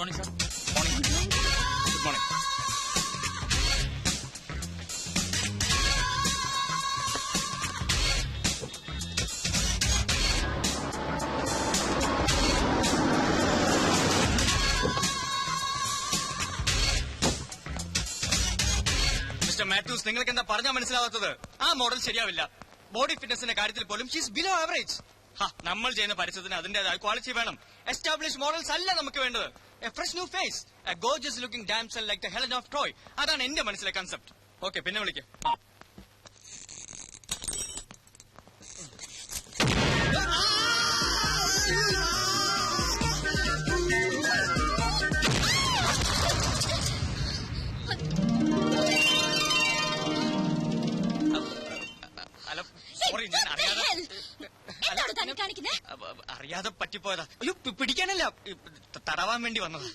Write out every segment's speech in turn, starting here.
Morning sir. Morning. Good morning. Mister Mathews, നിങ്ങൾക്ക് എന്താ പറഞ്ഞാൽ മനസ്സിലാവാത്തത്? ആ മോഡൽ ശരിയാവില്ല. ബോഡി ഫിറ്റ്നസിന്റെ കാര്യത്തിൽ പോലും ഷീസ് ബിലോ ആവറേജ്. നമ്മൾ ചെയ്യുന്ന പരിസരത്തിന് അതിന്റേതായ ക്വാളിറ്റി വേണം. എസ്റ്റാബ്ലിഷ് മോഡൽസ് അല്ല നമുക്ക് വേണ്ടത്. A fresh new face, a gorgeous looking damsel like the Helen of Troy. അതാണ് എന്റെ മനസ്സിലെ കൺസെപ്റ്റ്. ഓക്കെ, പിന്നെ വിളിക്കാം. അറിയാതെ പറ്റിപ്പോയതാ. അയ്യോ, പിടിക്കാനല്ല, തടവാൻ വേണ്ടി വന്നതാ.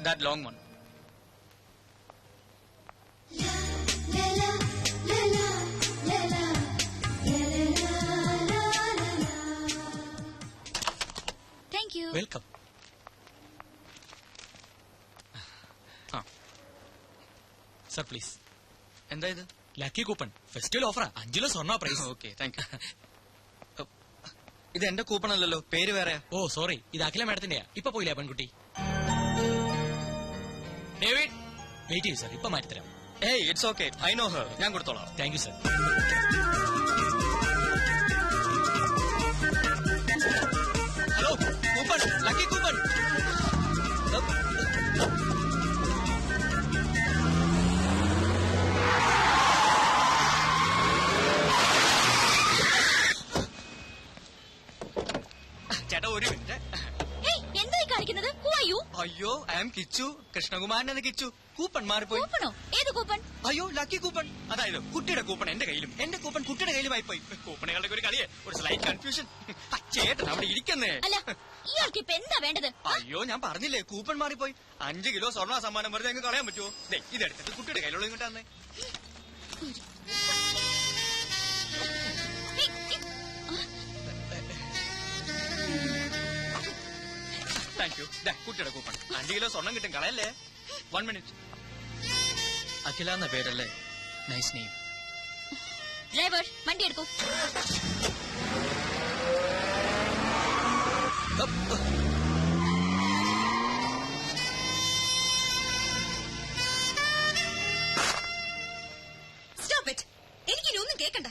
That long one. Thank you. Welcome. Sir, please. എന്താ ഇത്? ലക്കി കൂപ്പൺ, ഫെസ്റ്റിവൽ ഓഫറാ. 5 കിലോ സ്വർണ്ണ പ്രൈസ്. Okay, thank you. ഇത് എന്റെ കൂപ്പൺ അല്ലല്ലോ, പേര് വേറെയാ. ഓ സോറി, ഇത് അഖില മാഡത്തിന്റെയാ. ഇപ്പൊ പോയില്ലേ പെൺകുട്ടി? ഡേവിഡ്, വെയിറ്റ് ചെയ്യൂ സർ, ഇപ്പൊ മാറ്റിത്തരാം. ഏയ്, it's okay, I know her. ഞാൻ കൊടുത്തോളാം. Thank you sir. Hello, coupon, lucky coupon. ചേട്ടാ, ഒരു മിനിറ്റ്. എന്തായി കാണിക്കുന്നത്? അയ്യോ, ഐ ആം കിച്ചു, കൃഷ്ണകുമാരൻ എന്ന കിച്ചു. കൂപ്പൺ മാറിപ്പോയി. ഏത് കൂപ്പൺ? അയ്യോ, ലക്കി കൂപ്പൺ. അതായത് കുട്ടിയുടെ കൂപ്പൺ എന്റെ കയ്യിലും എന്റെ കൂപ്പൺ കുട്ടിയുടെ കയ്യിലുമായി പോയി. കൂപ്പണുകളുടെ ഒരു കളിയെ, ഒരു സ്ലൈറ്റ് കൺഫ്യൂഷൻ. ചേട്ടൻ അവിടെ ഇരിക്കുന്നേ. ഇയാൾക്ക് ഇപ്പൊ എന്താ വേണ്ടത്? അയ്യോ, ഞാൻ പറഞ്ഞില്ലേ, കൂപ്പൺ മാറിപ്പോയി. 5 കിലോ സ്വർണ്ണ സമ്മാനം വെറുതെ അങ്ങ് കളയാൻ പറ്റുമോ? ഇതെടുത്തിട്ട് കുട്ടിയുടെ കയ്യിലുള്ള ഇങ്ങോട്ട് തന്നെ. Thank you. കുട്ടിയുടെ കൂപ്പൺ. 5 കിലോ സ്വർണം കിട്ടും, കളയല്ലേ. 1 മിനിറ്റ്. അഖില എന്ന പേരല്ലേ? Nice name. ഡ്രൈവർ, വണ്ടി എടുക്കൂ. Stop it. എനിക്കിനൊന്നും കേൾക്കണ്ട.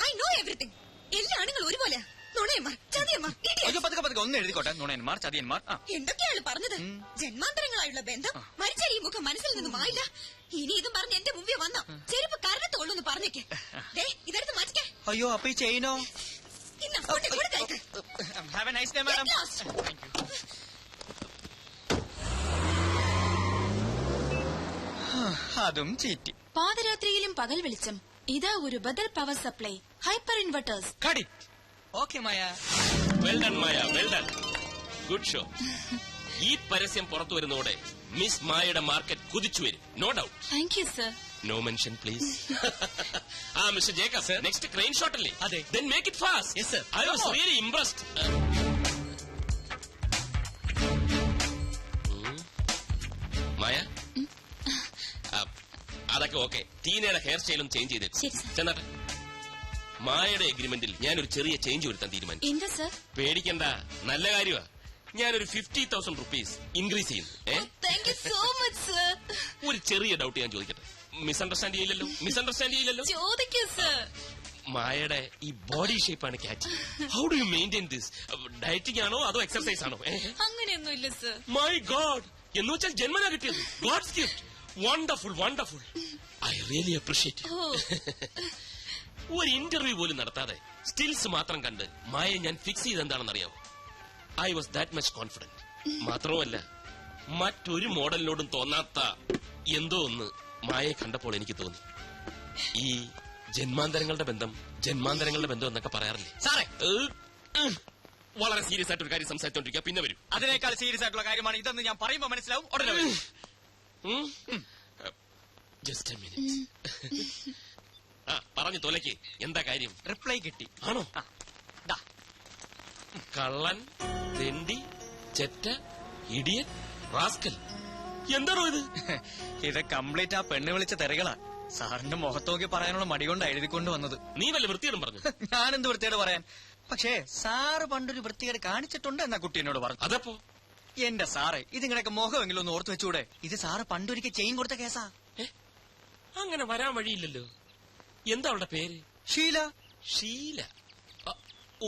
I know everything. എല്ലാ ആണുങ്ങളും ഒരുപോലെ. നുണയന്മാർ, ചതിയന്മാർ. പതുക്കെ ഒന്ന് എഴുതിക്കോട്ടെ. നുണയന്മാർ, ചതിയന്മാർ. എന്തൊക്കെയാണ് പറഞ്ഞത്? ജന്മാന്തരങ്ങളായുള്ള ബന്ധം മരിച്ച ഈ മുഖം മനസ്സിൽ നിന്നും ആയില്ല. ഇനി ഇതും പറഞ്ഞ് എന്റെ മുമ്പിൽ വന്ന ചെരുപ്പ് കരണത്തോളൂന്ന് പറഞ്ഞേക്ക്. ഇതെടുത്ത് മാറ്റിക്കേ. അയ്യോ, അപ്പൊ ഈ ചെയിനോ? Have a nice day, madam. Thank you. അതും ചീറ്റി. പാതിരാത്രിയിലും പകൽ വെളിച്ചം. ഇതാ ഒരു ബദൽ power supply. Hyper inverters. Okay Maya. Well done Maya, well done. Good show. ഈ പരസ്യം പുറത്തു വരുന്നതോടെ മിസ് മായയുടെ മാർക്കറ്റ് കുതിച്ചു വരും. No doubt. Thank you sir. No mention please. Mister Jacob sir, next crane shot അല്ലേ? അതെ. Then make it fast. Yes sir. I was really impressed. മായ, അതൊക്കെ ഓക്കെ. ടീനയുടെ ഹെയർ സ്റ്റൈലും ചേഞ്ച് ചെയ്തേക്കും. ചെന്നാട്ടെ. മായയുടെ എഗ്രിമെന്റിൽ ഞാനൊരു ചെറിയ ചേഞ്ച് വരുത്താൻ തീരുമാനിച്ചു. എന്താ സർ? പേടിക്കണ്ട, നല്ല കാര്യമാ. ഞാനൊരു 50,000 റുപ്പീസ് ഇൻക്രീസ് ചെയ്യുന്നു. Thank you so much sir. ഒരു ചെറിയ ഡൗട്ട് ഞാൻ ചോദിക്കട്ടെ. മിസ്അണ്ടർസ്റ്റാൻഡ് ചെയ്യില്ലല്ലോ? ചോദിക്കൂ സർ. മായയുടെ ഈ ബോഡി ഷേപ്പാണ് catch. How do you maintain this? Dieting ആണോ അതോ എക്സർസൈസ് ആണോ? അങ്ങനെയൊന്നുമില്ല സർ. മൈ ഗോഡ്, എന്ന് വെച്ചാൽ ജന്മനാ കിട്ടിയത്. God's gift. Wonderful, wonderful. I really appreciate. ഒരു ഇന്റർവ്യൂ പോലും നടത്താതെ സ്റ്റിൽസ് മാത്രം കണ്ട് മായ ഞാൻ ഫിക്സ് ചെയ്തെന്താണെന്ന് അറിയാമോ? I was that much confident. മാത്രമല്ല, മറ്റൊരു മോഡലിനോടും തോന്നാത്ത എന്തോ ഒന്ന് മായയെ കണ്ടപ്പോൾ എനിക്ക് തോന്നി. ഈ ജന്മാന്തരങ്ങളുടെ ബന്ധം എന്നൊക്കെ പറയാറില്ലേ സാറേ? വളരെ സീരിയസ് ആയിട്ട് ഒരു കാര്യം സംസാരിച്ചോണ്ടിരിക്കുക, പിന്നെ വരും. അതിനേക്കാൾ സീരിയസ് ആയിട്ടുള്ള കാര്യമാണ് ഇതെന്ന് ഞാൻ പറയുമ്പോ മനസ്സിലാവും. ഉടനെ വരും. Just A minute. ആ പറഞ്ഞു തൊലയ്ക്ക്, എന്താ കാര്യം? റിപ്ലൈ കിട്ടി. ആണോ? ആ, ദാ. കള്ളൻ, തെണ്ടി, ചെറ്റ, ഇഡിയൻ, റാസ്കൽ. എന്താണോ ഇത്? ഇത് കംപ്ലീറ്റ് ആ പെണ്ണ് വിളിച്ച തെറികളാ. സാറിന്റെ മുഖത്തോക്കി പറയാനുള്ള മടി കൊണ്ട് എഴുതിക്കൊണ്ട് വന്നത്. നീ വല്ല വൃത്തിയോടും പറഞ്ഞു? ഞാനെന്ത് വൃത്തിയോട് പറയാൻ? പക്ഷേ സാറ് പണ്ടൊരു വൃത്തികേട് കാണിച്ചിട്ടുണ്ട് എന്നാ കുട്ടി എന്നോട് പറഞ്ഞു. അതപ്പോ എന്റെ സാറേ, ഇതിങ്ങനെയൊക്കെ മുഖമെങ്കിലും ഒന്ന് ഓർത്തു വെച്ചൂടെ? ഇത് സാറ് പണ്ടൊരിക്കൽ ചെയിൻ കൊടുത്ത കേസാ. അങ്ങനെ വരാൻ വഴിയില്ലല്ലോ. എന്താ അവളുടെ പേര്? ഷീല. ഷീല.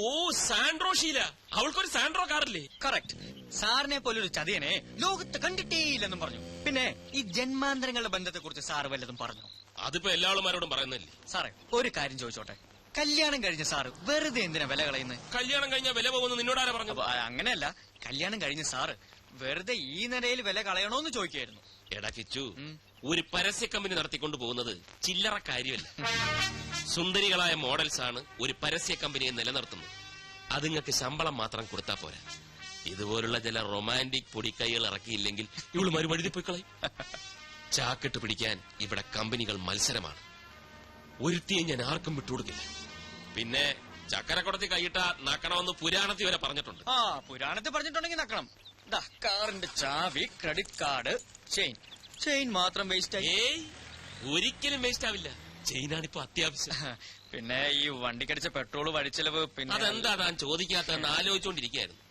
ഓ, സാൻഡ്രോ ഷീല. അവൾക്കൊരു സാൻഡ്രോ കാറില്ലേ? കറക്റ്റ്. സാറിനെ പോലൊരു ചതിയനെ ലോകത്ത് കണ്ടിട്ടേയില്ലെന്നും പറഞ്ഞു. പിന്നെ ഈ ജന്മാന്തരങ്ങളുടെ ബന്ധത്തെ കുറിച്ച് സാറ് വല്ലതും പറഞ്ഞു? അതിപ്പോ എല്ലാ ആളുമാരോടും പറയുന്നില്ലേ. സാറേ, ഒരു കാര്യം ചോദിച്ചോട്ടെ. കല്യാണം കഴിഞ്ഞ സാറ് വെറുതെ എന്തിനാ വില കളയുന്നത്? കല്യാണം കഴിഞ്ഞാൽ വില പോകുന്നു നിന്നോടാരാ പറഞ്ഞു? അങ്ങനെയല്ല, കല്യാണം കഴിഞ്ഞ സാറ് വെറുതെ ഈ നിലയിൽ വില കളയണോന്ന് ചോദിക്കായിരുന്നു. എടാ കിച്ചു, ഒരു പരസ്യ കമ്പനി നടത്തിക്കൊണ്ട് പോകുന്നത് ചില്ലറ കാര്യമല്ല. സുന്ദരികളായ മോഡൽസ് ആണ് ഒരു പരസ്യ കമ്പനിയെ നിലനിർത്തുന്നത്. അതുങ്ങൾക്ക് ശമ്പളം മാത്രം കൊടുത്താ പോരാ. ഇതുപോലുള്ള ചില റൊമാൻറ്റിക് പൊടിക്കൈകൾ ഇറക്കിയില്ലെങ്കിൽ ഇവളുമാര് വഴുതി പോയി കളയും. ചാക്കിട്ട് പിടിക്കാൻ ഇവിടെ കമ്പനികൾ മത്സരമാണ്. ഒരുത്തിയെ ഞാൻ ആർക്കും വിട്ടുകൊടുക്കില്ല. പിന്നെ ചക്കരക്കുടത്തി കൈയിട്ട നക്കണമെന്ന് പുരാണത്തിൽ വരെ പറഞ്ഞിട്ടുണ്ട്. ആ, പുരാണത്തിൽ പറഞ്ഞിട്ടുണ്ടെങ്കിൽ നക്കണം. ദാ, കാറിന്റെ ചാവി, ക്രെഡിറ്റ് കാർഡ്, ചെയിൻ മാത്രം വേസ്റ്റ് ആയി. ഏയ്, ഒരിക്കലും വേസ്റ്റ് ആവില്ല. ചെയിനാണിപ്പോ അത്യാവശ്യം. പിന്നെ ഈ വണ്ടിക്കടിച്ച പെട്രോൾ, വഴിച്ചെലവ്, പിന്നെ അതെന്താ താൻ ചോദിക്കാത്തെന്ന് ആലോചിച്ചോണ്ടിരിക്കായിരുന്നു.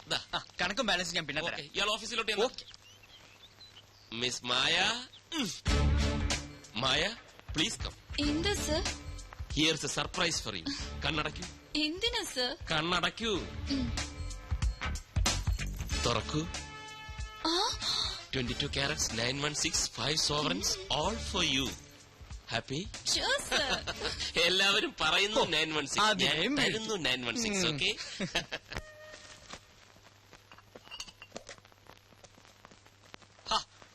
കണക്കും ബാലൻസ് ഞാൻ പിന്നെ തരാം. ഇയാൾ ഓഫീസിലോട്ട് miss Maya. Maya, please come. എന്താ sir? Here's a surprise for you. കണ്ണടയ്ക്കൂ. എന്തിനാ സർ? കണ്ണടയ്ക്കൂ. തുറക്കൂ. 22 carats 916 5 sovereigns all for you. Happy? Sure, sir. എല്ലാവരും പറയുന്നു 916. അതേം ഞാൻ തരുന്നു 916. ഓക്കെ.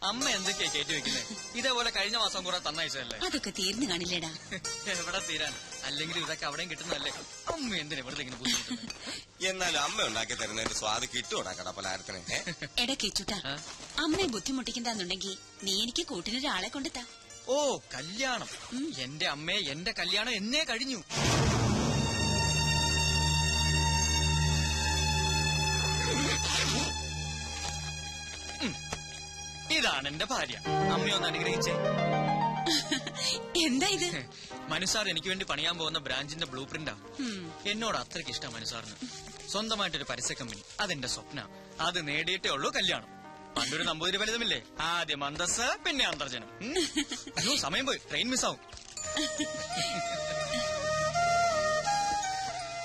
അമ്മ എന്തൊക്കെയാ കയറ്റി വെക്കുന്നത്? ഇതേപോലെ കഴിഞ്ഞ മാസം കൂടെ തന്നയച്ചതല്ലേ? അതൊക്കെ തീർന്നു കാണില്ലേടാ. എവിടെ തീരാൻ? അല്ലെങ്കിൽ ഇതൊക്കെ അവിടെയും കിട്ടുന്നതല്ലേ? അമ്മ എന്തിനാ വെറുതെ ഇങ്ങനെ ബുദ്ധിമുട്ടുന്നത്? എന്നാലും അമ്മ ഉണ്ടാക്കി തരുന്നതിന്റെ സ്വാദ് കിട്ടൂടാ കടപ്പലാരത്തിന്. എടാ കേച്ചുട്ടാ, അമ്മയെ ബുദ്ധിമുട്ടിക്കണ്ടെന്നുണ്ടെങ്കിൽ നീ എനിക്ക് കൂട്ടിനൊരാളെ കൊണ്ടെത്താ. ഓ, കല്യാണം. എന്റെ അമ്മയെ, എന്റെ കല്യാണം എന്നേ കഴിഞ്ഞു. ഇതാണ് എന്റെ ഭാര്യ. അമ്മയൊന്ന് അനുഗ്രഹിച്ചേ. എന്താ ഇത്? മനുസാർ എനിക്ക് വേണ്ടി പണിയാൻ പോകുന്ന ബ്രാഞ്ചിന്റെ ബ്ലൂ പ്രിന്റാ. എന്നോട് അത്രയ്ക്ക് ഇഷ്ടം മനുസാറിന്. സ്വന്തമായിട്ടൊരു പരസ്യ കമ്പനി, അതെന്റെ സ്വപ്ന. അത് നേടിയിട്ടേ ഉള്ളൂ കല്യാണം. പണ്ടൊരു നമ്പൂതിരി ഫലിതമില്ലേ? ആദ്യം അന്തസ്, പിന്നെ അന്തർജനം. അയ്യോ, സമയം പോയി, ട്രെയിൻ മിസ്സാവും.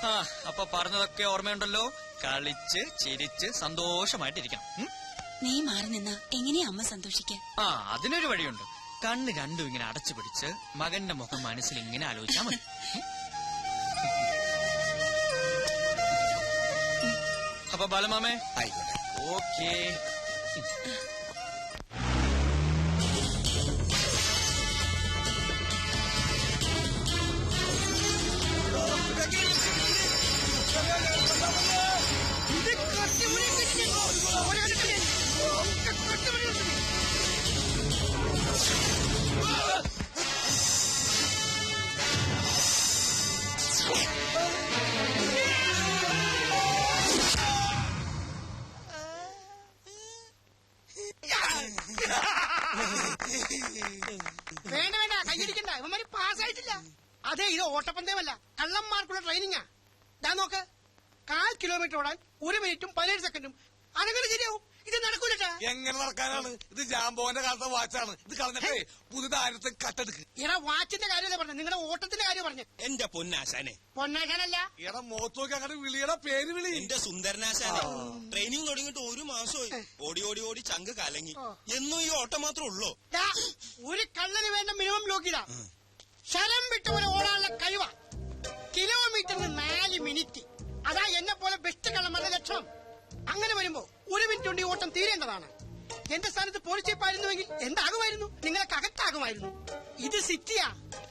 ആ, അപ്പൊ പറഞ്ഞതൊക്കെ ഓർമ്മയുണ്ടല്ലോ. കളിച്ച് ചിരിച്ച് സന്തോഷമായിട്ടിരിക്കണം. നീ മാറി നിന്നാ എങ്ങനെയാ അമ്മ സന്തോഷിക്കാൻ? ആ, അതിനൊരു വഴിയുണ്ട്. കണ്ണ് രണ്ടും ഇങ്ങനെ അടച്ചു പിടിച്ച് മകന്റെ മുഖം മനസ്സിൽ ഇങ്ങനെ ആലോചിച്ചാൽ മതി. അപ്പൊ ബാലമാമേ, ആയിക്കോട്ടെ. ഓക്കേ. വേണ്ട വേണ്ട, കൈയടിക്കണ്ട. ഇവന്മാര് പാസ്സായിട്ടില്ല. അതെ, ഇത് ഓട്ടപ്പന്തയമല്ല, കള്ളന്മാർക്കുള്ള ട്രെയിനിങ്ങാ. ഞാൻ നോക്ക്, 1/4 കിലോമീറ്റർ ഓടാൻ 1 മിനിറ്റും 17 സെക്കൻഡും. അതെങ്ങനെ ശരിയാവും? ഇത് നടക്കൂലട്ടാ. എങ്ങനെ നടക്കാനാണ്? ഇത് ജാമ്പോന്റെ കാലത്തെ വാച്ചാണ്. ഇത് കളഞ്ഞിട്ടേ പുതുതാരത്തെ കട്ടെടുക്ക്. എടാ, വാച്ചിന്റെ കാര്യമല്ലേ പറഞ്ഞു, നിങ്ങളുടെ ഓട്ടത്തിന്റെ കാര്യം പറഞ്ഞു. എന്റെ പൊന്നാശാനെ, പൊന്നാശാനല്ല, എടാ മോത്ത് നോക്കി അങ്ങനെ വിളിയുടെ പേര് വിളി. എന്റെ സുന്ദരനാശാനെ, ട്രെയിനിങ് തുടങ്ങിയിട്ട് 1 മാസമായി. ഓടി ഓടി ഓടി ചങ്ക് കലങ്ങി. എന്നും ഈ ഓട്ടം മാത്രമേ ഉള്ളൂ. ദാ, ഒരു കള്ളന് വേണ്ട മിനിമം ലോക്കിതാ. ശരം വിട്ടവരെ ഓടാനുള്ള കഴിവാ. കിലോമീറ്ററിന് 4 മിനിറ്റ്. അതാ എന്നെ പോലെ ബെസ്റ്റ് കള്ളന്മാരുടെ ലക്ഷണം. അങ്ങനെ വരുമ്പോ 1 മിനിറ്റ് കൊണ്ട് ഈ ഓട്ടം തീരേണ്ടതാണ്. എന്റെ സ്ഥാനത്ത് പോലീസ് ചീപ്പായിരുന്നുവെങ്കിൽ എന്താകുമായിരുന്നു? നിങ്ങളെ കകത്താകുമായിരുന്നു. ഇത് സിറ്റിയാ.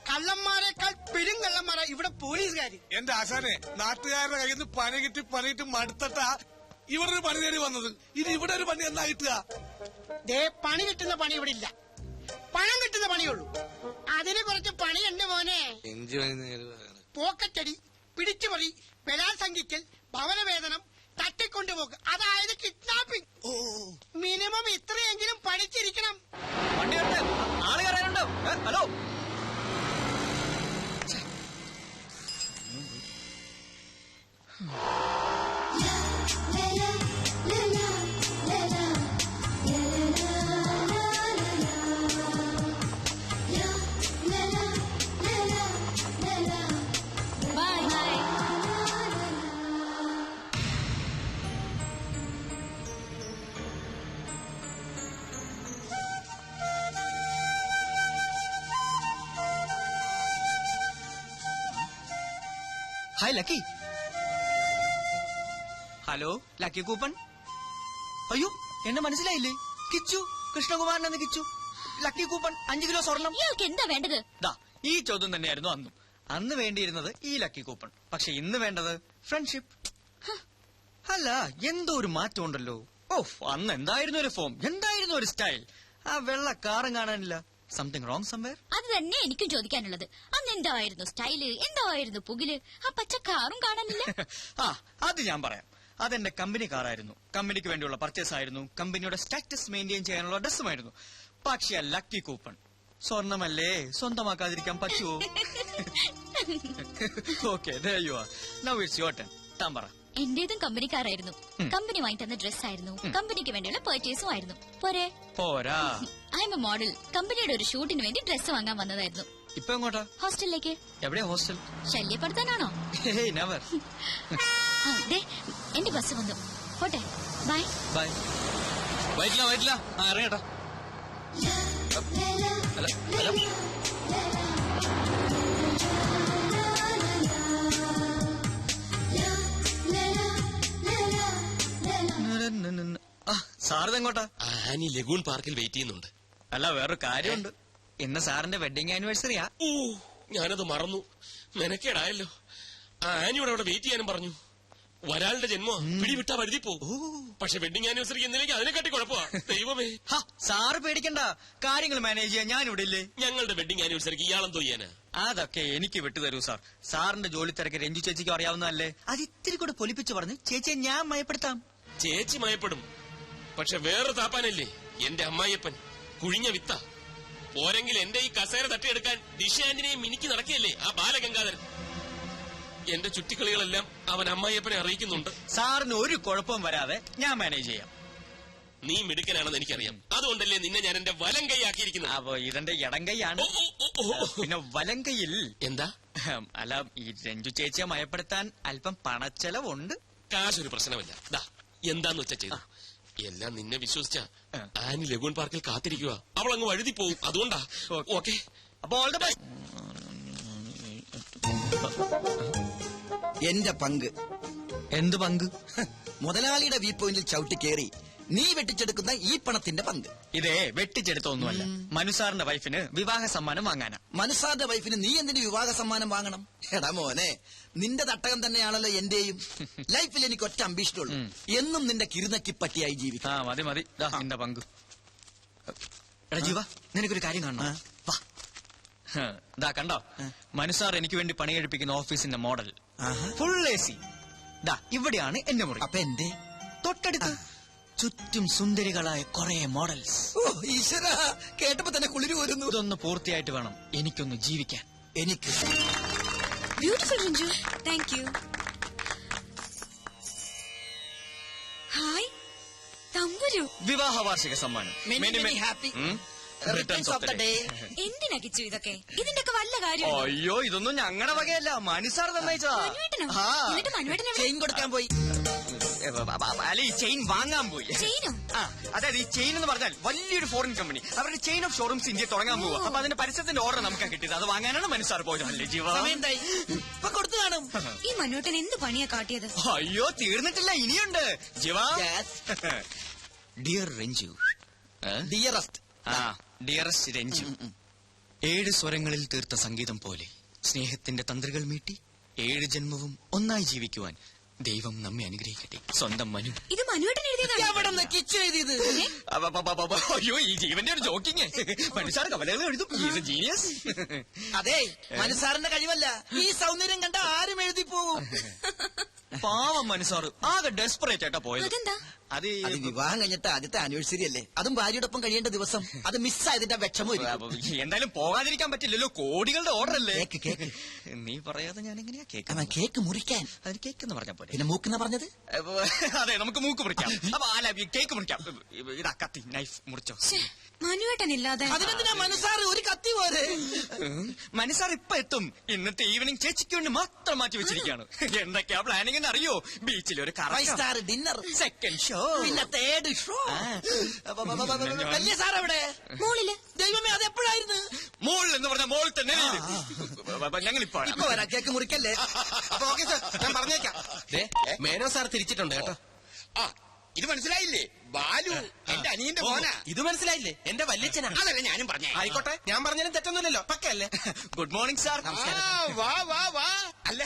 കള്ളന്മാരെക്കാൾ പെരും കള്ളന്മാരാ ഇവിടെ പോലീസുകാര്. എന്റെ ആശാനെ, നാട്ടുകാരുടെ കയ്യിൽ നിന്ന് പണി കിട്ടി പണിയിട്ട് മടുത്തട്ടാ ഇവിടെ ഒരു പണി തേടി വന്നത്. ഇത് ഇവിടെ ഒരു പണി എന്നാ കിട്ടുക? ദേ, പണി കിട്ടുന്ന പണി ഇവിടെ ഇല്ല. പണം കിട്ടുന്ന പണിയുള്ളൂ. 5 17 പോക്കറ്റടി, പിടിച്ചുപറി, ബലാത്സംഗിക്കൽ, ഭവനവേതനം, തട്ടിക്കൊണ്ടുപോക്ക്, അതായത് കിഡ്നാപ്പിംഗ്. മിനിമം ഇത്രയെങ്കിലും പഠിച്ചിരിക്കണം. വണ്ടി വരട്ടെ, ആള് കയറാനുണ്ടോ? Hello. Hi lucky. Hello lucky coupon. അയ്യോ എന്നെ മനസ്സിലായില്ലേ? കിച്ചു, കൃഷ്ണകുമാരൻ എന്ന കിച്ചു. ലക്കി കൂപ്പൺ 5 കിലോ സ്വർണം. ഇയാൾക്ക് എന്താ വേണ്ടത്? ദാ ഈ ചോദ്യം തന്നെയായിരുന്നു അന്നും. അന്ന് വേണ്ടിയിരുന്നത് ഈ ലക്കി കൂപ്പൺ. പക്ഷെ ഇന്ന് വേണ്ടത് ഫ്രണ്ട്ഷിപ്പ്. അല്ല, എന്തോ ഒരു മാറ്റം ഉണ്ടല്ലോ. ഓഫ്, അന്ന് എന്തായിരുന്നു ഒരു ഫോം, എന്തായിരുന്നു ഒരു സ്റ്റൈൽ. ആ വെള്ള കാറും കാണാനില്ല. Something wrong somewhere. അത് തന്നെ എനിക്കും ചോദിക്കാനുള്ളത്. അന്ന് എന്തായിരുന്നു സ്റ്റൈല്, എന്തായിരുന്നു പുകില്, ആ പച്ച കാറും കാണാനില്ല. ആ അത് ഞാൻ പറയാം. അതെന്റെ കമ്പനി കാറായിരുന്നു. കമ്പനിക്ക് വേണ്ടിയുള്ള പർച്ചേസ് ആയിരുന്നു. കമ്പനിയുടെ സ്റ്റാറ്റസ് മെയിൻറ്റെയിൻ ചെയ്യാനുള്ള ഡ്രസ്സുമായിരുന്നു. പക്ഷെ ലക്കി കൂപ്പൺ സ്വർണമല്ലേ, സ്വന്തമാക്കാതിരിക്കാൻ പറ്റുമോ? Okay, now it's your turn. താൻ പറ. എന്റേതും കമ്പനിക്കാരായിരുന്നു. കമ്പനി വാങ്ങി തന്ന ഡ്രസ് ആയിരുന്നു. കമ്പനിക്ക് വേണ്ടിയുള്ള പർച്ചേസും ആയിരുന്നു. പോരെ? പോരാ. I M A model. കമ്പനിയുടെ ഒരു ഷൂട്ടിന് വേണ്ടി ഡ്രസ് വാങ്ങാൻ വന്നതായിരുന്നു. ഇപ്പൊ എങ്ങോട്ടാ? ഹോസ്റ്റലിലേക്ക്. എവിടെയാ ഹോസ്റ്റൽ? ശല്യപ്പെടുത്താനാണോ? നെവർ. എന്റെ ബസ് വന്നു. പോട്ടെ, ബൈ. ബൈ. വൈറ്റില്ല. ആ ഇറങ്ങട്ടാ. സാറിതെങ്ങോട്ടാ? ആനി ലഗൂൺ പാർക്കിൽ വെയിറ്റ് ചെയ്യുന്നുണ്ട്. അല്ല, വേറൊരു കാര്യമുണ്ട്. ഇന്ന് സാറിന്റെ വെഡിങ് ആനിവേഴ്സറിയാ. ഓ, ഞാനത് മറന്നു. മെനക്കേടായല്ലോ. ആനിയോട് അവിടെ വെയിറ്റ് ചെയ്യാനും പറഞ്ഞു. ഒരാളുടെ ജന്മോ പിടിവിട്ടാ വഴുതി പോകും. പക്ഷെ വെഡിങ് ആനിവേഴ്സറിക്ക് എന്തിലേക്ക് അതിനെക്കാട്ടി കുഴപ്പമാ. ദൈവമേ. സാറ് പേടിക്കണ്ട, കാര്യങ്ങൾ മാനേജ് ചെയ്യാൻ ഞാൻ ഇവിടെ ഇല്ലേ. ഞങ്ങളുടെ വെഡിങ് ആനിവേഴ്സറിക്ക് ഇയാളെന്തോ ചെയ്യാനാ? അതൊക്കെ എനിക്ക് വിട്ടുതരൂ സാർ. സാറിന്റെ ജോലി തിരക്ക് രഞ്ജു ചേച്ചിക്ക് അറിയാവുന്നതല്ലേ. അത് ഇത്തിരി കൂടെ പൊലിപ്പിച്ച് പറഞ്ഞ് ചേച്ചിയെ ഞാൻ മയപ്പെടുത്താം. ചേച്ചി മയപ്പെടും. പക്ഷെ വേറെ താപ്പാനല്ലേ എന്റെ അമ്മായിയപ്പൻ. കുഴിഞ്ഞ വിത്ത. പോരെങ്കിൽ എന്റെ ഈ കസേര തട്ടിയെടുക്കാൻ ദിശ ആന്റിനെയും മിനിക്ക് നടക്കുകയല്ലേ ആ ബാലഗംഗാധരൻ. എന്റെ ചുറ്റിക്കളികളെല്ലാം അവൻ അമ്മായിയപ്പനെ അറിയിക്കുന്നുണ്ട്. സാറിന് ഒരു കുഴപ്പവും വരാതെ ഞാൻ മാനേജ് ചെയ്യാം. നീ മിടുക്കനാണെന്ന് എനിക്കറിയാം. അതുകൊണ്ടല്ലേ നിന്നെ ഞാൻ എന്റെ വലം കൈയാക്കിയിരിക്കുന്നത്. അപ്പൊ ഇതെന്റെ ഇടം കൈയാണ്. പിന്നെ വലം കൈയിൽ എന്താ? അല്ല, ഈ രഞ്ജു ചേച്ചിയെ മയപ്പെടുത്താൻ അല്പം പണച്ചെലവുണ്ട്. കാശൊരു പ്രശ്നമല്ല. ദാ എന്താന്ന് വെച്ചാ ചെയ്തു. എല്ലാം നിന്നെ വിശ്വസിച്ച ആനി ലഗൂൺ പാർക്കിൽ കാത്തിരിക്കുക. അവൾ അങ്ങ് വഴുതി പോവും. അതുകൊണ്ടാ. ഓക്കെ, അപ്പൊ ഓൾ ദ ബെസ്റ്റ്. എന്റെ പങ്ക്. എന്ത് പങ്ക്? മുതലാളിയുടെ വ്യൂ പോയിന്റിൽ ചവിട്ടി കയറി നീ വെട്ടിച്ചെടുക്കുന്ന ഈ പണത്തിന്റെ പങ്ക്. ഇതേ വെട്ടിച്ചെടുത്തൊന്നുമല്ല, മനുസാറിന്റെ വൈഫിന് വിവാഹ സമ്മാനം വാങ്ങാനാ. മനുസാറിന്റെ വൈഫിന് നീ എന്തിന് വിവാഹ സമ്മാനം വാങ്ങണം? എടാ മോനെ, നിന്റെ തട്ടകം തന്നെയാണല്ലോ എന്റെയും. ലൈഫിൽ എനിക്ക് ഒറ്റ അംബീഷനുള്ളൂ, എന്നും നിന്റെ കിരുനക്കിപ്പട്ടിയായി ജീവിക്കാം. മതി നിന്റെ പങ്ക്. എടാ ജീവ, നിനക്കൊരു കാര്യം കാണണം. വാ. ദാ കണ്ടോ, മനുസാർ എനിക്ക് വേണ്ടി പണി കഴിപ്പിക്കുന്ന ഓഫീസിന്റെ മോഡൽ. Full AC. ദാ ഇവിടെയാണ് എന്റെ മുറി. അപ്പൊ എന്റെ തൊട്ടടുത്ത് ചുറ്റും സുന്ദരികളായ കുറെ മോഡൽസ്. ഓ ഈശ്വര, കേട്ടപ്പോ തന്നെ കുളിര് വരുന്നു. ഇതൊന്ന് പൂർത്തിയായിട്ട് വേണം എനിക്കൊന്ന് ജീവിക്കാൻ. എനിക്ക് beautiful Ranju. Thank you. Hi Thamburu. വിവാഹ വാർഷിക സമ്മാനം. Many happy returns of the day. എന്തിനാ കിച്ചു ഇതൊക്കെ? ഇതിന്റെയൊക്കെ വല്ല കാര്യം? അയ്യോ, ഇതൊന്നും ഞങ്ങളുടെ വകയല്ല, മനുസാർ തന്നയച്ചതാ. എന്നിട്ട് മനുവേട്ടൻ ചെയിൻ കൊടുക്കാൻ പോയി. അല്ല, ഈ ചെയിൻ വാങ്ങാൻ പോയി. ചെയിനോ? അതായത് ഈ ചെയിൻ എന്ന് പറഞ്ഞാൽ വലിയൊരു ഫോറിൻ കമ്പനി അവരുടെ ചെയിൻ ഓഫ് ഷോറൂംസ് ഇന്ത്യ തുടങ്ങാൻ പോവുക. അപ്പൊ അതിന്റെ പരസ്യത്തിന്റെ ഓർഡർ നമുക്ക് കിട്ടിയത്. അത് വാങ്ങാനാണ് മനുസാർ പോയത്. അല്ലേ ജീവ? ഇപ്പൊ കൊടുത്തു കാണും. ഈ മനുവേട്ടൻ എന്ത് പണിയാ കാട്ടിയത്? അയ്യോ, തീർന്നിട്ടില്ല, ഇനിയുണ്ട് ജീവ. Dear Ranju. Dearest. Dearest Ranju. 7 സ്വരങ്ങളിൽ തീർത്ത സംഗീതം പോലെ സ്നേഹത്തിന്റെ തന്ത്രികൾ മീട്ടി 7 ജന്മവും ഒന്നായി ജീവിക്കുവാൻ ദൈവം നമ്മെ അനുഗ്രഹിക്കട്ടെ. സ്വന്തം മനു. ഇത് മനുവേട്ടൻ എഴുതിയതാണ്. എവിടെ നിന്ന് കിച്ചു എഴുതിയത്? അയ്യോ, ഈ ജീവന്റെ ഒരു ജോക്കിങ്. മനുഷ്യർ കവലകൾ എഴുതും. ജീനിയസ്. അതെ, മനുസാറിന്റെ കഴിവല്ല, ഈ സൗന്ദര്യം കണ്ട ആരും എഴുതി പോകും. പാവം മനുസാറ് ആകെ ഡെസ്പറേറ്റ് ആയിട്ടാ പോയത്. അതെന്താ? അത് അത് വിവാഹം കഴിഞ്ഞിട്ട് ആദ്യത്തെ ആനിവേഴ്സറി അല്ലേ, അതും ഭാര്യയോടൊപ്പം കഴിയേണ്ട ദിവസം. അത് മിസ്സായതിന്റെ വിഷമം. എന്തായാലും പോകാതിരിക്കാൻ പറ്റില്ലല്ലോ, കോടികളുടെ ഓർഡർ അല്ലേ. കേക്ക് കേക്ക് നീ പറയാതെ ഞാൻ എങ്ങനെയാ കേക്ക്? അവൻ കേക്ക് മുറിക്കാൻ. അതിന് കേക്ക് എന്ന് പറഞ്ഞാ പോലെ. പിന്നെ മൂക്കെന്നാ പറഞ്ഞത്? അതെ, നമുക്ക് മൂക്ക് മുറിക്കാം. അപ്പൊ അല്ല, കേക്ക് മുറിക്കാം. ഇതാ കത്തി, നൈഫ് മുറിച്ചോ. മനുവേട്ടൻ ഇല്ലാതെ അതിനെന്തിനാ മനുസാറ് ഒരു കത്തി പോരെ? മനുസാർ ഇപ്പൊ എത്തും. ഇന്നത്തെ ഈവനിങ് ചേച്ചിക്ക് വേണ്ടി മാത്രം മാറ്റി വെച്ചിരിക്കുകയാണ്. എന്തൊക്കെയാ പ്ലാനിങ് എന്ന് അറിയോ? ബീച്ചിൽ ഒരു five star dinner, second show, പിന്നെ തേർഡ് ഷോ. വലിയ സാർ എവിടെ? മോളില്. ദൈവമേ, അത് എപ്പോഴായിരുന്നു? മോൾ എന്ന് പറഞ്ഞ മോൾ തന്നെ. ഞങ്ങൾ ഇപ്പൊ വരാം, കേക്ക് മുറിക്കല്ലേ? അപ്പൊ ഓക്കെ സാർ, ഞാൻ പറഞ്ഞേക്കാം. മേനോ സാർ തിരിച്ചിട്ടുണ്ട് കേട്ടോ. ആ, ഇത് മനസ്സിലായില്ലേ? ബാലു എന്റെ അനിയന്റെ മോനാ. ഇത് മനസ്സിലായില്ലേ? എന്റെ വല്യച്ഛനാ. അതല്ല ഞാനും പറഞ്ഞേ. ആയിക്കോട്ടെ, ഞാൻ പറഞ്ഞാലും തെറ്റൊന്നുമില്ലല്ലോ. പക്കല്ലേ? Good morning sir. വാ വാ വാ. അല്ല,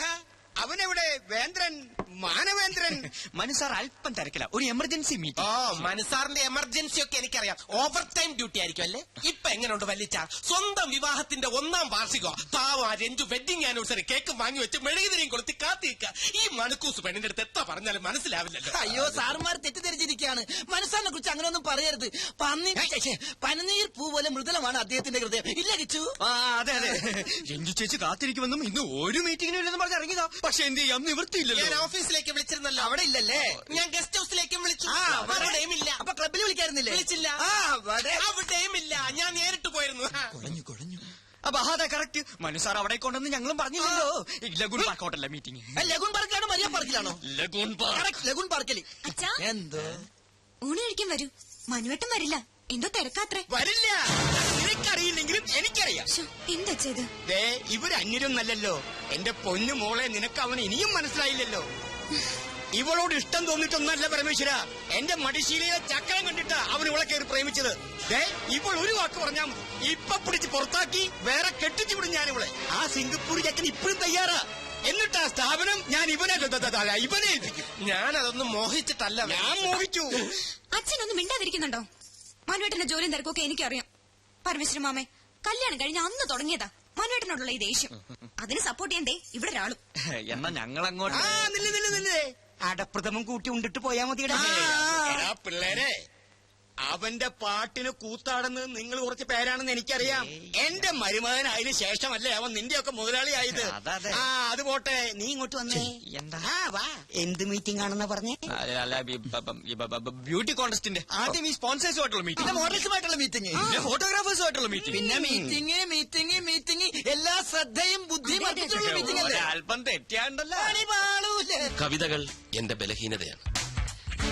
അവനെവിടെ? വേന്ദ്രൻ, മാനവേന്ദ്രൻ. മനുസാർ അല്പം തിരക്കില്ല, ഒരു എമർജൻസി ഓ, മീറ്റിംഗ്. മനസാറിന്റെ എമർജൻസി ഒക്കെ എനിക്കറിയാം. ഓവർ ടൈം ഡ്യൂട്ടി ആയിരിക്കും അല്ലേ? ഇപ്പൊ എങ്ങനെയുണ്ട് വല്ലിച്ച? സ്വന്തം വിവാഹത്തിന്റെ 1ാം വാർഷികോ പാവ രഞ്ജു വെഡിങ് ആനിവേഴ്സറി കേക്ക് വാങ്ങി വെച്ച് മെഴുകുതിരിയും കൊളുത്തി കാത്തിരിക്കുക. ഈ മണക്കൂസ് പെണ്ണിന്റെ അടുത്ത് എത്ര പറഞ്ഞാലും മനസ്സിലാവില്ലല്ലോ. അയ്യോ, സാറുമാർ തെറ്റിദ്ധരിച്ചിരിക്കുകയാണ്. മനസ്സാറിനെ കുറിച്ച് അങ്ങനെയൊന്നും പറയരുത്. പനിനീർ പൂ പോലെ മൃദുലമാണ് അദ്ദേഹത്തിന്റെ ഹൃദയം. ഇല്ല കിച്ചു? അതെ അതെ, രഞ്ജു ചേച്ചി കാത്തിരിക്കുമെന്നും ഇന്ന് ഒരു മീറ്റിംഗിനും ഇല്ലെന്ന് പറഞ്ഞ് ഇറങ്ങിയതാ. പക്ഷെ എന്ത് ചെയ്യാം, നിവൃത്തിയില്ലല്ലോ. ഞാൻ ഓഫീസിലേക്ക് വിളിച്ചിരുന്നല്ലോ. അവിടെ ഇല്ലല്ലേ? ഞാൻ ഗസ്റ്റ് ഹൗസിലേക്കും വിളിച്ചു. അവിടെയും ഇല്ല. അപ്പൊ ക്ലബിൽ വിളിക്കായിരുന്നില്ലേ? വിളിച്ചില്ല. അവിടെയും ഇല്ല. ഞാൻ നേരിട്ട് പോയിരുന്നു. കുഴഞ്ഞു കുഴഞ്ഞു. അപ്പൊ അതെ കറക്റ്റ്. മനുസാർ അവിടെ കൊണ്ടെന്ന് ഞങ്ങളും പറഞ്ഞില്ലല്ലോ. ലഗൂൺ പാർക്ക് ഹോട്ടലിലെ മീറ്റിംഗ്. ലഗൂൺ പാർക്കിലാണോ മരിയ പാർക്കിലാണോ? Lagoon park. ലഗൂൺ പാർക്കിൽ. അച്ഛാ, എന്തോ ഊണ് കഴിക്കാൻ വരൂ. മനുവേട്ടൻ വരില്ല, എന്തോ തിരക്കാത്രേ. വരില്ല. നിനക്കറിയില്ലെങ്കിലും എനിക്കറിയാം. എന്താ ചെയ്ത്? ദേ, ഇവര് അന്യരൊന്നല്ലല്ലോ. എന്റെ പൊന്നു മോളെ, നിനക്ക് അവൻ ഇനിയും മനസ്സിലായില്ലല്ലോ. ഇവളോട് ഇഷ്ടം തോന്നിട്ടൊന്നല്ല പരമേശ്വര, എന്റെ മടിശീലയിലെ ചക്രം കണ്ടിട്ടാ അവൻ ഇവളെ കയറി പ്രേമിച്ചത്. ദേ, ഇപ്പോൾ ഒരു വാക്ക് പറഞ്ഞാ മതി, ഇപ്പൊ പിടിച്ച് പുറത്താക്കി വേറെ കെട്ടിച്ചു വിടും ഞാൻ ഇവളെ. ആ സിംഗപ്പൂർ ചക്കൻ ഇപ്പോഴും തയ്യാറാ. എന്നിട്ട് ആ സ്ഥാപനം ഞാൻ ഇവനെ ഏൽപ്പിക്കും. ഞാൻ അതൊന്നും മോഹിച്ചിട്ടല്ല. ഞാൻ മോഹിച്ചു. അച്ഛനൊന്നും മിണ്ടാതിരിക്കുന്നുണ്ടോ? മനുവേട്ടന്റെ ജോലിയും തിരക്കൊക്കെ എനിക്കറിയാം. പരമേശ്വരൻ മാമേ, കല്യാണം കഴിഞ്ഞ അന്ന് തുടങ്ങിയതാ മനുവേട്ടനോടുള്ള ഈ ദേഷ്യം. അതിന് സപ്പോർട്ട് ചെയ്യാൻ ഇവിടെ ഒരാളും. എന്നാ ഞങ്ങൾ അങ്ങോട്ട്. നില്ലേ അടപ്രഥമം കൂട്ടി ഉണ്ടിട്ട് പോയാ മതിയുടെ. പിള്ളേരെ, അവന്റെ പാട്ടിന് കൂത്താടുന്നത് നിങ്ങൾ കുറച്ച് പേരാണെന്ന് എനിക്കറിയാം. എന്റെ മരുമകൻ അതിന് ശേഷമല്ലേ അവൻ നിന്റെയൊക്കെ മുതലാളിയായത്. ആ, അത് പോട്ടെ, നീ ഇങ്ങോട്ട് വന്നേ. എന്താ? വാ. എന്ത് മീറ്റിംഗ് ആണെന്നാ പറഞ്ഞേ? ബ്യൂട്ടി കോൺടെസ്റ്റിന്റെ ആദ്യം ഈ സ്പോൺസേഴ്സുമായിട്ടുള്ള മീറ്റിംഗ്, മോഡൽസുമായിട്ടുള്ള മീറ്റിംഗ്, ഫോട്ടോഗ്രാഫേഴ്സുമായിട്ടുള്ള മീറ്റിംഗ്, പിന്നെ മീറ്റിംഗ് എല്ലാ ശ്രദ്ധയും ബുദ്ധിയും അർപ്പിച്ചുള്ള മീറ്റിംഗ് അല്ലേ? അല്പം തെറ്റിയാണ്ടല്ലോ. കവിതകൾ എന്റെ ബലഹീനതയാണ്.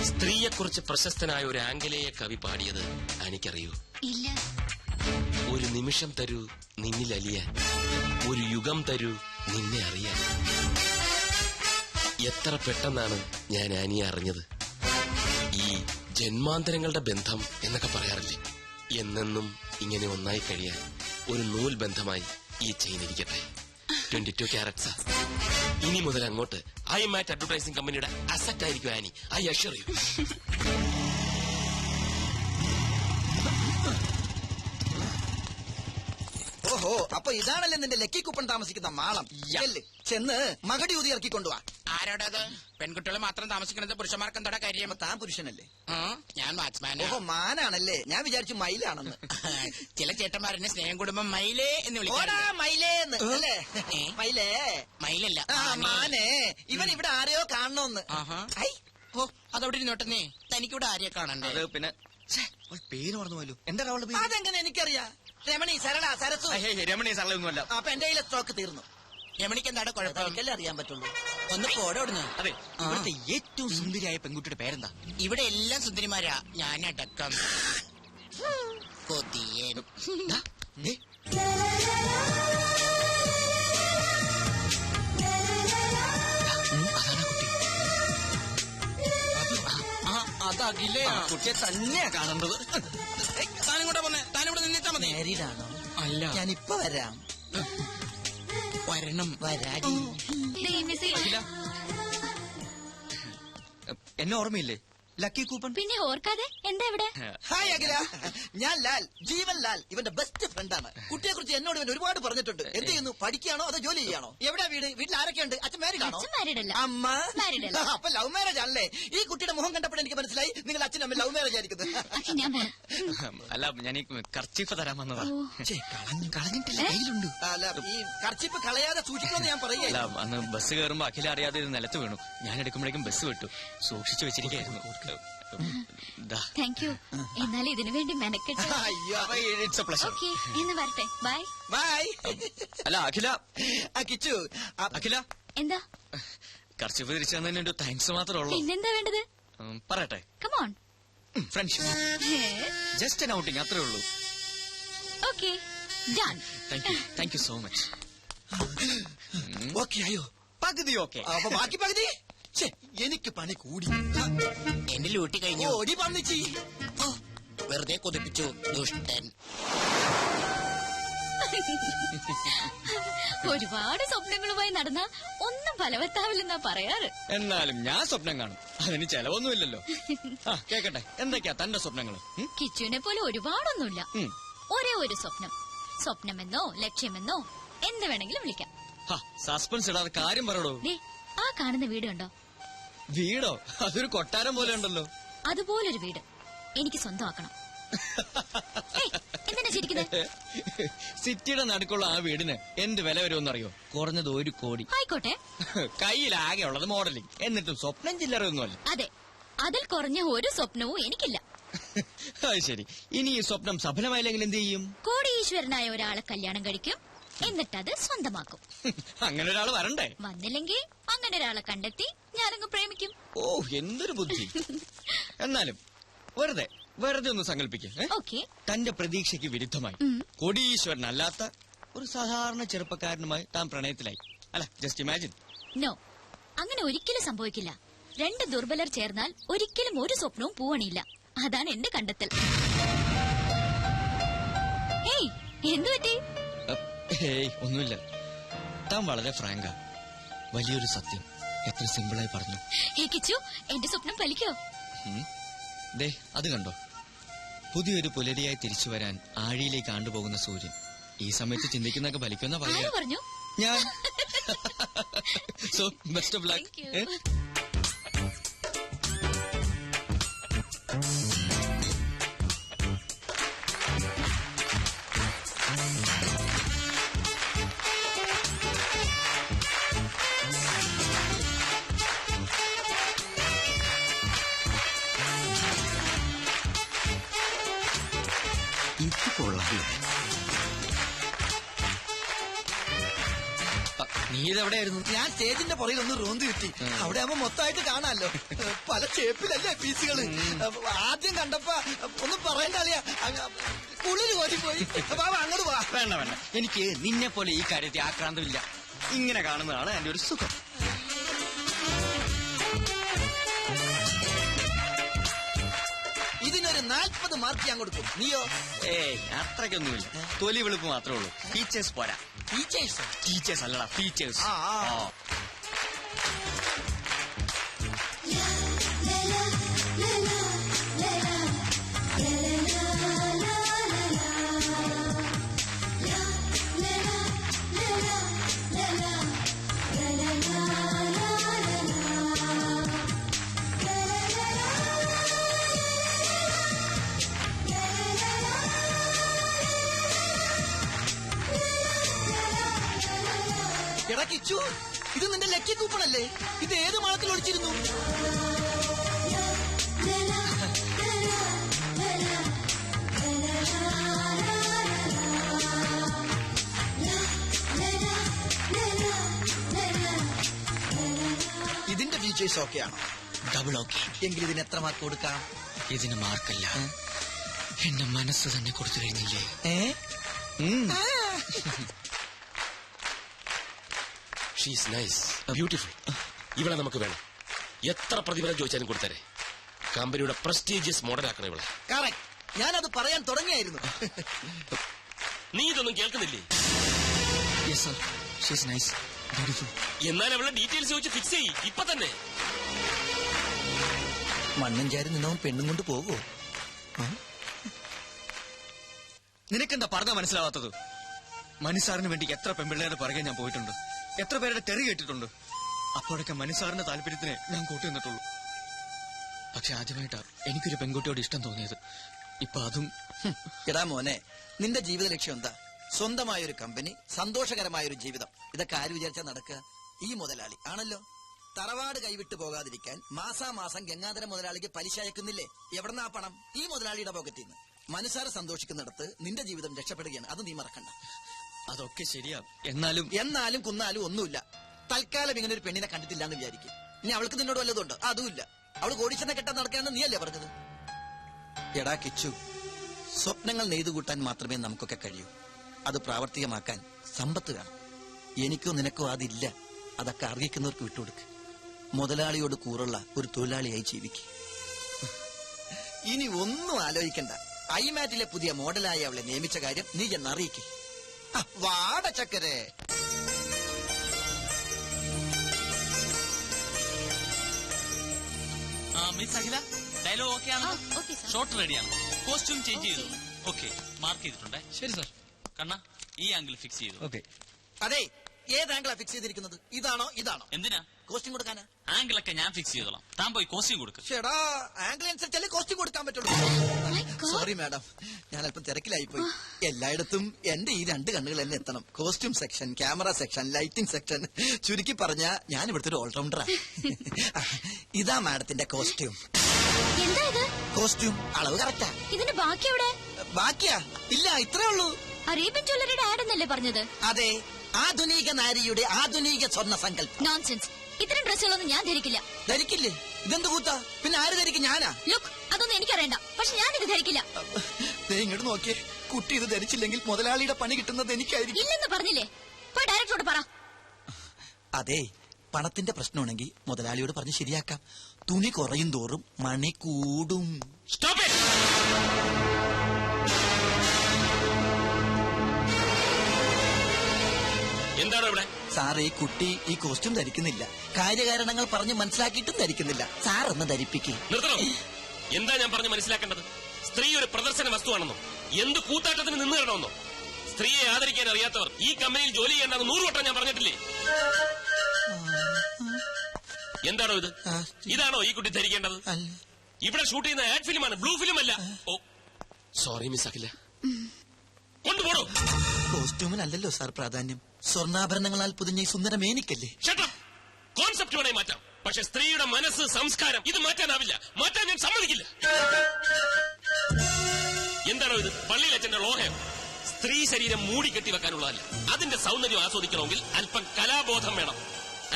സ്ത്രീയെക്കുറിച്ച് പ്രശസ്തനായ ഒരു ആംഗലേയ കവി പാടിയത് എനിക്കറിയൂ. ഇല്ല. ഒരു നിമിഷം തരൂ നിന്നിൽ അലിയാൻ, ഒരു യുഗം തരൂ നിന്നെ അറിയാൻ. എത്ര പെട്ടെന്നാണ് ഞാൻ ആനിയെ അറിഞ്ഞത്. ഈ ജന്മാന്തരങ്ങളുടെ ബന്ധം എന്നൊക്കെ പറയാറില്ലേ, എന്നെന്നും ഇങ്ങനെ ഒന്നായി കഴിയാൻ ഒരു നൂൽ ബന്ധമായി ഈ ചെയിൻ ഇരിക്കട്ടെ. 22 ക്യാരറ്റ്സാ. ഇനി മുതൽ അങ്ങോട്ട് ഐ മാറ്റ് അഡ്വർടൈസിംഗ് കമ്പനിയുടെ അസറ്റ് ആയിരിക്കും ആനി. I assure you. ഓഹോ, അപ്പൊ ഇതാണല്ലേ നിന്റെ ലക്കി കൂപ്പൺ താമസിക്കുന്ന മാളം. ചെന്ന് മകടി ഊതി ഇറക്കി കൊണ്ടുപോവാ. ആരോടത്? പെൺകുട്ടികൾ മാത്രം താമസിക്കുന്നത് പുരുഷന്മാർക്ക് എന്താ കാര്യം? താൻ പുരുഷനല്ലേ? ഞാൻ വാച്ച്മാൻ. ഓഹോ, മാനാണല്ലേ. ഞാൻ വിചാരിച്ചു മയിലാണെന്ന്. ചില ചേട്ടന്മാരെന്നെ സ്നേഹം കുടുംബം മയിലേ എന്ന് വിളിക്കാറുണ്ട്. മയിലേന്ന് അല്ലേ? മയിലേ മയിലല്ല, മാനേ. ഇവൻ ഇവിടെ ആരെയോ കാണണോന്ന്. ഓ, അതവിടെ ഇരുന്നോട്ടെന്നേ. തനിക്കിവിടെ ആരെയെ കാണണ്ടേ? പിന്നെ പേര് മറന്നു പോയല്ലോ. എന്താ അവളുടെ പേര്? അതെങ്ങനെ എനിക്കറിയാം. രമണി, സരള, സരസു. രമണി സരളൊന്നുമല്ല. അപ്പൊ എന്റെ കയ്യിലെ സ്റ്റോക്ക് തീർന്നു. രമണിക്ക് എന്താണ് കുഴപ്പം? എനിക്കല്ലേ അറിയാൻ പറ്റുള്ളൂ. ഒന്ന് പോടോടുന്നു. അതെ, ഇവിടുത്തെ ഏറ്റവും സുന്ദരിയായ പെൺകുട്ടിയുടെ പേരെന്താ? ഇവിടെ എല്ലാം സുന്ദരിമാരാ, ഞാനടക്കം. കൊതിയൻ. അതകിലേ കുട്ടിയെ തന്നെയാ കാണേണ്ടത്. താനും കൂടെ പോന്നെ, താനിവിടെ നിന്നിട്ടാ മതി. മാരീഡാണോ? അല്ല, ഞാനിപ്പൊ വരാം. വരണം. വരാടി. എന്നെ ഓർമ്മയില്ലേ? Lucky coupon. പിന്നെ ഓർക്കാതെ എന്താ ഇവിടെ? ഹായ് അഖില, ഞാൻ ലാൽ, ജീവൻ ലാൽ, ഇവന്റെ ബെസ്റ്റ് ഫ്രണ്ടാണ്. കുട്ടിയെ കുറിച്ച് എന്നോട് ഇവൻ ഒരുപാട് പറഞ്ഞിട്ടുണ്ട്. എന്ത് ചെയ്യുന്നു? പഠിക്കുകയാണോ അതോ ജോലി ചെയ്യാണോ? എവിടെയാ വീട്? വീട്ടിൽ ആരൊക്കെയുണ്ട്? അച്ഛൻ മാരീഡ് ആണോ? അച്ഛൻ married അല്ല. അമ്മ Married അല്ല. അപ്പൊ ലവ് മാരേജ് ആണല്ലേ? ഈ കുട്ടിയുടെ മുഖം കണ്ടപ്പോൾ എനിക്ക് മനസ്സിലായി നിങ്ങൾ അച്ഛനും അമ്മ ലവ് മാരേജ് ആയിരിക്കുന്നത്. ഞാൻ പോണം. അല്ല, ഞാൻ ഈ കർച്ചീഫ് തരാൻ വന്നതാ. കളഞ്ഞിട്ടില്ല, കയ്യിലുണ്ട്. അല്ല, ഈ കർച്ചിപ്പ് കളയാതെ സൂക്ഷിക്കണമെന്ന് ഞാൻ അല്ല, പറയുകയല്ല. അന്ന് ബസ് കയറുമ്പോ അഖില അറിയാതെ ഇത് നിലത്ത് വീണു. ഞാൻ എടുക്കുമ്പോഴേക്കും ബസ് വിട്ടു. സൂക്ഷിച്ചു വെച്ചിരിക്കായിരുന്നു. Thank you. എന്നാലും ഇതിനു വേണ്ടി മെനക്കെട്ട്. അയ്യോ, ഇറ്റ്സ് എ പ്ലഷർ. ഓക്കെ, എന്ന് വരട്ടെ. ബൈ. ബൈ. അല്ല അഖില, കിച്ചു, അഖില എന്താ? കർച്ചീഫ് തിരിച്ചു തന്നതിന് ഒരു താങ്ക്സ് മാത്രമേ ഉള്ളൂ. പിന്നെന്താ വേണ്ടത്? പറയട്ടെ. Come on. Friendship, just an outing, അത്രേ ഉള്ളൂ. Okay, done. Thank you so much. Okay ആയോ? പകുതി ഓക്കെ. അപ്പൊ ബാക്കി പകുതി എനിക്ക് പണി കൂടി. എന്റെ ലൂട്ടി കഴിഞ്ഞു. ഓടി പന്നിച്ചി, വെറുതെ കൊതിപ്പിച്ചു ദുഷ്ടൻ. ഒരുപാട് സ്വപ്നങ്ങളുമായി നടന്ന ഒന്നും ഫലവത്താവില്ലെന്നാ പറയാറ്. എന്നാലും ഞാൻ സ്വപ്നം കാണും, അതിന് ചെലവൊന്നുമില്ലല്ലോ. കേക്കട്ടെ, എന്തൊക്കെയാ തന്റെ സ്വപ്നങ്ങൾ? കിച്ചുവിനെ പോലെ ഒരുപാടൊന്നുമില്ല. ഒരേ ഒരു സ്വപ്നം. സ്വപ്നമെന്നോ ലക്ഷ്യമെന്നോ എന്ത് വേണമെങ്കിലും വിളിക്കാം. സസ്പെൻസ് ഇടാതെ കാര്യം പറയടോ. ആ കാണുന്ന വീട് കണ്ടോ? വീടോ? അതൊരു കൊട്ടാരം പോലെ ഉണ്ടല്ലോ. അതുപോലൊരു വീട് എനിക്ക് സ്വന്തമാക്കണം. എന്തിനാ ചിരിക്കുന്നത്? സിറ്റിയുടെ നടുക്കുള്ള ആ വീടിന് എന്ത് വില വരുമെന്നറിയോ? കുറഞ്ഞത് 1 കോടി. ആയിക്കോട്ടെ. കയ്യിലാകെ ഉള്ളത് മോഡലിംഗ്, എന്നിട്ടും സ്വപ്നം ചില്ലറയൊന്നുമല്ല. അതെ, അതിൽ കുറഞ്ഞ ഒരു സ്വപ്നവും എനിക്കില്ല. അത് ശരി. ഇനി ഈ സ്വപ്നം സഫലമായില്ലെങ്കിൽ എന്ത് ചെയ്യും? കോടീശ്വരനായ ഒരാളെ കല്യാണം കഴിക്കും, എന്നിട്ടത് സ്വന്തമാക്കും. അങ്ങനെ ഒരാൾ വരണ്ടേ? വന്നില്ലെങ്കിൽ അങ്ങനെ ഒരാളെ കണ്ടെത്തി ഞാനങ്ങ് പ്രേമിക്കും. ഓ, എന്തൊരു ബുദ്ധി. എന്നാലും വെറുതെ ഒന്ന് സങ്കല്പിക്കേ. ഓക്കെ. തന്റെ പ്രതീക്ഷയ്ക്ക് വിരുദ്ധമായി കോടീശ്വരനല്ലാത്ത ഒരു സാധാരണ ചെറുപ്പക്കാരനുമായി താൻ പ്രണയത്തിലായി. അല്ല, ജസ്റ്റ് ഇമാജിൻ. നോ, അങ്ങനെ ഒരിക്കലും സംഭവിക്കില്ല. 2 ദുർബലർ ചേർന്നാൽ ഒരിക്കലും ഒരു സ്വപ്നവും പൂവണിയില്ല. അതാണ് എന്റെ കണ്ടെത്തൽ. ഏയ്, എന്തു പറ്റി? ഹേയ്, ഒന്നുമില്ല. താൻ വളരെ ഫ്രാങ്കാ. വലിയൊരു സത്യം എത്ര സിമ്പിളായി പറഞ്ഞു. ഹേ കിച്ചു, എന്റെ സ്വപ്നം ഫലിക്കോ? ദേ, അത് കണ്ടോ? പുതിയൊരു പുലരിയായി തിരിച്ചു വരാൻ ആഴിയിലേക്ക് ആണ്ടുപോകുന്ന സൂര്യൻ. ഈ സമയത്ത് ചിന്തിക്കുന്നൊക്കെ ഫലിക്കുന്ന ആര് പറഞ്ഞു? ഞാൻ. So best of luck. ഇത് കൊള്ളാം. നീ ഇതെവിടെയായിരുന്നു? ഞാൻ സ്റ്റേജിന്റെ പുറകിൽ ഒന്ന് റോന്ത് കിട്ടി. അവിടെ ആവുമ്പോ മൊത്തമായിട്ട് കാണാമല്ലോ. പല ഷേപ്പിലല്ലേ പീസുകള്. ആദ്യം കണ്ടപ്പോ ഒന്നും പറയണ്ട അറിയാ, കുളിര് കോരിപ്പോയി. അങ്ങോട്ട് പോവാ. വേണ്ട, എനിക്ക് നിന്നെ പോലെ ഈ കാര്യത്തിൽ ആക്രാന്തമില്ല. ഇങ്ങനെ കാണുന്നതാണ് എന്റെ ഒരു സുഖം. ഇതിനൊരു 40 മാർക്ക് ഞാൻ കൊടുക്കും. നീയോ? ഏയ്, അത്രയ്ക്കൊന്നുമില്ല. തൊലി വെളുപ്പ് മാത്രമേ ഉള്ളൂ. ടീച്ചേഴ്സ് പോരാ. ടീച്ചേഴ്സ് അല്ലടാ, ടീച്ചേഴ്സ്. എടാ കിച്ചു, ഇത് നിന്റെ ലക്കി കൂപ്പണല്ലേ? ഇത് ഏത് മാളത്തിൽ ഒളിച്ചിരുന്നു? ഇതിന്റെ ഫീച്ചേഴ്സ് ഓക്കെ ആണോ? Double okay. എങ്കിൽ ഇതിന് എത്ര മാർക്ക് കൊടുക്കാം? ഇതിന് മാർക്കല്ല, എന്റെ മനസ്സ് തന്നെ കൊടുത്തു കഴിഞ്ഞില്ലേ? She's nice, beautiful. ഇവളെ നമുക്ക് വേണം. എത്ര പ്രതിഫലം ചോദിച്ചാലും കൊടുത്തരെ. കമ്പനിയുടെ പ്രസ്റ്റീജിയസ് മോഡലാക്കണം ഇവളെ. കറക്റ്റ്, ഞാനത് പറയാൻ തുടങ്ങിയായിരുന്നു. നീ ഇതൊന്നും കേൾക്കുന്നില്ലേ? Nice, beautiful. എന്നാൽ അവളുടെ ഡീറ്റെയിൽസ് ചോദിച്ച് ഫിക്സ് ചെയ്യ് ഇപ്പൊ തന്നെ. മണ്ണും ചാരി നിന്നവൻ പെണ്ണും കൊണ്ട് പോകുമോ? നിനക്കെന്താ പറഞ്ഞാ മനസ്സിലാവാത്തത്? മനുസാറിന് വേണ്ടി എത്ര പെൺപിള്ളേരുടെ പുറകെ ഞാൻ പോയിട്ടുണ്ട്, എത്ര പേരുടെ തെറി കേട്ടിട്ടുണ്ട്. അപ്പോഴൊക്കെ മനുസാറിന്റെ താല്പര്യത്തിന് ഞാൻ കൂട്ടി നിന്നിട്ടുള്ളൂ. പക്ഷെ ആദ്യമായിട്ടാ എനിക്കൊരു പെൺകുട്ടിയോട് ഇഷ്ടം തോന്നിയത്. ഇപ്പൊ അതും. എടാ മോനെ, നിന്റെ ജീവിത ലക്ഷ്യം എന്താ? സ്വന്തമായൊരു കമ്പനി, സന്തോഷകരമായൊരു ജീവിതം. ഇതൊക്കെ ആര് വിചാരിച്ചാ നടക്കുക? ഈ മുതലാളി ആണല്ലോ. തറവാട് കൈവിട്ടു പോകാതിരിക്കാൻ മാസാമാസം ഗംഗാധര മുതലാളിക്ക് പലിശ അയക്കുന്നില്ലേ? എവിടെന്നാ പണം? ഈ മുതലാളിയുടെ പോക്കറ്റിൽ നിന്ന്. മനുസാറ് സന്തോഷിക്കുന്നിടത്ത് നിന്റെ ജീവിതം രക്ഷപ്പെടുകയാണ്. അത് നീ മറക്കണ്ട. അതൊക്കെ ശരിയാ. എന്നാലും കുന്നാലും ഒന്നുമില്ല. തൽക്കാലം ഇങ്ങനെ ഒരു പെണ്ണിനെ കണ്ടിട്ടില്ല എന്ന് വിചാരിക്കും. ഇനി അവൾക്ക് നിന്നോട് വല്ലതുണ്ട്? അതുമില്ല. അവള് കോടീശ്വരനെ കെട്ടാൻ നടക്കാന്ന് നീയല്ലേ പറഞ്ഞത്? എടാ കിച്ചു, സ്വപ്നങ്ങൾ നെയ്തുകൂട്ടാൻ മാത്രമേ നമുക്കൊക്കെ കഴിയൂ. അത് പ്രാവർത്തികമാക്കാൻ സമ്പത്ത് വേണം. എനിക്കോ നിനക്കോ അതില്ല. അതൊക്കെ അർഹിക്കുന്നവർക്ക് വിട്ടുകൊടുക്ക്. മുതലാളിയോട് കൂറുള്ള ഒരു തൊഴിലാളിയായി ജീവിക്കും. ഇനി ഒന്നും ആലോചിക്കണ്ട. ഐമാറ്റിലെ പുതിയ മോഡലായി അവളെ നിയമിച്ച കാര്യം നീ എന്ന് അറിയിക്കും. വാട ചക്കരെ. മിസ് അഖില, ഡയലോഗ് ഓക്കെ ആണ്? ഷോട്ട് റെഡിയാണ്. കോസ്റ്റ്യൂം ചേഞ്ച് ചെയ്തു. ഓക്കെ, മാർക്ക് ചെയ്തിട്ടുണ്ട്. ശരി സാർ. കണ്ണ, ഈ ആംഗിൾ ഫിക്സ് ചെയ്തു. ഓക്കെ. അതെ, ഏത് ആംഗിളാ ഫിക്സ് ചെയ്തിരിക്കുന്നത്? ഇതാണോ ഇതാണോ? എന്തിനാ? കോസ്റ്റ്യൂം കൊടുക്കാനാ. ആംഗിളൊക്കെ ഞാൻ ഫിക്സ് ചെയ്തോളാം. താൻ പോയി കോസ്റ്റ്യൂം കൊടുക്കും. ചേടാ, ആംഗിൾ അനുസരിച്ചല്ലേ കോസ്റ്റ്യൂം കൊടുക്കാൻ പറ്റുള്ളൂ. സോറി മാഡം, ഞാൻ അല്പം തിരക്കിലായി പോയി. എല്ലായിടത്തും എന്റെ ഈ 2 കണ്ണുകൾ തന്നെ എത്തണം. Costume section, camera section, lighting section. ചുരുക്കി പറഞ്ഞ ഞാൻ ഇവിടുത്തെ ഒരു ഓൾറൗണ്ടറാ. ഇതാ മാഡത്തിന്റെ കോസ്റ്റ്യൂം. എന്താ ഇത്? കോസ്റ്റ്യൂം അളവ് കറക്റ്റാ. ഇതിന്റെ ബാക്കി എവിടെ? ബാക്കിയാ? ഇല്ല, ഇത്രേ ഉള്ളൂ. അറേബ്യൻ ജ്വല്ലറിയുടെ ആഡ് എന്നല്ലേ പറഞ്ഞത്? അതെ, ആധുനിക നാരിയുടെ ആധുനിക സ്വർണ്ണ സങ്കല്പം. നോൺസെൻസ്. ഇത്തരം ഡ്രസ്സുകളൊന്നും ഞാൻ ധരിക്കില്ല. ധരിക്കില്ലേ? ഇതെന്ത് കൂത്താ? പിന്നെ ആര് ധരിക്കും? ഞാനാ? ലുക്ക്, അതൊന്നും എനിക്കറിയണ്ട. പക്ഷെ ഞാൻ ഇത് ധരിക്കില്ല. ഇങ്ങോട്ട് നോക്കിയേ. കുട്ടി ഇത് ധരിച്ചില്ലെങ്കിൽ മുതലാളിയുടെ പണി കിട്ടുന്നത് എനിക്കായിരിക്കും. ഇല്ലെന്ന് പറഞ്ഞില്ലേ? പോയി ഡയറക്ടറോട് പറ. അതെ, പണത്തിന്റെ പ്രശ്നമാണെങ്കിൽ മുതലാളിയോട് പറഞ്ഞ് ശരിയാക്കാം. തുണി കുറയും തോറും മണി കൂടും. എന്താണ് ഇവിടെ? സാർ, ഈ കുട്ടി ഈ കോസ്റ്റ്യൂം ധരിക്കുന്നില്ല. കാര്യകാരണങ്ങൾ പറഞ്ഞ് മനസ്സിലാക്കിയിട്ടും ധരിക്കുന്നില്ല. സാർ ഒന്ന് ധരിപ്പിക്കും. നിർത്തണം. എന്താ ഞാൻ പറഞ്ഞ് മനസ്സിലാക്കേണ്ടത്? സ്ത്രീ ഒരു പ്രദർശന വസ്തുവാണെന്നോ, എന്ത് കൂത്താട്ടത്തിന് നിന്ന് തരണമെന്നോ? സ്ത്രീയെ ആദരിക്കാൻ അറിയാത്തവർ ഈ കമ്പനിയിൽ ജോലി ചെയ്യേണ്ടെന്ന് 100 വട്ടം ഞാൻ പറഞ്ഞിട്ടില്ലേ? എന്താണോ ഇത്? ഇതാണോ ഈ കുട്ടി ധരിക്കേണ്ടത്? ഇവിടെ ഷൂട്ട് ചെയ്യുന്ന ആഡ് ഫിലിമാണ്, ബ്ലൂ ഫിലിം അല്ല. ഓ സോറി മിസ് അഖില. കൊണ്ടുപോടോ. കോസ്റ്റ്യൂമിനല്ലല്ലോ സാർ പ്രാധാന്യം. സ്വർണ്ണാഭരണങ്ങളാൽ പൊതിഞ്ഞ ഈ സുന്ദര മേനിക്കല്ലേ. കോൺസെപ്റ്റ് വേണേ മാറ്റാം, പക്ഷെ സ്ത്രീയുടെ മനസ്സ്, സംസ്കാരം ഇത് മാറ്റാനാവില്ല. മാറ്റാൻ ഞാൻ സമ്മതിക്കില്ല. എന്താണോ ഇത്? പള്ളിയിലച്ഛന്റെ ലോഹയം. സ്ത്രീ ശരീരം മൂടിക്കെട്ടി വെക്കാനുള്ളതല്ല. അതിന്റെ സൗന്ദര്യം ആസ്വദിക്കണമെങ്കിൽ അല്പം കലാബോധം വേണം.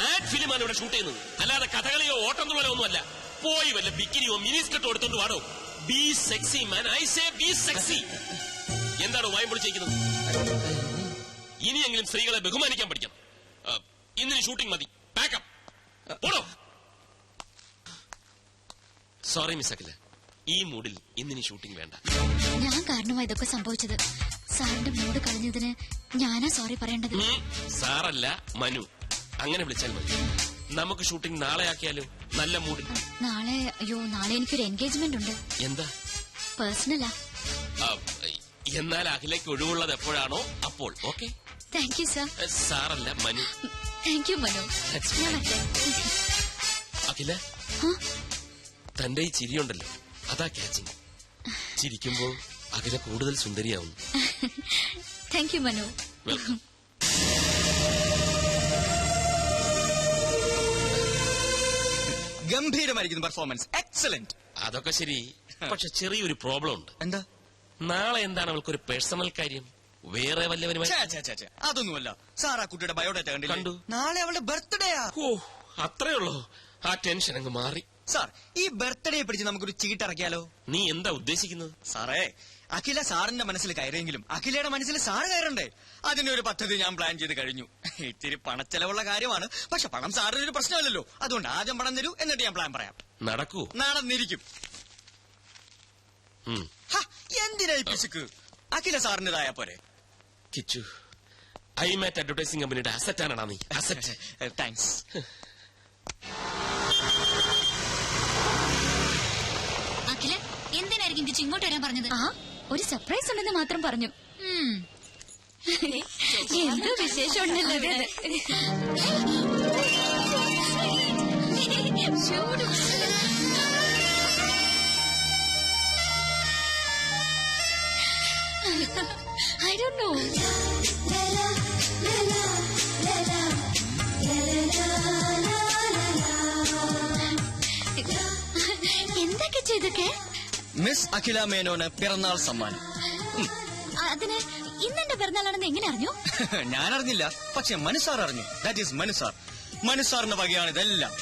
ആഡ് ഫിലിമാണ് ഇവിടെ ഷൂട്ട് ചെയ്യുന്നത്, അല്ലാതെ കഥകളിയോ ഓട്ടംതുള്ളലോ ഒന്നുമല്ല. പോയി വല്ല ബിക്കിനിയോ മിനിസ്കർട്ടോ എടുത്തോണ്ട് വാടോ. Be sexy man, I say be sexy. എന്താണോ വായും പൊളിച്ചിരിക്കുന്നത്? ഇനിയെങ്കിലും സ്ത്രീകളെ ബഹുമാനിക്കാൻ പഠിക്കണം. ഇന്നിന് ഷൂട്ടിംഗ് മതി. പാക്കപ്പ്. പോടോ. സോറി മിസ് അഖില, ഈ മൂഡിൽ ഇന്നിന് ഷൂട്ടിംഗ് വേണ്ട. ഞാൻ കാരണമായി ഇതൊക്കെ സംഭവിച്ചത്. സാറിന്റെ മൂഡ് കളഞ്ഞതിന് ഞാനാ സോറി പറയേണ്ടത്. സാറല്ല, മനു. അങ്ങനെ വിളിച്ചാൽ മതി. നമുക്ക് ഷൂട്ടിംഗ് നാളെ ആക്കിയാലോ? നല്ല മൂഡിൽ. നാളെ എനിക്കൊരു എൻഗേജ്മെന്റ് ഉണ്ട്. എന്താ? പേഴ്സണലാ. എന്നാൽ അഖിലേക്ക് ഒഴിവുള്ളത് എപ്പോഴാണോ അപ്പോൾ. ഓക്കെ. Thank you sir. സാറല്ല, മനു. Thank you Manu. അഖില, തന്റെ ഈ ചിരിയുണ്ടല്ലോ, അതാ ക്യാച്ചിങ്. ചിരിക്കുമ്പോ അഖില കൂടുതൽ സുന്ദരിയാവുന്നു. Thank you Manu. വെൽക്കം. ഗംഭീരമായിരിക്കുന്നു പെർഫോമൻസ്. എക്സലന്റ്. അതൊക്കെ ശരി, പക്ഷെ ചെറിയൊരു പ്രോബ്ലം ഉണ്ട്. എന്താ? നാളെ എന്താണ് അവൾക്കൊരു പേഴ്സണൽ കാര്യം? വേറെ വല്ലവരുമായി? അതൊന്നുമല്ല സാർ. ആ കുട്ടിയുടെ ബയോഡാറ്റ കണ്ടു. നാളെ അവളുടെ ബർത്ത്ഡേയാ. ഓ, അത്രേ ഉള്ളൂ. ആ ടെൻഷൻ അങ്ങ് മാറി. സാർ, ഈ ബർത്ത്ഡേ പിടിച്ച് നമുക്കൊരു ചീട്ടിറക്കിയാലോ? നീ എന്താ ഉദ്ദേശിക്കുന്നത്? സാറേ, അഖില സാറിന്റെ മനസ്സിൽ കയറിയെങ്കിലും അഖിലയുടെ മനസ്സിൽ സാറ് കയറണ്ടേ? അതിനൊരു പദ്ധതി ഞാൻ പ്ലാൻ ചെയ്ത് കഴിഞ്ഞു. ഇത്തിരി പണച്ചെലവുള്ള കാര്യമാണ്, പക്ഷെ പണം സാറിനൊരു പ്രശ്നമല്ലല്ലോ. അതുകൊണ്ട് ആദ്യം പണം തരൂ, എന്നിട്ട് ഞാൻ പ്ലാൻ പറയാം. നടക്കൂ? നടന്നിരിക്കും. എന്തിനായി പിശുക്ക്? അഖില സാറിന്റേതായ പോരെ. കിച്ചു, ഐമാറ്റ് അഡ്വർടൈസിംഗ് കമ്പനിയുടെ അസറ്റാണോ നീ? അസറ്റ്. താങ്ക്സ്. എന്തിനായിരിക്കും കിച്ചു ഇങ്ങോട്ട് വരാൻ പറഞ്ഞത്? ആ, ഒരു സർപ്രൈസ് ഉണ്ടെന്ന് മാത്രം പറഞ്ഞു. എന്തോ വിശേഷം ഉണ്ടല്ലോ ഇവിടെ. I don't know. എന്തൊക്കെ ചെയ്തൊക്കെ? മിസ് അഖില മേനോന് പിറന്നാൾ സമ്മാനം. അതിന് ഇന്നെന്റെ പിറന്നാളാണെന്ന് എങ്ങനെ അറിഞ്ഞു? ഞാൻ അറിഞ്ഞില്ല, പക്ഷെ മനുസാർ അറിഞ്ഞു. That is മനുസാർ. മനുസാറിന്റെ വകയാണ് ഇതെല്ലാം.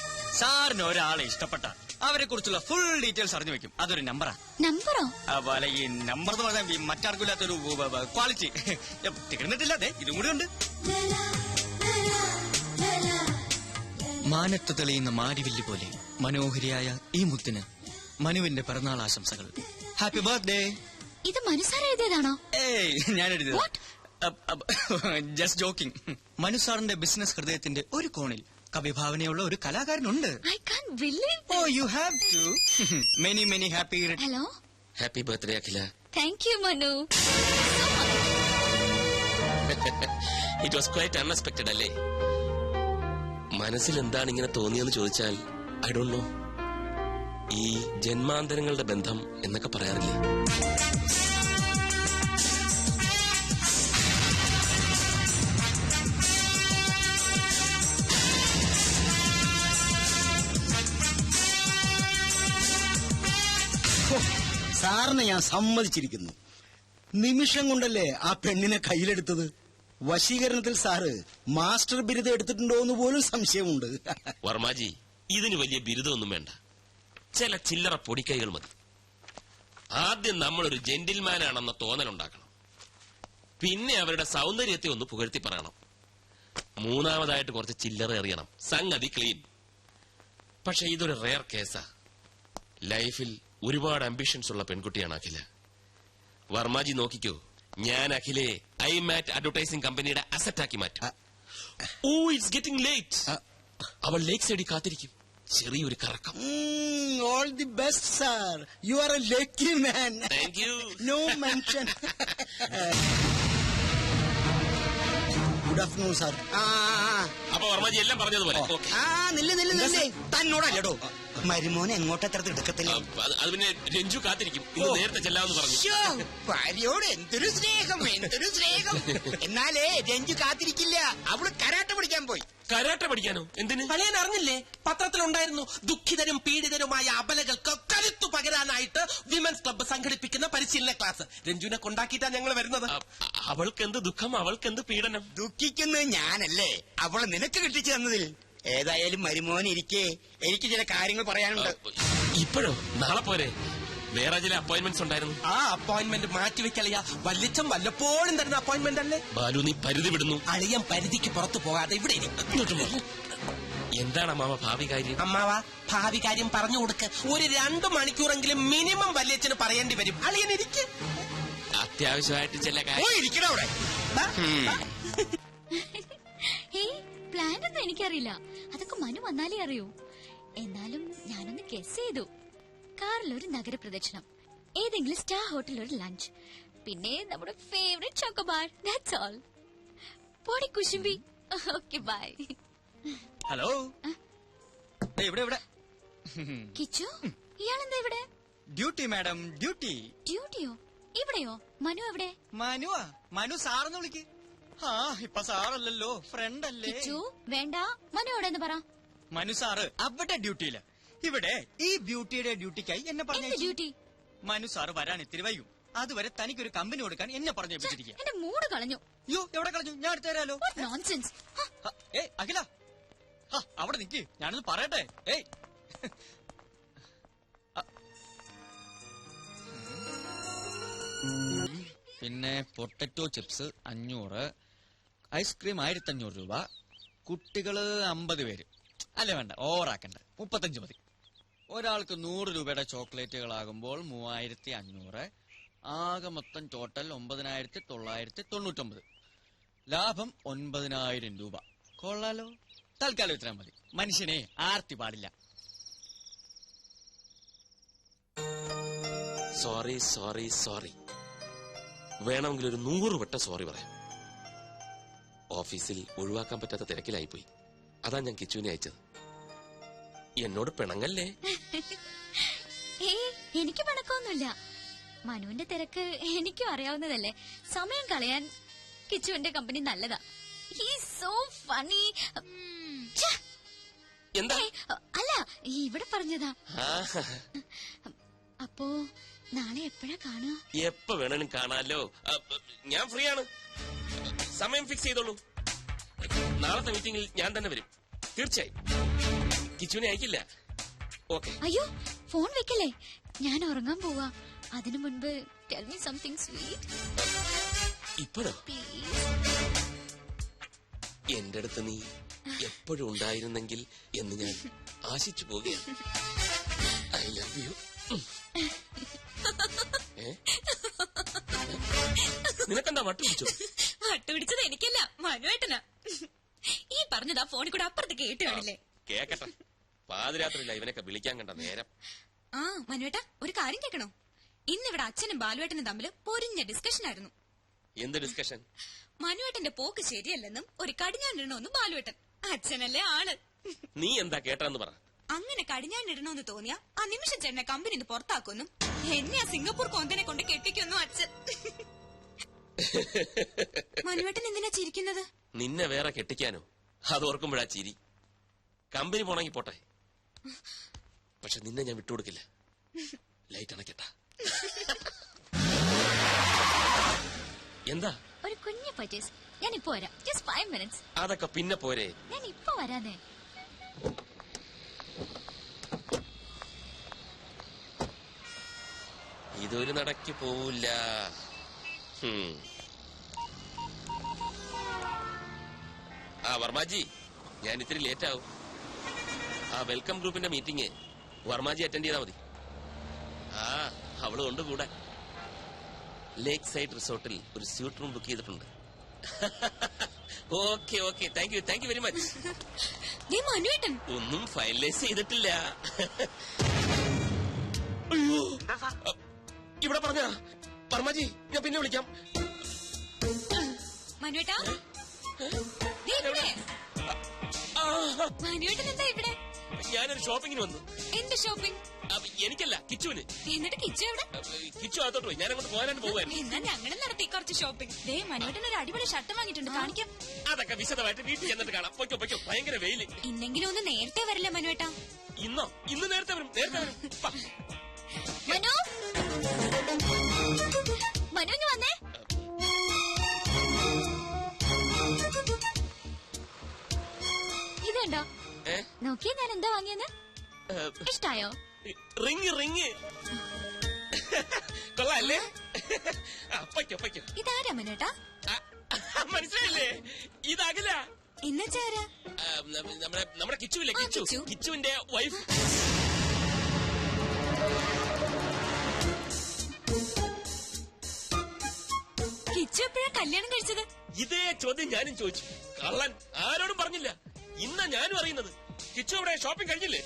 സാറിന് ഒരാളെ ഇഷ്ടപ്പെട്ട അവരെ കുറിച്ചുള്ള ഫുൾ ഡീറ്റെയിൽസ് അറിഞ്ഞു വെക്കും. അതൊരു നമ്പറാ. നമ്പറോ? അതുപോലെ ഈ നമ്പർ എന്ന് പറഞ്ഞാൽ മറ്റാർക്കില്ലാത്തൊരു ക്വാളിറ്റി. തീർന്നിട്ടില്ല, അതെ ഇതും കൂടി ഉണ്ട്. മാനത്ത് തെളിയുന്ന മാരിവില്ല് പോലെ മനോഹരിയായ ഈ മുത്തിന് മനുവിന്റെ പിറന്നാൾ ആശംസകൾ. Happy birthday. ഇത് മനുസാർ എഴുതിയതാണോ? ഏയ്, ഞാൻ എഴുതിയത്. Just joking. മനുസാറിന്റെ ബിസിനസ് ഹൃദയത്തിന്റെ ഒരു കോണിൽ കവിഭാവനയുള്ള ഒരു കലാകാരനുണ്ട്. I can't believe it. Oh, you have to. Many, many happy. Hello. Happy birthday Akhila. Thank you, Manu. It was quite unexpected അല്ലേ? മനസ്സിൽ എന്താണ് ഇങ്ങനെ തോന്നിയെന്ന് ചോദിച്ചാൽ ഐ ഡോണ്ട് നോ. ഈ ജന്മാന്തരങ്ങളുടെ ബന്ധം എന്നൊക്കെ പറയാറില്ലേ? സാറിനെ ഞാൻ സമ്മതിച്ചിരിക്കുന്നു. നിമിഷം കൊണ്ടല്ലേ ആ പെണ്ണിനെ കയ്യിലെടുത്തത്. വശീകരണത്തിൽ സാറ് മാസ്റ്റർ ബിരുദം എടുത്തിട്ടുണ്ടോ എന്ന് പോലും സംശയമുണ്ട്. വർമാജി, ഇതിന് വലിയ ബിരുദമൊന്നും വേണ്ട. ചില ചില്ലറ പൊടിക്കൈകൾ മതി. ആദ്യം നമ്മളൊരു ജെന്റിൽമാനാണെന്ന തോന്നലുണ്ടാക്കണം. പിന്നെ അവരുടെ സൗന്ദര്യത്തെ ഒന്ന് പുകഴ്ത്തി പറയണം. മൂന്നാമതായിട്ട് കുറച്ച് ചില്ലറ എറിയണം. സംഗതി ക്ലീൻ. പക്ഷെ ഇതൊരു റെയർ കേസാ. ലൈഫിൽ ഒരുപാട് അംബിഷൻസ് ഉള്ള പെൺകുട്ടിയാണ് അഖില. വർമാജി നോക്കിക്കോ, ഞാൻ അഖിലെ ഐമാറ്റ് അഡ്വർടൈസിംഗ് കമ്പനിയുടെ അസറ്റാക്കി മാറ്റും. Oh, it's getting late. അവൾ ലേക്ക് സൈഡിൽ കാത്തിരിക്കും. ചെറിയൊരു കറക്കം. All the best sir. You are a lucky man. Thank you. No mention. Good afternoon sir. അപ്പൊ വർമാജി എല്ലാം പറഞ്ഞതുപോലെ. തന്നോടല്ലോ മരുമോനെ എങ്ങോട്ടെത്ര തിടുക്കത്തില്ല. അത് പിന്നെ രഞ്ജു കാത്തിരിക്കും. ഇന്ന് നേരത്തെ ചെല്ലാമെന്ന് പറഞ്ഞു. ഭാര്യയോട് എന്തൊരു സ്നേഹം, എന്തൊരു സ്നേഹം. എന്നാലേ രഞ്ജു കാത്തിരിക്കില്ല. അവള് കരാട്ട പഠിക്കാൻ പോയി. കരാട്ട പഠിക്കാനോ? എന്തിന്? പഴയൻ അറിഞ്ഞില്ലേ? പത്രത്തിലുണ്ടായിരുന്നു. ദുഃഖിതരും പീഡിതരുമായ അബലകൾക്ക് കരുത്തു പകരാനായിട്ട് വിമൻസ് ക്ലബ്ബ് സംഘടിപ്പിക്കുന്ന പരിശീലന ക്ലാസ്. രഞ്ജുവിനെ കൊണ്ടാക്കിയിട്ടാ ഞങ്ങൾ വരുന്നത്. അവൾക്ക് എന്ത് ദുഃഖം, അവൾക്ക് എന്ത് പീഡനം? ദുഃഖിക്കുന്നത് ഞാനല്ലേ, അവളെ നിനക്ക് കിട്ടിച്ചു തന്നതിൽ. ഏതായാലും മരുമോനിരിക്കെ എനിക്ക് ചില കാര്യങ്ങൾ പറയാനുണ്ട്. ഇപ്പോഴോ? നാളെ പോരെ? വേറെ ചില അപ്പോയിന്റ്മെന്റ്സ് ഉണ്ടായിരുന്നു. ആ അപ്പോയിന്റ്മെന്റ് മാറ്റിവെക്കളിയാ. വല്ലിച്ചം വല്ലപ്പോഴും തരുന്ന അപ്പോയിന്റ്മെന്റ് അല്ലേ? ബാലു, നീ പരിധി വിടുന്നു. അളിയൻ പരിധിക്ക് പുറത്തു പോകാതെ ഇവിടെ എന്താണ് അമ്മാവ ഭാവി കാര്യം? അമ്മാവ, ഭാവി കാര്യം പറഞ്ഞു കൊടുക്ക്. ഒരു 2 മണിക്കൂറെങ്കിലും മിനിമം വല്യച്ഛന് പറയേണ്ടി വരും. അളിയൻ ഇരിക്ക്. അത്യാവശ്യമായിട്ട് ചില കാര്യം. പ്ലാൻ ഒന്നും എനിക്കറിയില്ല. അതൊക്കെ മനു വന്നാലേ അറിയൂ. എന്നാലും ഞാനൊന്ന് ഗസ് ചെയ്തു. കാറിലൊരു നഗരപ്രദക്ഷിണം, ഏതെങ്കിലും സ്റ്റാർ ഹോട്ടലിൽ ഒരു ലഞ്ച്, പിന്നെ നമ്മുടെ ഫേവറേറ്റ് ചോക്കോബാർ. That's all. പോടി കുശുമ്പി. Okay, by. ഹലോ. ഇവിടെ ഇവിടെ. കിച്ചു, ഇയാളെന്താ ഇവിടെ? Duty madam, duty. ഡ്യൂട്ടിയോ? ഇവിടെയോ? മനു എവിടെ? മനുവാ? മനു സാറെന്ന് വിളിക്ക്. ആ, ഇപ്പൊ സാറല്ലല്ലോ, ഫ്രണ്ട് അല്ലേ. കിച്ചു വേണ്ട, മനു എവിടെന്ന് പറ. മനു സാറ് അവിടെ ഡ്യൂട്ടിയില്ല. ഇവിടെ ഈ ബ്യൂട്ടിയുടെ ഡ്യൂട്ടിക്കായി എന്നെ പറഞ്ഞു. ഡ്യൂട്ടി? മനു സാറ് വരാൻ ഇത്തിരി വൈകും. അതുവരെ തനിക്കൊരു കമ്പനി കൊടുക്കാൻ എന്നെ പറഞ്ഞേപ്പിച്ചിരിക്കുക. എന്റെ മൂഡ് കളഞ്ഞു. യോ, എവിടെ കളഞ്ഞു? ഞാൻ എടുത്തു തരാലോ. നോൺസെൻസ്. അഖില, അവിടെ നിക്ക്, ഞാനൊന്ന് പറയട്ടെ. ഏയ്, പിന്നെ പൊട്ടറ്റോ ചിപ്സ് 500, ഐസ്ക്രീം 1500 രൂപ, കുട്ടികള് 50 പേര്. അല്ല വേണ്ട, ഓവറാക്കണ്ട, 35 മതി. ഒരാൾക്ക് 100 രൂപയുടെ ചോക്ലേറ്റുകളാകുമ്പോൾ 3500. ആകെ മൊത്തം ടോട്ടൽ 9999. ലാഭം 9000 രൂപ. കൊള്ളാലോ. തൽക്കാലം ഇത്ര മതി. മനുഷ്യനെ ആർത്തി പാടില്ല. Sorry sorry sorry. വേണമെങ്കിൽ ഒരു 100 വട്ടം സോറി പറയാം. ഓഫീസിൽ ഒഴിവാക്കാൻ പറ്റാത്ത തിരക്കിലായിപ്പോയി. അതാ ഞാൻ കിച്ചുവിനെ അയച്ചത്. എന്നോട് പിണങ്ങല്ലേ? എനിക്ക് പിണക്കൊന്നുമില്ല. മനുവിന്റെ തിരക്ക് എനിക്കും അറിയാവുന്നതല്ലേ. സമയം കളയാൻ കിച്ചുവിന്റെ കമ്പനി നല്ലതാ. So funny. എന്താ? അല്ല, ഇവിടെ പറഞ്ഞതാ. അപ്പോ നാളെ എപ്പോഴാ കാണുക? എപ്പോ വേണേലും കാണാലോ. ഞാൻ ഫ്രീ ആണ്. സമയം ഫിക്സ് ചെയ്തോളൂ. നാളത്തെ മീറ്റിംഗിൽ ഞാൻ തന്നെ വരും. തീർച്ചയായും. കിച്ചുവിനെ അയക്കില്ല. ഓക്കെ. അയ്യോ, ഫോൺ വെക്കല്ലേ. ഞാൻ ഉറങ്ങാൻ പോവാ. അതിനു മുൻപ് ടെൽ മീ സംതിങ് സ്വീറ്റ്. ഇപ്പോഴോ? എന്റെ അടുത്ത് നീ എപ്പോഴും ഉണ്ടായിരുന്നെങ്കിൽ എന്ന് ഞാൻ ആശിച്ചു പോവുകയാണ്. I love you. നിനക്കെന്താ വട്ടുപിടിച്ചോ? വട്ടുപിടിച്ചത് എനിക്കല്ല, മനുവേട്ടനാ. ഈ പറഞ്ഞതാ ഫോണിൽ കൂടെ അപ്പുറത്ത് കേട്ട് കാണില്ലേ? കേക്കട്ടെ. പാതിരാത്രിയില്ല ഇവനൊക്കെ വിളിക്കാൻ കണ്ട നേരം. ആ മനുവേട്ട, ഒരു കാര്യം കേൾക്കണോ? ഇന്നിവിടെ അച്ഛനും ബാലുവേട്ടനും തമ്മിൽ പൊരിഞ്ഞ ഡിസ്കഷൻ ആയിരുന്നു. എന്ത് ഡിസ്കഷൻ? മനുവേട്ടന്റെ പോക്ക് ശരിയല്ലെന്നും ഒരു കടിഞ്ഞാണിടണമെന്നും ബാലുവേട്ടൻ. അച്ഛനല്ലേ ആള്. നീ എന്താ കേട്ടെന്ന് പറ. അങ്ങനെ കടിഞ്ഞാണിടണമെന്ന് തോന്നിയ ആ നിമിഷം ചേട്ടനെ കമ്പനിന്ന് പുറത്താക്കുമെന്നും എന്നെ ആ സിംഗപ്പൂർ കൊന്തനെ കൊണ്ട് കെട്ടിക്കൊന്നും അച്ഛൻ. മനുവേട്ടൻ എന്തിനാ ചിരിക്കുന്നത്? നിന്നെ വേറെ കെട്ടിക്കാനോ? അതോർക്കുമ്പോഴാ ചിരി. കമ്പനി പോണെങ്കി പോട്ടെ, പക്ഷെ നിന്നെ ഞാൻ വിട്ടുകൊടുക്കില്ല. ലൈറ്റ് അണക്കട്ട. എന്താ? ഒരു കുഞ്ഞു പർച്ചേസ്. ഞാൻ ഇപ്പൊ വരാം. Just 5 minutes. അതൊക്കെ പിന്നെ പോരെ. ഞാൻ ഇപ്പൊ വരാനേ. ഇതൊരു നടക്ക് പോവില്ല. ആ വർമാജി, ഞാൻ ഇത്തിരി ലേറ്റ് ആവും. ആ വെൽക്കം ഗ്രൂപ്പിന്റെ മീറ്റിംഗ് വർമാജി അറ്റൻഡ് ചെയ്താൽ മതി. ആ അവള് കൊണ്ട് കൂടെ. ലേക്ക് സൈഡ് റിസോർട്ടിൽ ഒരു സ്യൂട്ട് റൂം ബുക്ക് ചെയ്തിട്ടുണ്ട്. Okay okay, thank you very much. ഒന്നും ഫൈനലൈസ് ചെയ്തിട്ടില്ല. അയ്യോ, ഇവിടെ പറഞ്ഞ വർമാജി, ഞാൻ പിന്നെ വിളിക്കാം. മനുവേട്ടാ, മനുവേട്ടൻ എന്താ ഇവിടെ? ഞാനൊരു ഷോപ്പിങ്ങിന് വന്നു. എന്ത് ഷോപ്പിംഗ്? എനിക്കല്ല, കിച്ചുവിന്. എന്നിട്ട് കിച്ചു എവിടെ? കിച്ചു അകത്തോട്ട് പോയി. ഞാൻ അങ്ങോട്ട് പോകാനായിട്ട് പോവായിരുന്നു. എന്നാ ഞങ്ങൾ നടത്തി കുറച്ച് ഷോപ്പിംഗ്. മനുവേട്ടൻ ഒരു അടിപൊളി ഷർട്ട് വാങ്ങിയിട്ടുണ്ട്, കാണിക്കാം. അതൊക്കെ വിശദമായിട്ട് വീട്ടിൽ ചെന്നിട്ട് കാണാം. പൊയ്ക്കോ, ഭയങ്കര വെയില്. ഇന്നെങ്കിലും ഒന്ന് നേരത്തെ വരില്ല മനുവേട്ടാ? ഇന്ന് നേരത്തെ വരും. മനു, മനു വന്നേ. ഇതുണ്ടോ? നോക്കിയേ ഞാൻ എന്താ വാങ്ങിയെന്ന്. ഇഷ്ടായോ? റിങ് കൊള്ളാല്ലേ? പൊയ്ക്കോ. ഇതാരാ മനുവേട്ടാ? മനസ്സിലായില്ലേ? ഇതാകില്ല. എന്നുവെച്ചാരാ? നമ്മുടെ കിച്ചുവില്ലേ, കിച്ചുവിന്റെ വൈഫ്. കിച്ചു എപ്പോഴാ കല്യാണം കഴിച്ചത്? ഇതേ ചോദ്യം ഞാനും ചോദിച്ചു. കള്ളൻ ആരോടും പറഞ്ഞില്ല. ഇന്നാ ഞാനും അറിയുന്നത്. കിച്ചു അവിടെ ഷോപ്പിംഗ് കഴിഞ്ഞില്ലേ?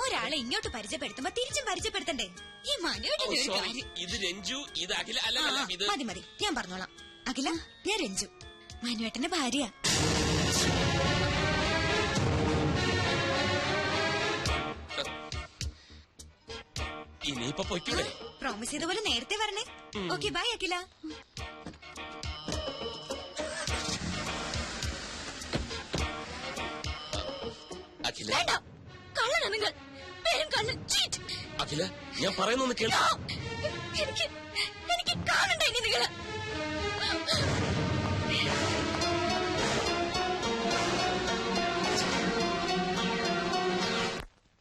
ഒരാളെ ഇങ്ങോട്ട് പരിചയപ്പെടുത്തുമ്പോ തിരിച്ചും പരിചയപ്പെടുത്തണ്ടേ? ഈ മനുവേട്ടന്റെ ഒരു കാര്യം. ഇത് രഞ്ജു, ഇത് അഖില. അല്ല, ഇത് മതി, ഞാൻ പറഞ്ഞോളാം. അഖില, ഞാൻ രഞ്ജു, മനുവേട്ടന്റെ ഭാര്യ. ഇനിയിപ്പൊ പൊയ്ക്കൂടെ? പ്രോമിസ് ചെയ്ത പോലെ നേരത്തെ വരണേ. ഓക്കെ, ബൈ അഖില. അഖില, കള്ളനാ നിങ്ങൾ. പേരും കള്ളൻ. അഖില, ഞാൻ പറയുന്നൊന്ന് കേൾക്കൂ. എനിക്ക് കാണണ്ട ഇനി നിങ്ങള്.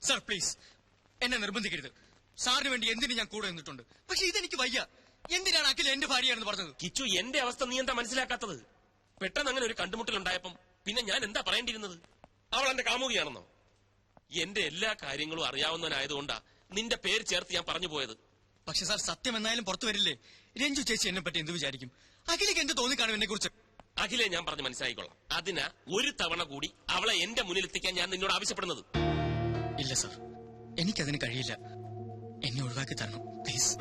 സർ പ്ലീസ്, എന്നെ നിർബന്ധിക്കരുത്. സാറിന് വേണ്ടി എന്തിനു ഞാൻ കൂടെ നിന്നിട്ടുണ്ട്. പക്ഷെ ഇതെനിക്ക് വയ്യ. എന്തിനാണ് അഖില എന്റെ ഭാര്യയാണെന്ന് പറഞ്ഞത്? കിച്ചു, എന്റെ അവസ്ഥ നീ എന്താ മനസ്സിലാക്കാത്തത്? പെട്ടെന്ന് അങ്ങനെ ഒരു കണ്ടുമുട്ടലുണ്ടായപ്പം പിന്നെ ഞാൻ എന്താ പറയേണ്ടിയിരുന്നത്? അവൾ എന്റെ കാമുകിയാണെന്നോ? എന്റെ എല്ലാ കാര്യങ്ങളും അറിയാവുന്നവനായതുകൊണ്ടാ നിന്റെ പേര് ചേർത്ത് ഞാൻ പറഞ്ഞു പോയത്. പക്ഷെ സാർ, സത്യം എന്നായാലും പുറത്തു വരില്ലേ? രഞ്ജു ചേച്ചി എന്നെ പറ്റി എന്ത് വിചാരിക്കും? അഖിലേക്ക് എന്ത് തോന്നിക്കാണും എന്നെ കുറിച്ച്? അഖിലെ, ഞാൻ പറഞ്ഞ് മനസ്സിലായിക്കൊള്ളാം. അതിനാ ഒരു തവണ കൂടി അവളെ എന്റെ മുന്നിൽ എത്തിക്കാൻ ഞാൻ നിന്നോട് ആവശ്യപ്പെടുന്നത്. ഇല്ല സാർ, എനിക്കതിന് കഴിയില്ല. എന്നെ ഒഴിവാക്കി തരണം പ്ലീസ്.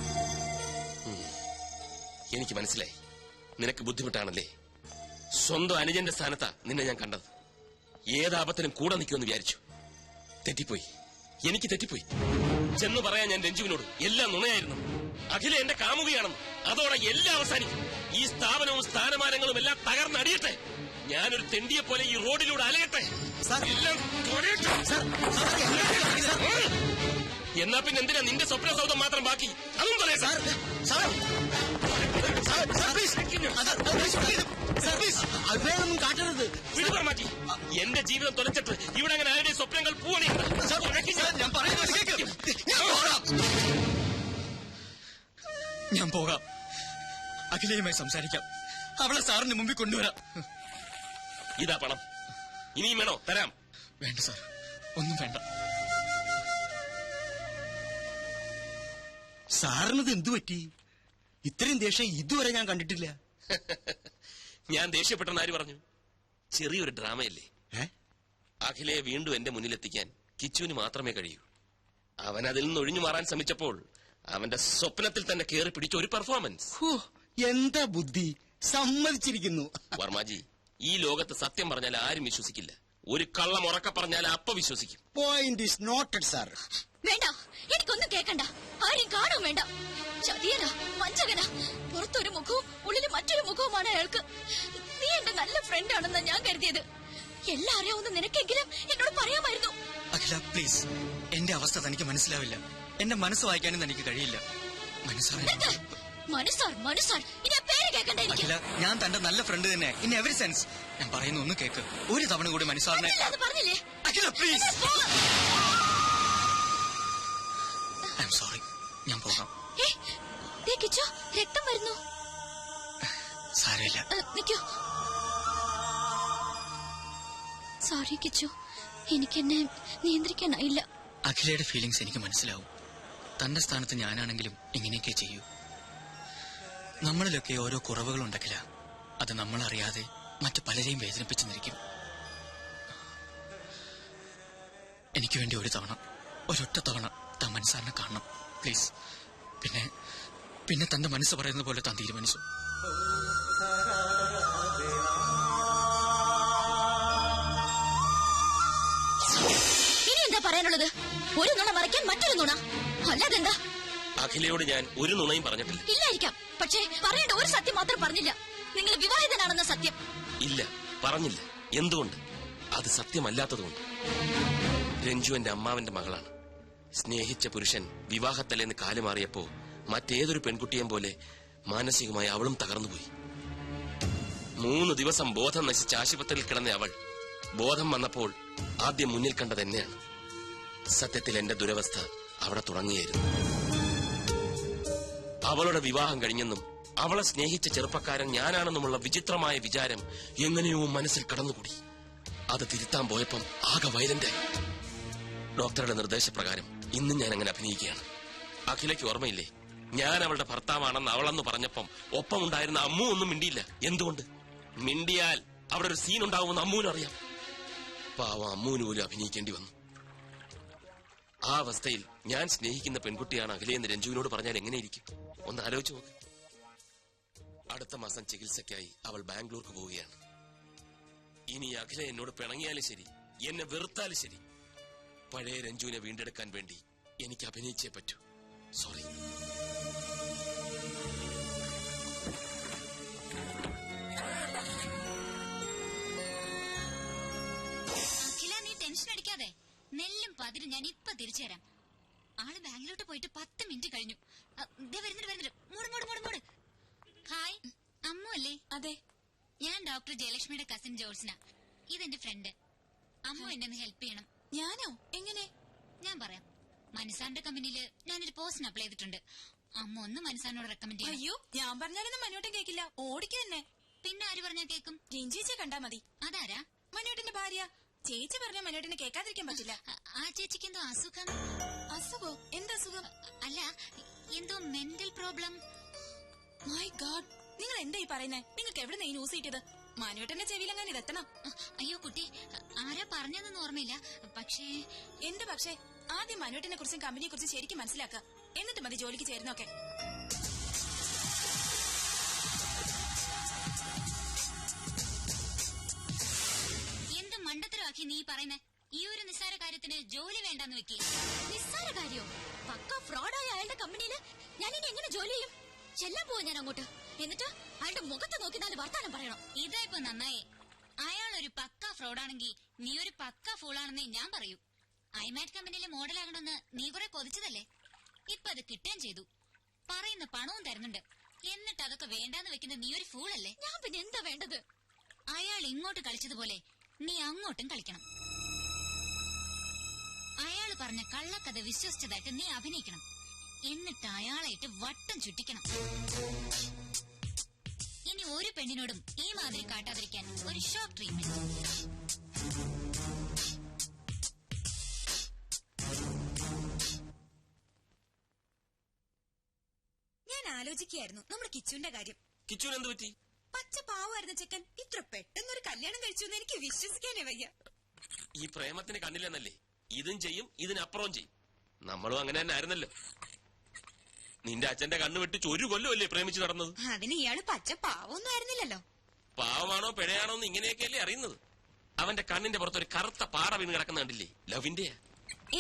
എനിക്ക് മനസ്സിലായി, നിനക്ക് ബുദ്ധിമുട്ടാണല്ലേ. സ്വന്തം അനുജന്റെ സ്ഥാനത്താ നിന്നെ ഞാൻ കണ്ടത്. ഏതാപത്തിനും കൂടെ നിൽക്കുമെന്ന് വിചാരിച്ചു. തെറ്റിപ്പോയി, എനിക്ക് തെറ്റിപ്പോയി. ചെന്ന് പറയാൻ ഞാൻ രഞ്ജുവിനോട് എല്ലാം നുണയായിരുന്നു. അഖില എന്റെ കാമുകയാണെന്ന്. അതോടെ എല്ലാം അവസാനിക്കും. ഈ സ്ഥാപനവും സ്ഥാനമാനങ്ങളും എല്ലാം തകർന്നടിയട്ടെ. ഞാനൊരു തെണ്ടിയെ പോലെ ഈ റോഡിലൂടെ അലയട്ടെ. എല്ലാം എന്നാ പിന്നെ എന്തിനാ നിന്റെ സ്വപ്ന സൗധം മാത്രം ബാക്കി? അതും പറയാം സാർ. അതൊന്നും കാട്ടരുത്. വിടുപറ മാറ്റി. എന്റെ ജീവിതം തുലച്ചിട്ട് ഇവിടെ അങ്ങനെ ആരുടെ സ്വപ്നങ്ങൾ പൂവണിയുണ്ട്. ഞാൻ പോകാം. അഖിലയുമായി സംസാരിക്കാം. അവളെ സാറിന് മുമ്പിൽ കൊണ്ടുവരാം. ഇതാ പണം. ഇനിയും വേണോ? തരാം. വേണ്ട സാർ, ഒന്നും വേണ്ട. സാറിനത് എന്തു പറ്റി? ഇത്രയും ദേഷ്യം ഇതുവരെ ഞാൻ കണ്ടിട്ടില്ല. ഞാൻ ദേഷ്യപ്പെട്ടെന്ന് ആര് പറഞ്ഞു? ചെറിയൊരു ഡ്രാമയല്ലേ. അഖിലയെ വീണ്ടും എന്റെ മുന്നിലെത്തിക്കാൻ കിച്ചുവിന് മാത്രമേ കഴിയൂ. അവൻ അതിൽ നിന്ന് ഒഴിഞ്ഞു മാറാൻ ശ്രമിച്ചപ്പോൾ അവന്റെ സ്വപ്നത്തിൽ തന്നെ കയറി പിടിച്ച ഒരു പെർഫോമൻസ്. എന്താ ബുദ്ധി! സമ്മതിച്ചിരിക്കുന്നു. വർമാജി, ഈ ലോകത്ത് സത്യം പറഞ്ഞാൽ ആരും വിശ്വസിക്കില്ല. ഒരു കള്ളം ഉറക്കെ പറഞ്ഞാൽ അപ്പ വിശ്വസിക്കും. Point is noted sir. വേണ്ട, എനിക്കൊന്നും കേൾക്കണ്ട. ആരെയും കാണും വേണ്ട. ചതിയനാ, വഞ്ചകനാ. പുറത്തൊരു മുഖവും ഉള്ളിൽ മറ്റൊരു മുഖവുമാണ് അയാൾക്ക്. നീ എന്റെ നല്ല ഫ്രണ്ട് ആണെന്നാ ഞാൻ കരുതിയത്. എല്ലാം അറിയാവുന്ന നിനക്കെങ്കിലും എന്നോട് പറയാമായിരുന്നു. അഖില പ്ലീസ്, എന്റെ അവസ്ഥ തനിക്ക് മനസ്സിലാവില്ല. എന്റെ മനസ്സ് വായിക്കാനും തനിക്ക് കഴിയില്ല. മനസ്സാർ ഇനി പേര് കേൾക്കണ്ട എനിക്ക്. അഖില, ഞാൻ തന്റെ നല്ല ഫ്രണ്ട് തന്നെ ഇൻ എവറി സെൻസ്. ഞാൻ പറയുന്ന ഒന്ന് കേക്ക്. ഒരു തവണ കൂടി മനസ്സാറിനെ. പറഞ്ഞില്ലേ അഖില പ്ലീസ്. I am sorry. ഞാൻ പോകാം. കിച്ചു, രക്തം വരുന്നു. സാരമില്ല. നിൽക്കൂ. സോറി കിച്ചു, എനിക്കെന്നെ നിയന്ത്രിക്കാനായില്ല. അഖിലയുടെ ഫീലിങ്സ് എനിക്ക് മനസ്സിലാവും. തന്റെ സ്ഥാനത്ത് ഞാനാണെങ്കിലും ഇങ്ങനെയൊക്കെ ചെയ്യൂ. നമ്മളിലൊക്കെ ഓരോ കുറവുകളുണ്ടക്കില്ല. അത് നമ്മളറിയാതെ മറ്റു പലരെയും വേദനിപ്പിച്ചെന്നിരിക്കും. എനിക്ക് വേണ്ടി ഒരു തവണ, ഒരൊറ്റ തവണ താൻ മനസ്സാറിനെ കാണണം പ്ലീസ്. പിന്നെ തന്റെ മനസ്സ് പറയുന്ന പോലെ താൻ തീരുമാനിച്ചു. ഇനി എന്താ പറയാനുള്ളത്? ഒരു നുണ മറയ്ക്കാൻ മറ്റൊരു നുണ, അല്ലാതെന്താ? അഖിലയോട് ഞാൻ ഒരു നുണയും പറഞ്ഞിട്ടില്ല. ഇല്ലായിരിക്കാം, പക്ഷേ പറയേണ്ട ഒരു സത്യം മാത്രം പറഞ്ഞില്ല. നിങ്ങൾ വിവാഹിതനാണെന്ന സത്യം. ഇല്ല, പറഞ്ഞില്ല. എന്തുകൊണ്ട്? അത് സത്യമല്ലാത്തതുകൊണ്ട്. രഞ്ജു എന്റെ അമ്മാവന്റെ മകളാണ്. സ്നേഹിച്ച പുരുഷൻ വിവാഹത്തലേന്ന് കാലുമാറിയപ്പോ മറ്റേതൊരു പെൺകുട്ടിയെയും പോലെ മാനസികമായി അവളും തകർന്നുപോയി. 3 ദിവസം ബോധം നശിച്ച ആശുപത്രിയിൽ കിടന്ന അവൾ ബോധം വന്നപ്പോൾ ആദ്യം മുന്നിൽ കണ്ടത് എന്നെയാണ്. സത്യത്തിൽ എന്റെ ദുരവസ്ഥ അവിടെ തുടങ്ങിയായിരുന്നു. അവളുടെ വിവാഹം കഴിഞ്ഞെന്നും അവളെ സ്നേഹിച്ച ചെറുപ്പക്കാരൻ ഞാനാണെന്നുമുള്ള വിചിത്രമായ വിചാരം എങ്ങനെയോ മനസ്സിൽ കടന്നുകൂടി. അത് തിരുത്താൻ പോയപ്പം ആകെ വയലന്റായി. ഡോക്ടറുടെ നിർദ്ദേശപ്രകാരം ഇന്നും ഞാൻ അങ്ങനെ അഭിനയിക്കുകയാണ്. അഖിലയ്ക്ക് ഓർമ്മയില്ലേ, ഞാൻ അവളുടെ ഭർത്താവാണെന്ന് അവളെന്ന് പറഞ്ഞപ്പം ഒപ്പമുണ്ടായിരുന്ന അമ്മു ഒന്നും മിണ്ടിയില്ല. എന്തുകൊണ്ട്? മിണ്ടിയാൽ അവിടെ ഒരു സീൻ ഉണ്ടാവുമെന്ന് അമ്മുവിനും അറിയാം. പാവം അമ്മുവിന് പോലും അഭിനയിക്കേണ്ടി വന്നു. ആ അവസ്ഥയിൽ ഞാൻ സ്നേഹിക്കുന്ന പെൺകുട്ടിയാണ് അഖിലയെന്ന് രഞ്ജുവിനോട് പറഞ്ഞാൽ എങ്ങനെയിരിക്കും? ഒന്ന് ആലോചിച്ച് നോക്ക്. അടുത്ത മാസം ചികിത്സയ്ക്കായി അവൾ ബാംഗ്ലൂർക്ക് പോവുകയാണ്. ഇനി അഖില എന്നോട് പിണങ്ങിയാലും ശരി, എന്നെ വെറുത്താലും ശരി, പഴയ രഞ്ജുവിനെ വീണ്ടെടുക്കാൻ വേണ്ടി എനിക്ക് അഭിനയിച്ചേ പറ്റൂ. സോറി. അഖില, നീ ടെൻഷൻ അടിക്കാതെ. നെല്ലും പതിരും ഞാൻ ഇപ്പൊ തിരിച്ചു തരാം. ആള് ബാംഗ്ലൂട്ട് പോയിട്ട് 10 മിനിറ്റ് കഴിഞ്ഞു. വരുന്നുണ്ട്. മൂട്. ഹായ്, അമ്മു അല്ലേ? അതെ, ഞാൻ ഡോക്ടർ ജയലക്ഷ്മിയുടെ കസിൻ ജോൾസിന. ഇതെന്റെ ഫ്രണ്ട്. അമ്മു എന്നെ ഒന്ന് ഹെൽപ്പ് ചെയ്യണം. ഞാനോ? എങ്ങനെ? ഞാൻ പറയാം. മനസാറിന്റെ കമ്പനിയിൽ ഞാനൊരു പോസ്റ്റിന് അപ്ലൈ ചെയ്തിട്ടുണ്ട്. അമ്മ ഒന്ന് മനസാറിനോട് റെക്കമെൻഡ് ചെയ്യും. അയ്യോ, ഞാൻ പറഞ്ഞാലൊന്നും മനോട്ടൻ കേൾക്കില്ല. ഓടിക്കു തന്നെ. പിന്നെ ആര് പറഞ്ഞാൽ കേൾക്കും? രഞ്ജിയെ കണ്ടാ മതി. അതാരാ? മനോട്ടന്റെ ഭാര്യ. ചേച്ചി പറഞ്ഞ മനോട്ടിനെ കേൾക്കാതിരിക്കാൻ പറ്റില്ല. ആ ചേച്ചിക്ക് എന്തോ അസുഖം. അസുഖോ? എന്തസുഖം? അല്ല, എന്തോ മെന്റൽ പ്രോബ്ലം. മൈ ഗാഡ്, നിങ്ങൾ എന്താ ഈ പറയുന്നേ? നിങ്ങൾക്ക് എവിടെ ഈ ന്യൂസ് കിട്ടിയത്? മനോട്ടന്റെ ചെവിയിലെങ്ങാൻ ഇതെത്തണം. അയ്യോ കുട്ടി, ആരാ പറഞ്ഞതെന്ന് ഓർമ്മയില്ല. പക്ഷേ എന്ത് പക്ഷേ? ആദ്യം മനോട്ടിനെ കുറിച്ചും കമ്പനിയെ കുറിച്ചും ശരിക്കും മനസ്സിലാക്കുക. എന്നിട്ട് മതി ജോലിക്ക് ചേരുന്നൊക്കെ. എന്ത് മണ്ടത്തരമാക്കി നീ പറയുന്നേ? ഈ ഒരു നിസ്സാര കാര്യത്തിന് ജോലി വേണ്ടെന്ന് വെക്കി. നിസ്സാര കാര്യോ? പക്ക ഫ്രോഡായ അയാളുടെ കമ്പനിയില് ഞാൻ ഇനി എങ്ങനെ ജോലി ചെയ്യും? ചെല്ലാൻ പോവാ ഞാൻ അങ്ങോട്ട്. എന്നിട്ട് അയാളുടെ മുഖത്ത് നോക്കി നാല് വർത്താനം പറയണം. ഇതാ ഇപ്പൊ നന്നായി. അയാൾ ഒരു പക്ക ഫ്രോഡാണെങ്കിൽ നീ ഒരു പക്ക ഫൂളാണെന്നേ ഞാൻ പറയൂ. ഐമാറ്റ് കമ്പനിയിലെ മോഡലാകണമെന്ന് നീ കുറെ കൊതിച്ചതല്ലേ? ഇപ്പൊ അത് കിട്ടുകയും ചെയ്തു. പറയുന്ന പണവും തരുന്നുണ്ട്. എന്നിട്ട് അതൊക്കെ വേണ്ടാന്ന് വെക്കുന്ന നീ ഒരു ഫൂളല്ലേ? ഞാൻ പിന്നെ എന്താ വേണ്ടത്? അയാൾ ഇങ്ങോട്ട് കളിച്ചതുപോലെ നീ അങ്ങോട്ടും കളിക്കണം. അയാള് പറഞ്ഞ കള്ളക്കഥ വിശ്വസിച്ചതായിട്ട് നീ അഭിനയിക്കണം. എന്നിട്ട് അയാളായിട്ട് വട്ടം ചുറ്റിക്കണം. ഇനി ഒരു പെണ്ണിനോടും ഈ മാതിരി കാട്ടാതിരിക്കാൻ ഒരു ഷോക്ക് ട്രീറ്റ്മെന്റ്. ഞാൻ ആലോചിക്കുകയായിരുന്നു നമ്മുടെ കിച്ചുവിന്റെ കാര്യം. കിച്ചുവിന് എന്ത് പറ്റി? പച്ച പാവായിരുന്ന ചെക്കൻ ഇത്ര പെട്ടെന്നൊരു കല്യാണം കഴിച്ചു എന്ന് എനിക്ക് വിശ്വസിക്കാനേ വയ്യ. ഈ പ്രേമത്തിന് കണ്ണില്ലെന്നല്ലേ? ഇതും ചെയ്യും, ഇതിനപ്പുറവും ചെയ്യും. നമ്മളും അങ്ങനെ തന്നെ ആയിരുന്നല്ലോ. നിന്റെ അച്ഛന്റെ കണ്ണ് വെട്ടിച്ച് 1 കൊല്ലമല്ലേ പ്രേമിച്ച് നടന്നത്? അതിന് ഇയാള് പച്ച പാവൊന്നും ആയിരുന്നില്ലല്ലോ. പാവമാണോ പിഴയാണോ എന്ന് ഇങ്ങനെയൊക്കെയല്ലേ അറിയുന്നത്. അവന്റെ കണ്ണിന്റെ പുറത്ത് ഒരു കറുത്ത പാറ വീണ് കിടക്കുന്ന കണ്ടില്ലേ? ലവിന്റെയാ.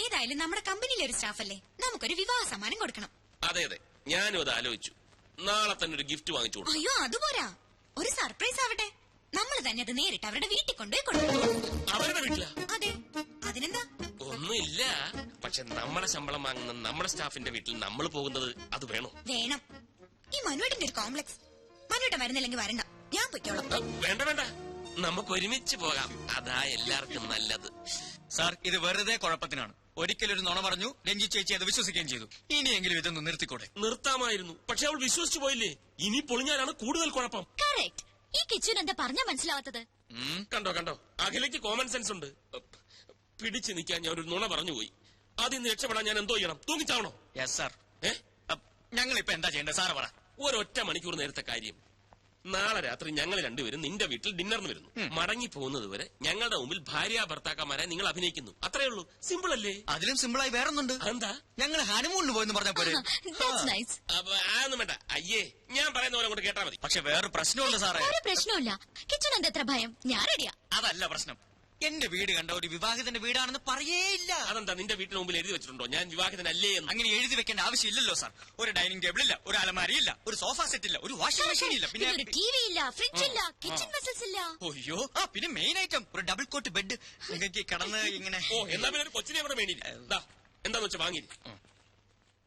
ഏതായാലും നമ്മുടെ കമ്പനിയിലെ ഒരു സ്റ്റാഫല്ലേ, നമുക്കൊരു വിവാഹ സമ്മാനം കൊടുക്കണം. അതെ അതെ, ഞാനും അത് ആലോചിച്ചു. നാളെ തന്നെ ഒരു ഗിഫ്റ്റ് വാങ്ങിച്ചു കൊടുക്കും. അയ്യോ അതുപോരാ, ഒരു സർപ്രൈസ് ആവട്ടെ. നമ്മൾ തന്നെ അത് നേരിട്ട് അവരുടെ വീട്ടിൽ കൊണ്ടുപോയി കൊടുക്കും. അവരുടെ വീട്ടിലാ? അതെ, അതിനെന്താ? ഒന്നുമില്ല, പക്ഷെ നമ്മളെ ശമ്പളം വാങ്ങുന്ന നമ്മുടെ സ്റ്റാഫിന്റെ വീട്ടിൽ നമ്മൾ പോകുന്നത് അത് വേണോ? വേണം. ഈ മനുവേട്ടന്റെ ഒരു കോംപ്ലക്സ്. മനുവേട്ടൻ വരുന്നില്ലെങ്കിൽ വരണ്ട, ഞാൻ പൊയ്ക്കോളാം. വേണ്ട വേണ്ട, നമുക്ക് ഒരുമിച്ച് പോകാം. അതാ എല്ലാവർക്കും നല്ലത്. സാർ, ഇത് വെറുതെ കുഴപ്പത്തിനാണ്. ഒരിക്കലൊരു നുണ പറഞ്ഞു, രഞ്ജി ചേച്ചി അത് വിശ്വസിക്കുകയും ചെയ്തു. ഇനിയെങ്കിലും ഇതൊന്ന് നിർത്തിക്കൂടെ? നിർത്താമായിരുന്നു, പക്ഷെ അവൾ വിശ്വസിച്ചു പോയില്ലേ. ഇനി പൊളിഞ്ഞാലാണ് കൂടുതൽ കുഴപ്പം. കറക്റ്റ്. ഈ കിച്ചുവിന് എന്താ പറഞ്ഞാ മനസ്സിലാവാത്തത്? കണ്ടോ കണ്ടോ, അഖിലയ്ക്ക് കോമൺ സെൻസ് ഉണ്ട്. പിടിച്ചു നിൽക്കാൻ ഞാൻ ഒരു നുണ പറഞ്ഞുപോയി. അതിൽ നിന്ന് രക്ഷപ്പെടാൻ ഞാൻ എന്തോ ചെയ്യണം? തൂങ്ങിച്ചാവണോ? Yes sir. ഞങ്ങൾ ഇപ്പൊ എന്താ ചെയ്യേണ്ടത് സാറ് പറ. ഒരൊറ്റ മണിക്കൂർ നേരത്തെ കാര്യം. നാളെ രാത്രി ഞങ്ങൾ രണ്ടുപേരും നിന്റെ വീട്ടിൽ ഡിന്നറിന് വരുന്നു. മടങ്ങി പോകുന്നത് വരെ ഞങ്ങളുടെ മുമ്പിൽ ഭാര്യ ഭർത്താക്കന്മാരെ നിങ്ങൾ അഭിനയിക്കുന്നു. അത്രേ ഉള്ളൂ. സിമ്പിൾ അല്ലേ? അതിലും സിമ്പിളായി വേറൊന്നുണ്ട്. എന്താ? ഞങ്ങൾ ഹണിമൂണിന് പോയെന്ന് പറഞ്ഞ പോലെ. അതൊന്നും വേണ്ട. അയ്യേ, ഞാൻ പറയുന്ന പോലെ അങ്ങോട്ട് കേട്ടാ മതി. പക്ഷെ വേറൊരു പ്രശ്നമുണ്ട് സാറേ. ഒരു പ്രശ്നമില്ല. കിച്ചുന് എന്താ എത്ര ഭയം? ഞാൻ റെഡിയാ. അതല്ല പ്രശ്നം. എന്റെ വീട് കണ്ട ഒരു വിവാഹിതന്റെ വീടാണെന്ന് പറയേയില്ല. അതെന്താ, നിന്റെ വീട്ടിന് മുമ്പിൽ എഴുതി വെച്ചിട്ടുണ്ടോ ഞാൻ വിവാഹിതനല്ലേ എന്ന്? അങ്ങനെ എഴുതി വെക്കേണ്ട ആവശ്യമില്ലല്ലോ സാർ. ഒരു ഡൈനിങ് ടേബിൾ ഇല്ല, ഒരു അലമാരിയില്ല, ഒരു സോഫ സെറ്റ് ഇല്ല, ഒരു വാഷിംഗ് മെഷീൻ ഇല്ല, പിന്നെ ഒരു ടിവി ഇല്ല, ഫ്രിഡ്ജ് ഇല്ല, കിച്ചൺ വെസൽസ് ഇല്ല. അയ്യോ, പിന്നെ മെയിൻ ഐറ്റം ഒരു ഡബിൾ കോട്ട് ബെഡ്. നിങ്ങൾക്ക് കിടന്ന് ഇങ്ങനെ. ഓ, എന്നാ പിന്നെ ഒരു കൊച്ചിനെ കൂടെ വേണ്ടിയില്ല. എന്താന്ന് വെച്ചാ വാങ്ങി.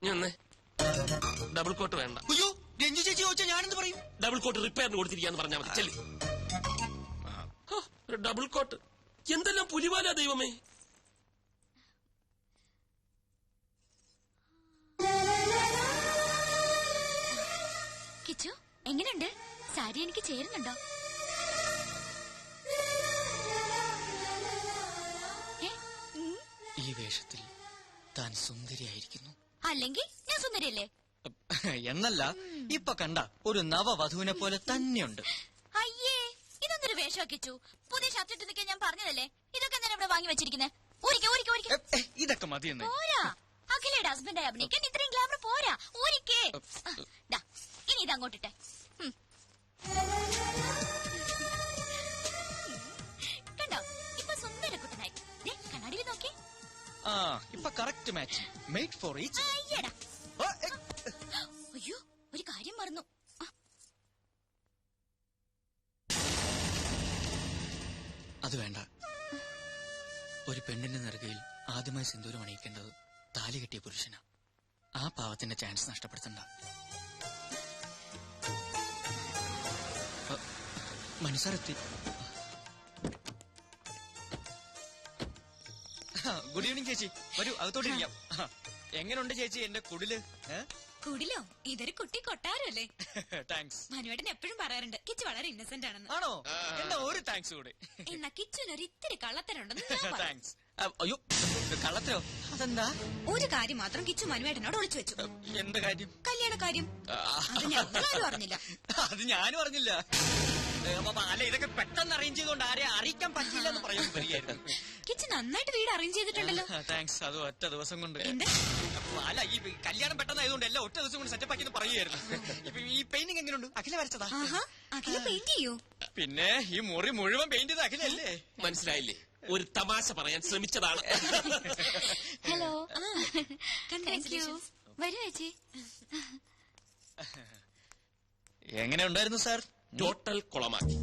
ഞാൻ ഡബിൾ കോട്ട് വേണ്ട. അയ്യോ, രഞ്ജു ചേച്ചി ചോദിച്ചാൽ ഞാനെന്ത് പറയും? ഡബിൾ കോട്ട് റിപ്പയറിന് കൊടുത്തിരിക്കാന്ന് പറഞ്ഞാൽ മതി. ചെല്ലി. ഒരു ഡബിൾ കോട്ട് എന്തെല്ലാം പുലിവാല ദൈവമേ. കിച്ചു എങ്ങനെയുണ്ട്? സാരി എനിക്ക് ചേരുന്നുണ്ടോ? ഈ വേഷത്തിൽ താൻ സുന്ദരിയായിരിക്കുന്നു. അല്ലെങ്കിൽ ഞാൻ സുന്ദരിയല്ലേ? എന്നല്ല, ഇപ്പൊ കണ്ട ഒരു നവവധുവിനെ പോലെ തന്നെയുണ്ട്. അയ്യേ, ഇതൊന്നൊരു വേഷം കിച്ചു. പുതിയ ഷർട്ട് ഇട്ട് നിൽക്കാൻ ഞാൻ പറഞ്ഞതല്ലേ. ഇതൊക്കെ ഞാൻ ഇവിടെ വാങ്ങി വെച്ചിരിക്കുന്നത്. ഇതൊക്കെ മതിയെന്ന്. പോരാ, അഖിലയുടെ ഹസ്ബൻഡായി അഭിനയിക്കാൻ ഇത്രയും ഗ്ലാമർ പോരാ. ഊരിക്കേ. ഇനി ഇത് അങ്ങോട്ടിട്ടെ. കണ്ടോ, ഇപ്പൊ സുന്ദര കുട്ടനായി. കണ്ണാടിയിൽ നോക്കി. ഇപ്പൊ correct match. Made for each. അയ്യോ, ഒരു കാര്യം മറന്നു. അത് വേണ്ട. ഒരു പെണ്ണിന്റെ നെറുകയിൽ ആദ്യമായി സിന്ദൂരം അണിയിക്കേണ്ടത് താലി കെട്ടിയ പുരുഷനാ. ആ പാവത്തിന്റെ ചാൻസ് നഷ്ടപ്പെടുത്തണ്ട. മനസ്സറെത്തി. ഗുഡ് ഈവനിങ് ചേച്ചി. വരൂ, അകത്തോട്ടിരിക്കാം. എങ്ങനെയുണ്ട് ചേച്ചി എന്റെ കുടില്? കുടിലോ? ഇതൊരു കുട്ടി കൊട്ടാരല്ലേ? താങ്ക്സ്. മനുവേട്ടൻ എപ്പോഴും പറയാറുണ്ട് കിച്ചു വളരെ ഇന്നസെന്റ് ആണെന്ന്. ആണോ? എന്നാ ഒരു താങ്ക്സ് കൂടെ. എന്നാ കിച്ചുനൊരു ഇത്തിരി കള്ളത്തരുണ്ടെന്ന്. താങ്ക്സ്. അയ്യോ, കള്ളത്തരോ? അതെന്താ? ഒരു കാര്യം മാത്രം കിച്ചു മനുവേട്ടനോട് ഒളിച്ചു വെച്ചു. എന്ത് കാര്യം? കല്യാണ കാര്യം. അത് ഞങ്ങളാരും അറിഞ്ഞില്ല. അത് ഞാനും അറിഞ്ഞില്ല. അല്ല, ഇതൊക്കെ പെട്ടെന്ന് അറേഞ്ച് ചെയ്തുകൊണ്ട് ആരെ അറിയിക്കാൻ പറ്റില്ല എന്ന് പറയാൻ വരികയായിരുന്നു. കിച്ചു നന്നായിട്ട് വീട് അറേഞ്ച് ചെയ്തിട്ടുണ്ടല്ലോ. താങ്ക്സ്. അത് ഒറ്റ ദിവസം കൊണ്ട്. അല്ല ഈ കല്യാണം പെട്ടെന്നായതുകൊണ്ട് എല്ലാം ഒറ്റ ദിവസം കൊണ്ട് സെറ്റപ്പ് ആക്കിയെന്ന് പറയുമായിരുന്നു. ഇപ്പൊ ഈ പെയിന്റിംഗ് എങ്ങനെയുണ്ട്? അഖില വരച്ചതാ? അഖില പെയിന്റ് ചെയ്യൂ? പിന്നെ ഈ മുറി മുഴുവൻ പെയിന്റ് ചെയ്ത് അഖിലല്ലേ? മനസ്സിലായില്ലേ? ഒരു തമാശ പറയാൻ ശ്രമിച്ചതാണ്. Hello, thank you. വരൂ ചേച്ചി. എങ്ങനെ ഉണ്ടായിരുന്നു സാർ? ടോട്ടൽ കുളമാക്കി.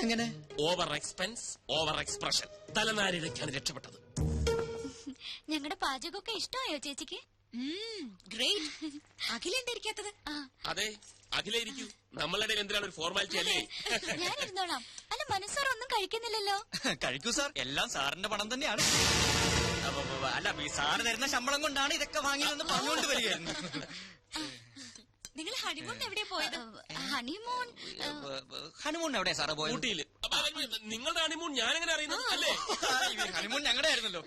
എങ്ങനെ? Over expense, over expression. തലനാരിഴയ്ക്കാണ് രക്ഷപ്പെട്ടത്. ഞങ്ങളുടെ പാചകമൊക്കെ ഇഷ്ടമായോ ചേച്ചിക്ക്? ഗ്രേറ്റ്. അഖില എന്തായിരിക്കാത്തത്? അതെ, അഖിലായിരിക്കൂ. നമ്മളുടെ എന്തിനാണ് ഒരു ഫോർമാലിറ്റി അല്ലേ? ഞാൻ ഇരുന്നോളാം. അല്ല, മനസ്സാർ ഒന്നും കഴിക്കുന്നില്ലല്ലോ. കഴിക്കൂ സാർ, എല്ലാം സാറിന്റെ പണം തന്നെയാണ്. അല്ല, ഈ സാറ് തരുന്ന ശമ്പളം കൊണ്ടാണ് ഇതൊക്കെ വാങ്ങിയതെന്ന് പറഞ്ഞുകൊണ്ട് വരികയായിരുന്നു. നിങ്ങൾ ഹണിമൂൺ എവിടെയാ പോയത്? ഹണിമൂൺ എവിടെയാ സാറ് പോയത്? ഊട്ടിയില്. നിങ്ങളുടെ ഹണിമൂൺ ഞാനെങ്ങനെ അറിയുന്നത് അല്ലേ? ഹണിമൂൺ ഞങ്ങളുടെ ആയിരുന്നല്ലോ.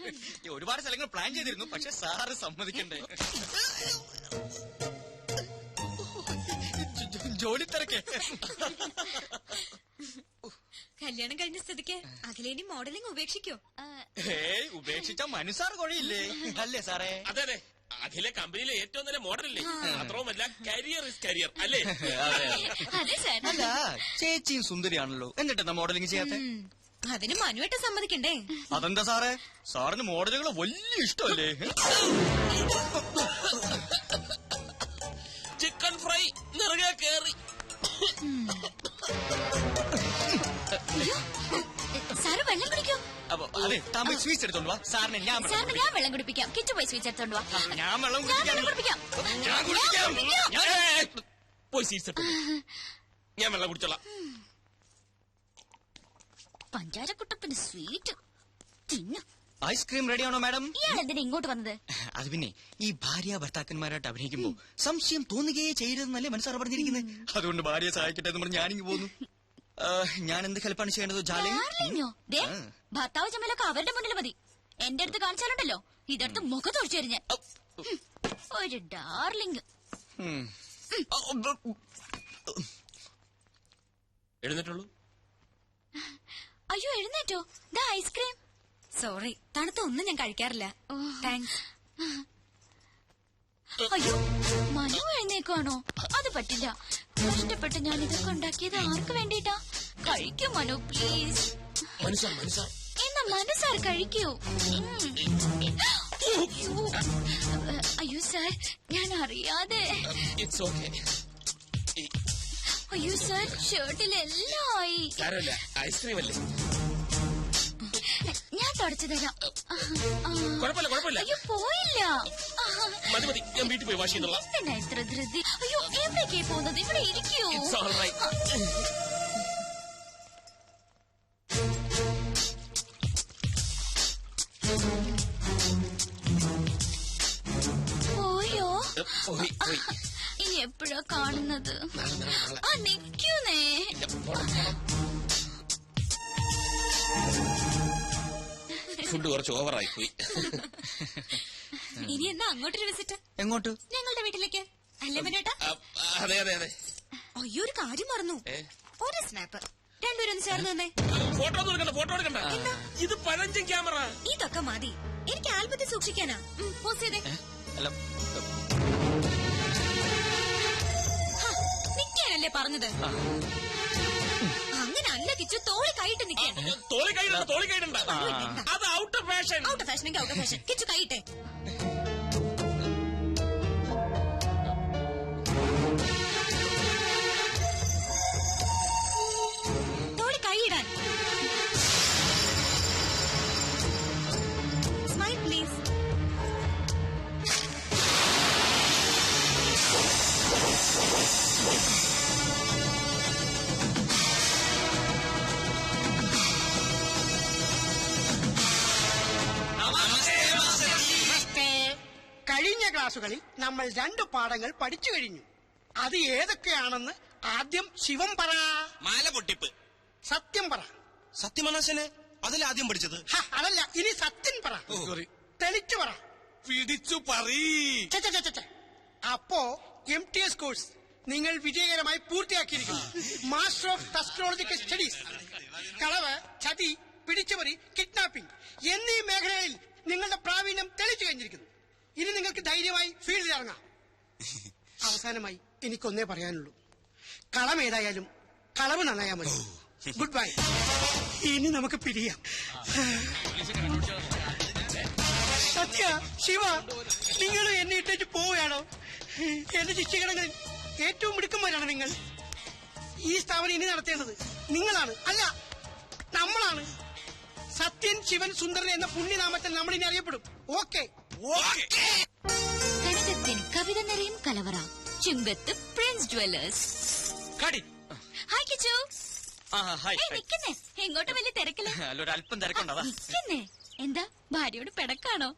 ഒരുപാട് സ്ഥലങ്ങൾ പ്ലാൻ ചെയ്തിരുന്നു, പക്ഷെ സാറ് സമ്മതിക്കണ്ടേ. ജോലി തിരക്കേ. കല്യാണം കഴിഞ്ഞ സ്ഥിതിക്ക് അഖിലേനി മോഡലിംഗ് ഉപേക്ഷിക്കോ? ഉപേക്ഷിച്ച മനുസാർ കൊഴിയില്ലേ അല്ലേ സാറേ? അതെ അതെ, അഖിലെ കമ്പനിയിലെ ഏറ്റവും നല്ല മോഡലല്ലേ? മാത്രവുമല്ല കരിയർ ഇസ് കരിയർ അല്ലേ? അല്ല, ചേച്ചിയും സുന്ദരിയാണല്ലോ, എന്നിട്ടെന്താ മോഡലിംഗ് ചെയ്യാത്ത? അതിന് മനുവായിട്ട് സമ്മതിക്കണ്ടേ? അതെന്താ സാറേ, സാറിന് മോഡലുകൾ വലിയ ഇഷ്ടമല്ലേ? ചിക്കൻ ഫ്രൈ നിറകെ കേറി. സാറ് വെള്ളം കുടിക്കോ? അതെ, താമര സ്വീറ്റ്സ് എടുത്തോണ്ട് വാ. സാറിന് ഞാൻ വെള്ളം കുടിപ്പിക്കാം. കിച്ചു പോയി സ്വീറ്റ്സ് എടുത്തോണ്ട് വാ. ഞാൻ വെള്ളം കുടിപ്പിക്കാം. പോയി സ്വീറ്റ്സ് എടുത്തു. ഞാൻ വെള്ളം കുടിച്ചോളാം. പഞ്ചാരക്കുട്ടപ്പന് സ്വീറ്റ് തിന്നു. ഐസ്ക്രീം റെഡിയാണോ മാഡം? ഇയാൾ എന്തിനാ ഇങ്ങോട്ട് വന്നത്? അത് പിന്നെ ഈ ഭാര്യ ഭർത്താക്കന്മാരായിട്ട് അഭിനയിക്കുമ്പോ സംശയം തോന്നുകയേ ചെയ്യരുതെന്നല്ലേ മനസ്സാറ് പറഞ്ഞിരിക്കുന്നത്. അതുകൊണ്ട് ഭാര്യയെ സഹായിക്കട്ടെ എന്ന് പറഞ്ഞ് ഞാനിങ്ങ് പോന്നു. ഞാൻ എന്ത് ഹെൽപ്പാണ് ചെയ്യേണ്ടത്? ഭർത്താവ് ചമ്മലൊക്കെ അവരുടെ മുന്നിൽ മതി. എന്റെ അടുത്ത് കാണിച്ചാലുണ്ടല്ലോ, ഇതെടുത്ത് മുഖത്തൊഴിച്ചു തരും ഞാൻ. ഒരു ഡാർലിംഗ്. എഴുന്നേറ്റുള്ളൂ. അയ്യോ, എഴുന്നേറ്റോ? ദാ ഐസ്ക്രീം. സോറി, തണുത്ത ഒന്നും ഞാൻ കഴിക്കാറില്ല. താങ്ക്സ്. അയ്യോ, മനു എഴുന്നേക്കാണോ? അത് പറ്റില്ല. കഷ്ടപ്പെട്ട് ഞാൻ ഇതൊക്കെ ഉണ്ടാക്കിയത് ആർക്ക് വേണ്ടിട്ടാ? കഴിക്കൂ മനു, പ്ലീസ്. എന്നാ മനസ്സാർ കഴിക്കൂ. അയ്യോ സാർ, ഞാൻ അറിയാതെ. അയ്യോ സാർ, ഷർട്ടിലെല്ലാം ആയി. ഐസ്ക്രീം അല്ലേ? ഞാൻ തുടച്ചു തരാം. കുഴപ്പമില്ല. അയ്യോ, പോയില്ല. മതി, ഞാൻ വീട്ടിൽ പോയി വാഷ് ചെയ്യുന്നുള്ള. എന്തിനാ ഇത്ര ധൃതി? അയ്യോ, എവിടേക്കേ പോകുന്നത്? ഇവിടെ ഇരിക്കൂ. പോയോ? ഇനി എപ്പോഴാ കാണുന്നത്? നിക്കൂന്നേ. ഫുഡ് കുറച്ച് ഓവറായി പോയി. ഇനി എന്നാ അങ്ങോട്ടൊരു വിസിറ്റ്? എങ്ങോട്ട്? ഞങ്ങളുടെ വീട്ടിലേക്ക്. അല്ലേ മനേട്ടാ? അതെ. അയ്യോ, ഒരു കാര്യം മറന്നു. ഒരു സ്നാപ്പ്. രണ്ടുപേരും ചേർന്ന് തന്നെ. ഫോട്ടോ എടുക്കണ്ട. ഇത് പഴഞ്ചൻ ക്യാമറ. ഇതൊക്കെ മതി. എനിക്ക് ആൽബത്തിൽ സൂക്ഷിക്കാനാ. പോസ് ചെയ്തേ. നിക്കാനല്ലേ പറഞ്ഞത്? അങ്ങനെ അല്ല കിച്ചു, തോളി കൈയിട്ട് നിൽക്കാൻ. തോളി കൈയിടണ്ട. അത് out of fashion. Out of fashion എങ്കിൽ ഔട്ട് ഓഫ് ഫാഷൻ. കിച്ചു കൈയിട്ടെ. തോളി കൈയിടാൻ. Smile please. കഴിഞ്ഞ ക്ലാസ്സുകളിൽ നമ്മൾ 2 പാഠങ്ങൾ പഠിച്ചു കഴിഞ്ഞു. അത് ഏതൊക്കെയാണെന്ന് ആദ്യം ശിവം പറ. മാല പൊട്ടിപ്പ്. സത്യം പറ. സത്യമനാശനെ അതിലാദ്യം പഠിച്ചത്. അതല്ല, ഇനി സത്യം പറ. തെളിച്ചു പറ. പിടിച്ചു പറീ. അപ്പോ MTS കോഴ്സ് നിങ്ങൾ വിജയകരമായി പൂർത്തിയാക്കിയിരിക്കുന്നു. Master of technological studies. കളവ്, ചതി, പിടിച്ചുപറി, കിഡ്നാപ്പിംഗ് എന്നീ മേഖലകളിൽ നിങ്ങളുടെ പ്രാവീണ്യം തെളിച്ചു കഴിഞ്ഞിരിക്കുന്നു. ഇനി നിങ്ങൾക്ക് ധൈര്യമായി ഫീൽഡിൽ ഇറങ്ങാം. അവസാനമായി എനിക്കൊന്നേ പറയാനുള്ളൂ, കളം ഏതായാലും കളവ് നന്നായാൽ മതി. Good bye. ഇനി നമുക്ക് പിരിയാം. സത്യ, ശിവ, നിങ്ങൾ എന്നെ ഇട്ടേച്ച് പോവുകയാണോ? എന്റെ ശിക്ഷകടങ്ങളിൽ ഏറ്റവും മിടുക്കന്മാരാണ് നിങ്ങൾ. ഈ സ്ഥാപനം ഇനി നടത്തേണ്ടത് നിങ്ങളാണ്, അല്ല നമ്മളാണ്. സത്യൻ, ശിവൻ, സുന്ദരൻ എന്ന പുണ്യനാമത്തിൽ നമ്മൾ ഇനി അറിയപ്പെടും. ഓക്കെ? കനകത്തിന് കവിത നിറയും കലവറ, ചുങ്കത്ത് പ്രിൻസ് ജ്വല്ലേഴ്സ്. ഹായ് കിച്ചു. നിക്കുന്നേ, എങ്ങോട്ട് വലിയ തിരക്കില്ല. ഒരു അല്പം തിരക്കുണ്ടോ? നിക്കുന്നേ, എന്താ ഭാര്യയോട് പിടക്കാണോ?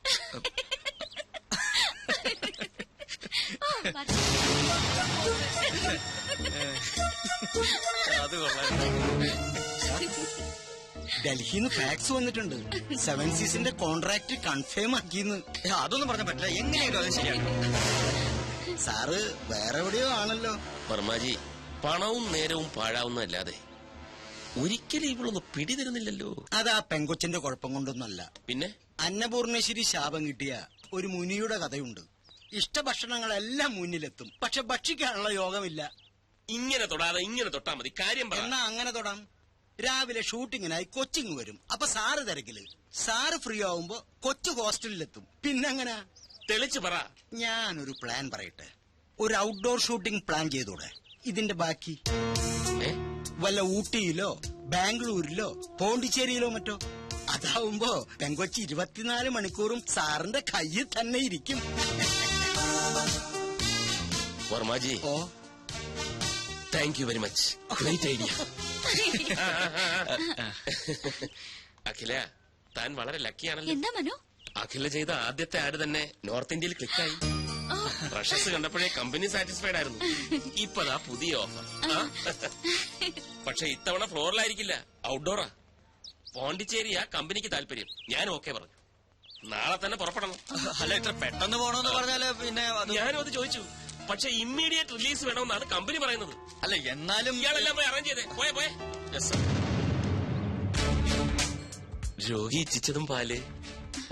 അത് കൊള്ളാം. ഡൽഹിന്ന് ഫാക്സ് വന്നിട്ടുണ്ട്. 7 സീസിന്റെ കോൺട്രാക്ട് കൺഫേം ആക്കിന്ന്. അതൊന്നും പറഞ്ഞ പറ്റില്ല. എങ്ങനെയാലും അത് ശരിയാണ്. സാറ് വേറെ എവിടെയോ ആണല്ലോ. വർമാജി, പണവും നേരവും പാഴാവുന്നതല്ലാതെ ഒരിക്കലും ഇവളൊന്ന് പിടിതരുന്നില്ലല്ലോ. അതാ പെങ്കൊച്ചിന്റെ കുഴപ്പം കൊണ്ടൊന്നല്ല. പിന്നെ അന്നപൂർണേശ്വരി ശാപം കിട്ടിയ ഒരു മുനിയുടെ കഥയുണ്ട്. ഇഷ്ടഭക്ഷണങ്ങളെല്ലാം മുന്നിലെത്തും, പക്ഷെ ഭക്ഷിക്കാനുള്ള യോഗമില്ല. ഇങ്ങനെ തൊടാതെ ഇങ്ങനെ തൊട്ടാ മതി. കാര്യം പറ. എന്നാ അങ്ങനെ തൊടാം. രാവിലെ ഷൂട്ടിങ്ങിനായി കൊച്ചിങ് വരും. അപ്പൊ സാറ് തിരക്കില്. സാറ് ഫ്രീ ആവുമ്പോ കൊച്ചു ഹോസ്റ്റലിലെത്തും. പിന്നെങ്ങനെ? തെളിച്ചു പറ. ഞാനൊരു പ്ലാൻ പറയട്ടെ. ഒരു ഔട്ട്ഡോർ ഷൂട്ടിംഗ് പ്ലാൻ ചെയ്തൂടെ? ഇതിന്റെ ബാക്കി വല്ല ഊട്ടിയിലോ ബാംഗ്ലൂരിലോ പോണ്ടിച്ചേരിയിലോ മറ്റോ. അതാവുമ്പോ പെങ്കൊച്ചി 24 മണിക്കൂറും സാറിന്റെ കയ്യിൽ തന്നെ ഇരിക്കും. Varmaji, thank you very much. Great idea. Akhila, താൻ വളരെ ലക്കിയാണല്ലോ. എന്താ മനു? അഖില ചെയ്ത ആദ്യത്തെ ആഡ് തന്നെ നോർത്ത് ഇന്ത്യയിൽ ക്ലിക്കായി. റഷസ് കണ്ടപ്പോഴേ കമ്പനി സാറ്റിസ്ഫൈഡ് ആയിരുന്നു. ഇപ്പതാ പുതിയ ഓഫർ. പക്ഷെ ഇത്തവണ ഫ്ലോറിലായിരിക്കില്ല, ഔട്ട്ഡോറാ. പോണ്ടിച്ചേരിയാ കമ്പനിക്ക് താല്പര്യം. ഞാൻ ഓക്കെ പറഞ്ഞു. നാളെ തന്നെ പുറപ്പെടണം. അല്ല, ഇത്ര പെട്ടെന്ന് പോണോന്ന് പറഞ്ഞാല് പിന്നെ ഞാനും അത് ചോദിച്ചു. പക്ഷെ ഇമ്മീഡിയറ്റ് റിലീസ് വേണമെന്നാണ് കമ്പനി പറയുന്നത്. അല്ല, എന്നാലും ഇയാളെല്ലാം പോയി അറേഞ്ച് ചെയ്തേ. പോയെ. രോഗി ഇച്ഛിച്ചതും പാല്,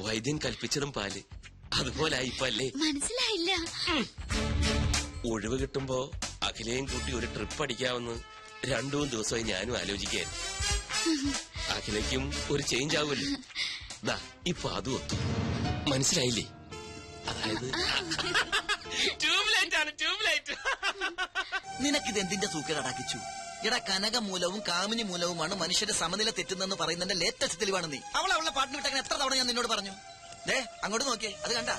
വൈദ്യൻ കൽപ്പിച്ചതും പാല്. അതുപോലായി ഇപ്പൊ അല്ലേ? മനസ്സിലായില്ല. ഒഴിവ് കിട്ടുമ്പോ അഖിലയും കൂട്ടി ഒരു ട്രിപ്പ് അടിക്കാമെന്ന് 2-3 ദിവസമായി ഞാനും ആലോചിക്കായിരുന്നു. അഖിലയ്ക്കും ഒരു ചേഞ്ച് ആവുമല്ലോ. ദാ ഇപ്പൊ അതും ഒത്തു. മനസ്സിലായില്ലേ? അതായത് ട്യൂബ്ലൈറ്റ് ആണ്, ട്യൂബ്ലൈറ്റ്. നിനക്കിത് എന്തിന്റെ സൂക്കേടാക്കിച്ചു? എടാ, കനകമൂലവും കാമിനി മൂലവുമാണ് മനുഷ്യന്റെ സമനില തെറ്റുന്നെന്ന് പറയുന്നതിന്റെ ലേറ്റസ്റ്റ് തെളിവാണ് നീ. അവളെ പാട്ടിന് വിട്ടങ്ങനെ എത്ര തവണ ഞാൻ നിന്നോട് പറഞ്ഞു. ദേ അങ്ങോട്ട് നോക്കിയേ, അത് കണ്ട.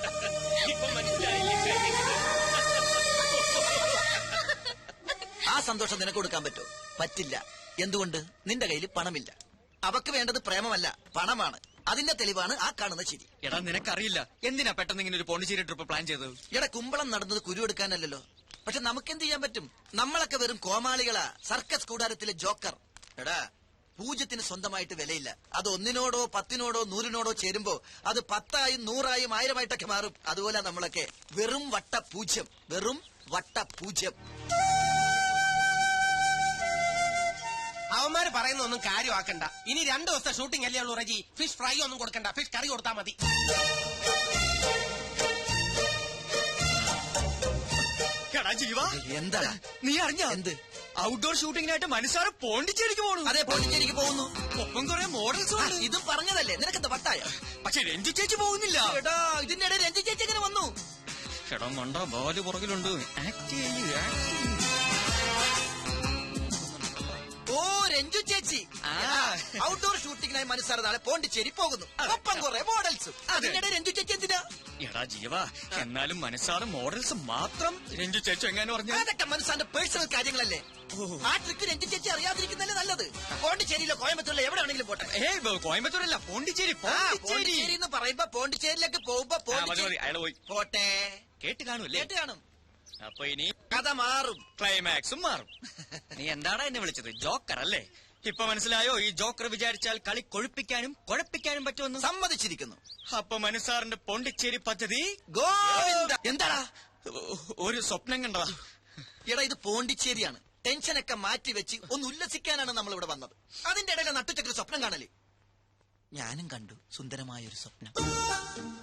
ആ സന്തോഷം നിനക്ക് കൊടുക്കാൻ പറ്റുമോ? പറ്റില്ല. എന്തുകൊണ്ട്? നിന്റെ കയ്യിൽ പണമില്ല. അവക്ക് വേണ്ടത് പ്രേമമല്ല, പണമാണ്. അതിന്റെ തെളിവാണ് ആ കാണുന്ന ചിരി. എടാ, നിനക്കറിയില്ല എന്തിനാ പെട്ടെന്ന് ഇങ്ങനെ ഒരു പോണ്ടിച്ചേരി ട്രിപ്പ് പ്ലാൻ ചെയ്തത്? എടാ, കുമ്പളം നടന്നത് കുരുവെടുക്കാനല്ലോ. പക്ഷെ നമുക്കെന്ത് ചെയ്യാൻ പറ്റും? നമ്മളൊക്കെ വെറും കോമാളികളാ, സർക്കസ് കൂടാരത്തിലെ ജോക്കർ. എടാ, പൂജ്യത്തിന് സ്വന്തമായിട്ട് വിലയില്ല. അത് 1-നോടോ 10-നോടോ 100-നോടോ ചേരുമ്പോ അത് 10ആയും 100ആയും 1000ആയിട്ടൊക്കെ മാറും. അതുപോലെ നമ്മളൊക്കെ വെറും വട്ട പൂജ്യം, വെറും വട്ട പൂജ്യം. അവന്മാര് പറയുന്നൊന്നും കാര്യമാക്കണ്ട. ഇനി 2 ദിവസത്തെ ഷൂട്ടിംഗ് അല്ലേ ഉള്ളൂ റജി. ഫിഷ് ഫ്രൈ ഒന്നും കൊടുക്കണ്ട, ഫിഷ് കറി കൊടുത്താൽ മതി. എന്താ നീ അറിഞ്ഞ എന്ത്? ഔട്ട്ഡോർ ഷൂട്ടിങ്ങിനായിട്ട് മനസ്സാറ് പോണ്ടിച്ചേരിക്ക് പോകണു. അതെ, പോണ്ടിച്ചേരിക്ക് പോകുന്നു. ഒപ്പം കുറെ മോഡൽസ് ഇത് പറഞ്ഞതല്ലേ, നിനക്കെന്താ വട്ടായ? പക്ഷെ രഞ്ജു ചേച്ചി പോകുന്നില്ല. എടാ, ഇതിന്റെ ഇടയിൽ രഞ്ജു ചേച്ചി എങ്ങനെ വന്നു? ചേട്ടാ മണ്ട, ബാല് പുറകിലുണ്ട്. ഓ, രഞ്ജു ചേച്ചി. ഔട്ട്ഡോർ ഷൂട്ടിങ്ങിനായി മനസ്സാറ് നാളെ പോണ്ടിച്ചേരി പോകുന്നു. ഒപ്പം കുറെ മോഡൽസും. അതിനിടെ രഞ്ജു ചേച്ചി എന്തിനാ? എടാ ജീവ, എന്നാലും മനസ്സാറ് മോഡൽസ് മാത്രം രഞ്ജു ചേച്ചി എങ്ങനെ പറഞ്ഞു? അതൊക്കെ മനസ്സാന്റെ പേഴ്സണൽ കാര്യങ്ങളല്ലേ. ആ ട്രിക്ക് രഞ്ജു ചേച്ചി അറിയാതിരിക്കുന്നല്ലേ നല്ലത്. പോണ്ടിച്ചേരിയിലോ കോയമ്പത്തൂരിലോ എവിടെ ആണെങ്കിലും പോട്ടെ. കോയമ്പത്തൂരല്ല, പോണ്ടിച്ചേരി. പോണ്ടിച്ചേരി എന്ന് പറയുമ്പോ പോണ്ടിച്ചേരിയിലേക്ക് പോകുമ്പോ അയാള് പോയി പോട്ടെ. കേട്ട് കാണൂല്ലേ? കേട്ട് കാണും. അപ്പൊ ഇനി കഥ മാറും, ക്ലൈമാക്സും മാറും. നീ എന്താടാ എന്നെ വിളിച്ചത്? ജോക്കർ അല്ലേ? ഇപ്പൊ മനസ്സിലായോ ഈ ജോക്കർ വിചാരിച്ചാൽ കളി കൊഴുപ്പിക്കാനും കുഴപ്പിക്കാനും പറ്റുമെന്ന്? സമ്മതിച്ചിരിക്കുന്നു. അപ്പൊ മനസ്സാറിന്റെ പോണ്ടിച്ചേരി പദ്ധതി എന്താടാ? ഒരു സ്വപ്നം കണ്ടതാ. എടാ, ഇത് പോണ്ടിച്ചേരിയാണ്. ടെൻഷനൊക്കെ മാറ്റി വെച്ച് ഒന്ന് ഉല്ലസിക്കാനാണ് നമ്മൾ ഇവിടെ വന്നത്. അതിന്റെ ഇടയിലെ നട്ടുച്ചക്കൊരു സ്വപ്നം കാണല്. ഞാനും കണ്ടു സുന്ദരമായ ഒരു സ്വപ്നം.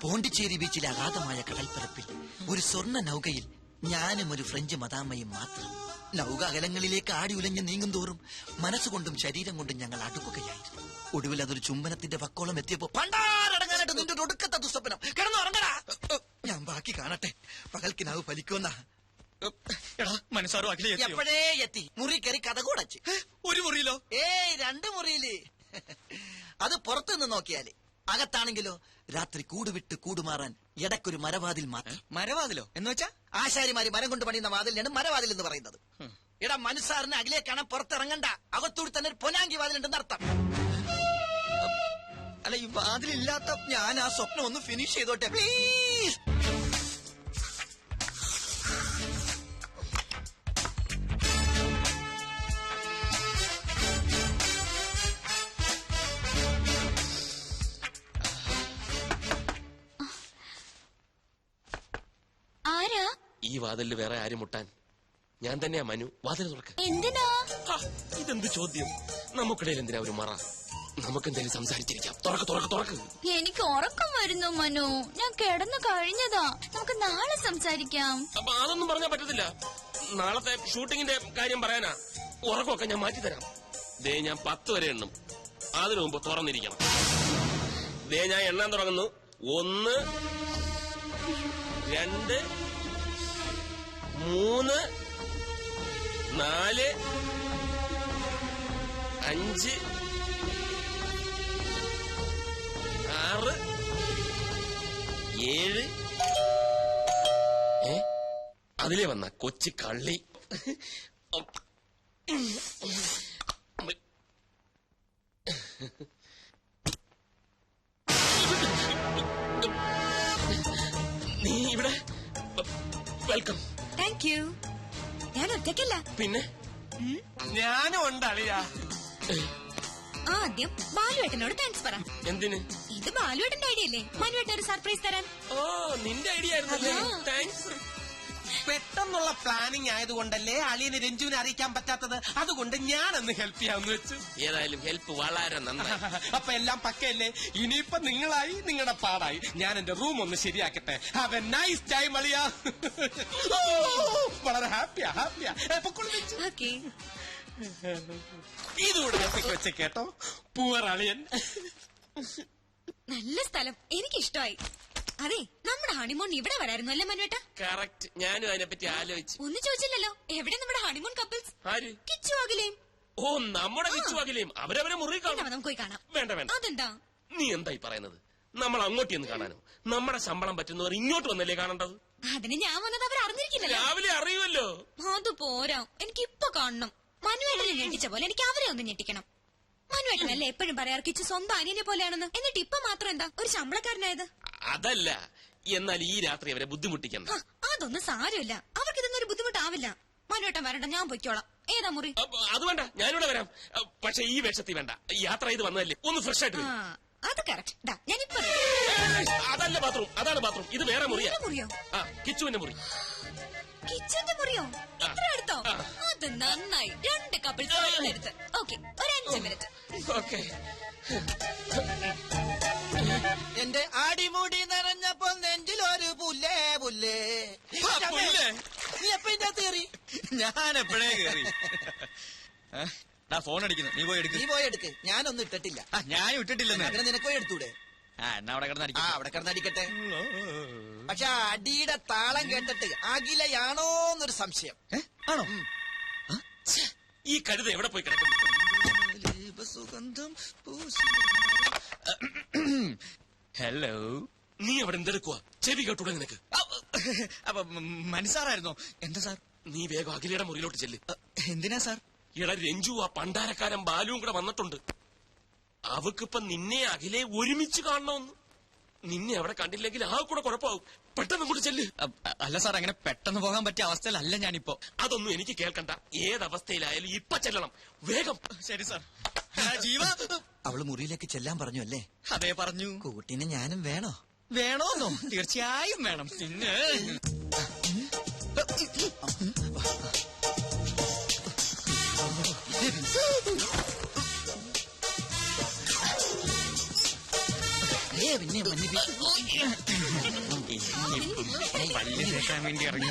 പോണ്ടിച്ചേരി ബീച്ചിലെ അഗാധമായ കടൽപ്പരപ്പിൽ ഒരു സ്വർണ്ണ നൗകയിൽ ഞാനും ഒരു ഫ്രഞ്ച് മദാമ്മയും മാത്രം. നൗക അകലങ്ങളിലേക്ക് ആടി ഉലഞ്ഞ് നീങ്ങും തോറും മനസ്സുകൊണ്ടും ശരീരം കൊണ്ടും ഞങ്ങൾ അടുക്കുകയായിരുന്നു. ഒടുവിൽ അതൊരു ചുംബനത്തിന്റെ പക്കോളം എത്തിയപ്പോ പണ്ടാരടങ്ങാനായിട്ട് നിന്റെ ഒടുക്കത്തെ ദുസ്വപ്നം കിടന്നുറങ്ങടാ. ഞാൻ ബാക്കി കാണട്ടെ, പകൽക്കിനാവ് ഫലിക്കുമെന്ന. മനസ്സാറോ അഖിലേ എപ്പോഴേ എത്തി. മുറി കയറി കഥ കൂടച്ച്. ഒരു മുറിയിലോ? 2 മുറിയില്. അത് പുറത്തുനിന്ന് നോക്കിയാല്. അകത്താണെങ്കിലോ രാത്രി കൂടുവിട്ട് കൂടുമാറാൻ ഇടയ്ക്കൊരു മരവാതിൽ മാത്രം. മരവാതിലോ എന്ന് വെച്ചാ? ആശാരിമാര് മരം കൊണ്ട് പണിയുന്ന വാതിലാണ് മരവാതിൽ എന്ന് പറയുന്നത്. ഇടാ മനസ്സാറിന് അകലെ കാണാൻ പുറത്തിറങ്ങണ്ട. അകത്തൂടി തന്നെ ഒരു പൊനാങ്കി വാതിലുണ്ടെന്ന് അർത്ഥം. അല്ല, ഈ വാതിലില്ലാത്ത ഞാൻ ആ സ്വപ്നം ഒന്ന് ഫിനിഷ് ചെയ്തോട്ടെ പ്ലീസ്. ആരാ? ഈ വാതിലിൽ വേറെ ആരും മുട്ടാൻ? ഞാൻ തന്നെയാ മനു. വാതിൽ തുറക്ക. എന്തിനാ? ഇതെന്ത് ചോദ്യം? നമുക്കിടയിൽ എന്തിനാ ഒരു മറ? നമുക്കെന്തായാലും സംസാരിച്ചിരിക്കാം. തുറക്ക്. എനിക്ക് ഉറക്കം വരുന്നു മനു. ഞാൻ കിടന്നു കഴിഞ്ഞതാ. നമുക്ക് നാളെ സംസാരിക്കാം. അപ്പൊ അതൊന്നും പറഞ്ഞാൽ പറ്റത്തില്ല. നാളത്തെ ഷൂട്ടിങ്ങിന്റെ കാര്യം പറയാനാ. ഉറക്കമൊക്കെ ഞാൻ മാറ്റിത്തരാം. ദേ ഞാൻ 10 വരെ എണ്ണും. അതിനു മുമ്പ് തുറന്നിരിക്കണം. ദേ ഞാൻ എണ്ണാൻ തുടങ്ങുന്നു. 1 2 3 4 5 6 7 അതിലേ വന്ന കൊച്ചു കള്ളി. നീ ഇവിടെ? വെൽക്കം. Thank you. ഞാൻ ഒറ്റയ്ക്കല്ല. പിന്നെ ഞാനും ഉണ്ട് അളിയാ. ആദ്യം ബാലുവേട്ടനോട് താങ്ക്സ് പറ. എന്തിന്? ഇത് ബാലുവേട്ടന്റെ ഐഡിയ അല്ലേ മനുവേട്ടൻ ഒരു സർപ്രൈസ് തരാൻ? ഓ, നിന്റെ ഐഡിയ ആയിരുന്നല്ലേ? താങ്ക്സ്. പെട്ടെന്നുള്ള പ്ലാനിങ് ആയതുകൊണ്ടല്ലേ അളിയന് രഞ്ജുവിനെ അറിയിക്കാൻ പറ്റാത്തത്. അതുകൊണ്ട് ഞാനൊന്ന് ഹെൽപ്പ് ചെയ്യാമെന്ന് വെച്ചു. ഏതായാലും ഹെൽപ്പ് വളരെ നന്നായി. അപ്പൊ എല്ലാം പക്കയല്ലേ? ഇനിയിപ്പൊ നിങ്ങളായി, നിങ്ങളുടെ പാടായി. ഞാൻ എന്റെ റൂം ഒന്ന് ശരിയാക്കട്ടെ. ഹാവ് എ നൈസ് ടൈം അളിയാ. വളരെ ഹാപ്പിയാ. ഓക്കേ. ഇതുകൂടെ വെച്ച കേട്ടോ. പൂവർ അളിയൻ. നല്ല സ്ഥലം, എനിക്ക് ഇഷ്ടമായി. അതെ, നമ്മുടെ ഹണിമൂൺ ഇവിടെ വരായിരുന്നു അല്ലേ മനുവേട്ട? കറക്റ്റ്. ഞാനും അതിനെപ്പറ്റി ആലോചിച്ചു. ഒന്നും ചോദിച്ചില്ലല്ലോ. എവിടെ നമ്മുടെ ഹണിമൂൺ കപ്പിൾസ്? ആര്? കിച്ചു അഖിലേയും. ഓ, നമ്മുടെ കിച്ചു അഖിലേയും. അവരവരെ മുറി കാണും. നമുക്ക് പോയി കാണാം. വേണ്ട. അതെന്താ? നീ എന്തായി പറയുന്നത്? നമ്മൾ അങ്ങോട്ട് ചെന്ന് കാണാനോ? നമ്മുടെ ശമ്പളം പറ്റുന്നവർ ഇങ്ങോട്ട് വന്നല്ലേ കാണേണ്ടത്? അതിന് ഞാൻ വന്നത് അവർ അറിഞ്ഞിരിക്കില്ലല്ലോ. രാവിലെ അറിയുമല്ലോ. അത് പോരാ, എനിക്ക് ഇപ്പൊ കാണണം. മനുവേട്ടനെ ഞെട്ടിച്ച പോലെ എനിക്ക് അവരെ ഒന്ന് ഞെട്ടിക്കണം. മനുവേട്ടനല്ലേ എപ്പോഴും പറയാറ് കിച്ചു സ്വന്തം അനിയനെ പോലെയാണെന്ന്. എന്നിട്ട് ഇപ്പൊ മാത്രം എന്താ ഒരു ശമ്പളക്കാരനായത്? അതല്ല, എന്നാൽ ഈ രാത്രി അവരെ ബുദ്ധിമുട്ടിക്കണം. അതൊന്നും സാരമില്ല. അവർക്ക് ഇതൊന്നും ഒരു ബുദ്ധിമുട്ടാവില്ല. മനുവേട്ടൻ വരണ്ട, ഞാൻ പൊയ്ക്കോളാം. ഏതാ മുറി? അത് വേണ്ട, ഞാനിവിടെ വരാം. പക്ഷെ ഈ വേഷത്തിൽ വേണ്ട. യാത്ര ചെയ്ത് വന്നതല്ലേ, ഒന്ന് ഫ്രഷ് ആയിട്ട് വരും. അത് കറക്റ്റ്. ഞാനിപ്പോ അതല്ല ബാത്റൂം, അതാണ് ബാത്റൂം. ഇത് വേറെ മുറിയാ. മുറിയോ? കിച്ചുവിന്റെ മുറി. കിച്ചന്റെ മുറിയോ? ഇത്ര അടുത്തോ? അത് നന്നായി. 2 കപ്പിൾസ് എടുത്ത്. ഓക്കെ, ഒരു 5 മിനിറ്റ്. ഓക്കെ. എന്റെ അടിമുടി നിറഞ്ഞപ്പോ നെഞ്ചിലൊരു പുല്ലേ. നീ എപ്പ ഇതിന്റെ അകത്ത് കയറി? ഞാൻ എപ്പോഴേ കയറി. ഫോൺ അടിക്കുന്നു. നീ പോയി എടുക്ക്. ഞാനൊന്നും ഇട്ടിട്ടില്ല. ഞാനും ഇട്ടിട്ടില്ലെന്ന്. അങ്ങനെ നിനക്ക് പോയി എടുത്തൂടെ? എന്നാ അവിടെ അവിടെ കിടന്നടിക്കട്ടെ. പക്ഷെ അടിയുടെ താളം കേട്ടിട്ട് അഖിലയാണോന്നൊരു സംശയം. ആണോ? ഈ കഴുത എവിടെ പോയി കിടക്കുന്നു? ഹലോ, നീ അവിടെ എന്തെടുക്കുക? ചെവി കേട്ടൂടെ നിനക്ക്? അപ്പൊ മനസ്സാറായിരുന്നോ? എന്താ സാർ? നീ വേഗം അഖിലയുടെ മുറിയിലോട്ട് ചെല്ല്. എന്തിനാ സാർ? എടാ രഞ്ജു, ആ പണ്ടാരക്കാരൻ ബാലുവും കൂടെ വന്നിട്ടുണ്ട്. അവക്കിപ്പൊ നിന്നെ അഖിലെ ഒരുമിച്ച് കാണണമെന്ന്. നിന്നെ അവിടെ കണ്ടില്ലെങ്കിൽ ആ കൂടെ കുഴപ്പമാവും. പെട്ടെന്ന് കൂടെ ചെല്ല്. അല്ല സാർ, അങ്ങനെ പെട്ടെന്ന് പോകാൻ പറ്റിയ അവസ്ഥയിലല്ല ഞാനിപ്പോ. അതൊന്നും എനിക്ക് കേൾക്കണ്ട. ഏതവസ്ഥയിലായാലും ഇപ്പൊ ചെല്ലണം. വേഗം. ശരി സാർ. ജീവ, അവള് മുറിയിലേക്ക് ചെല്ലാൻ പറഞ്ഞു അല്ലേ? അതേ പറഞ്ഞു. കൂട്ടിന് ഞാനും വേണോ? വേണോന്നോ? തീർച്ചയായും വേണം. പിന്നെ പിന്നെ പല്ല് തേക്കാൻ വേണ്ടി ഇറങ്ങി.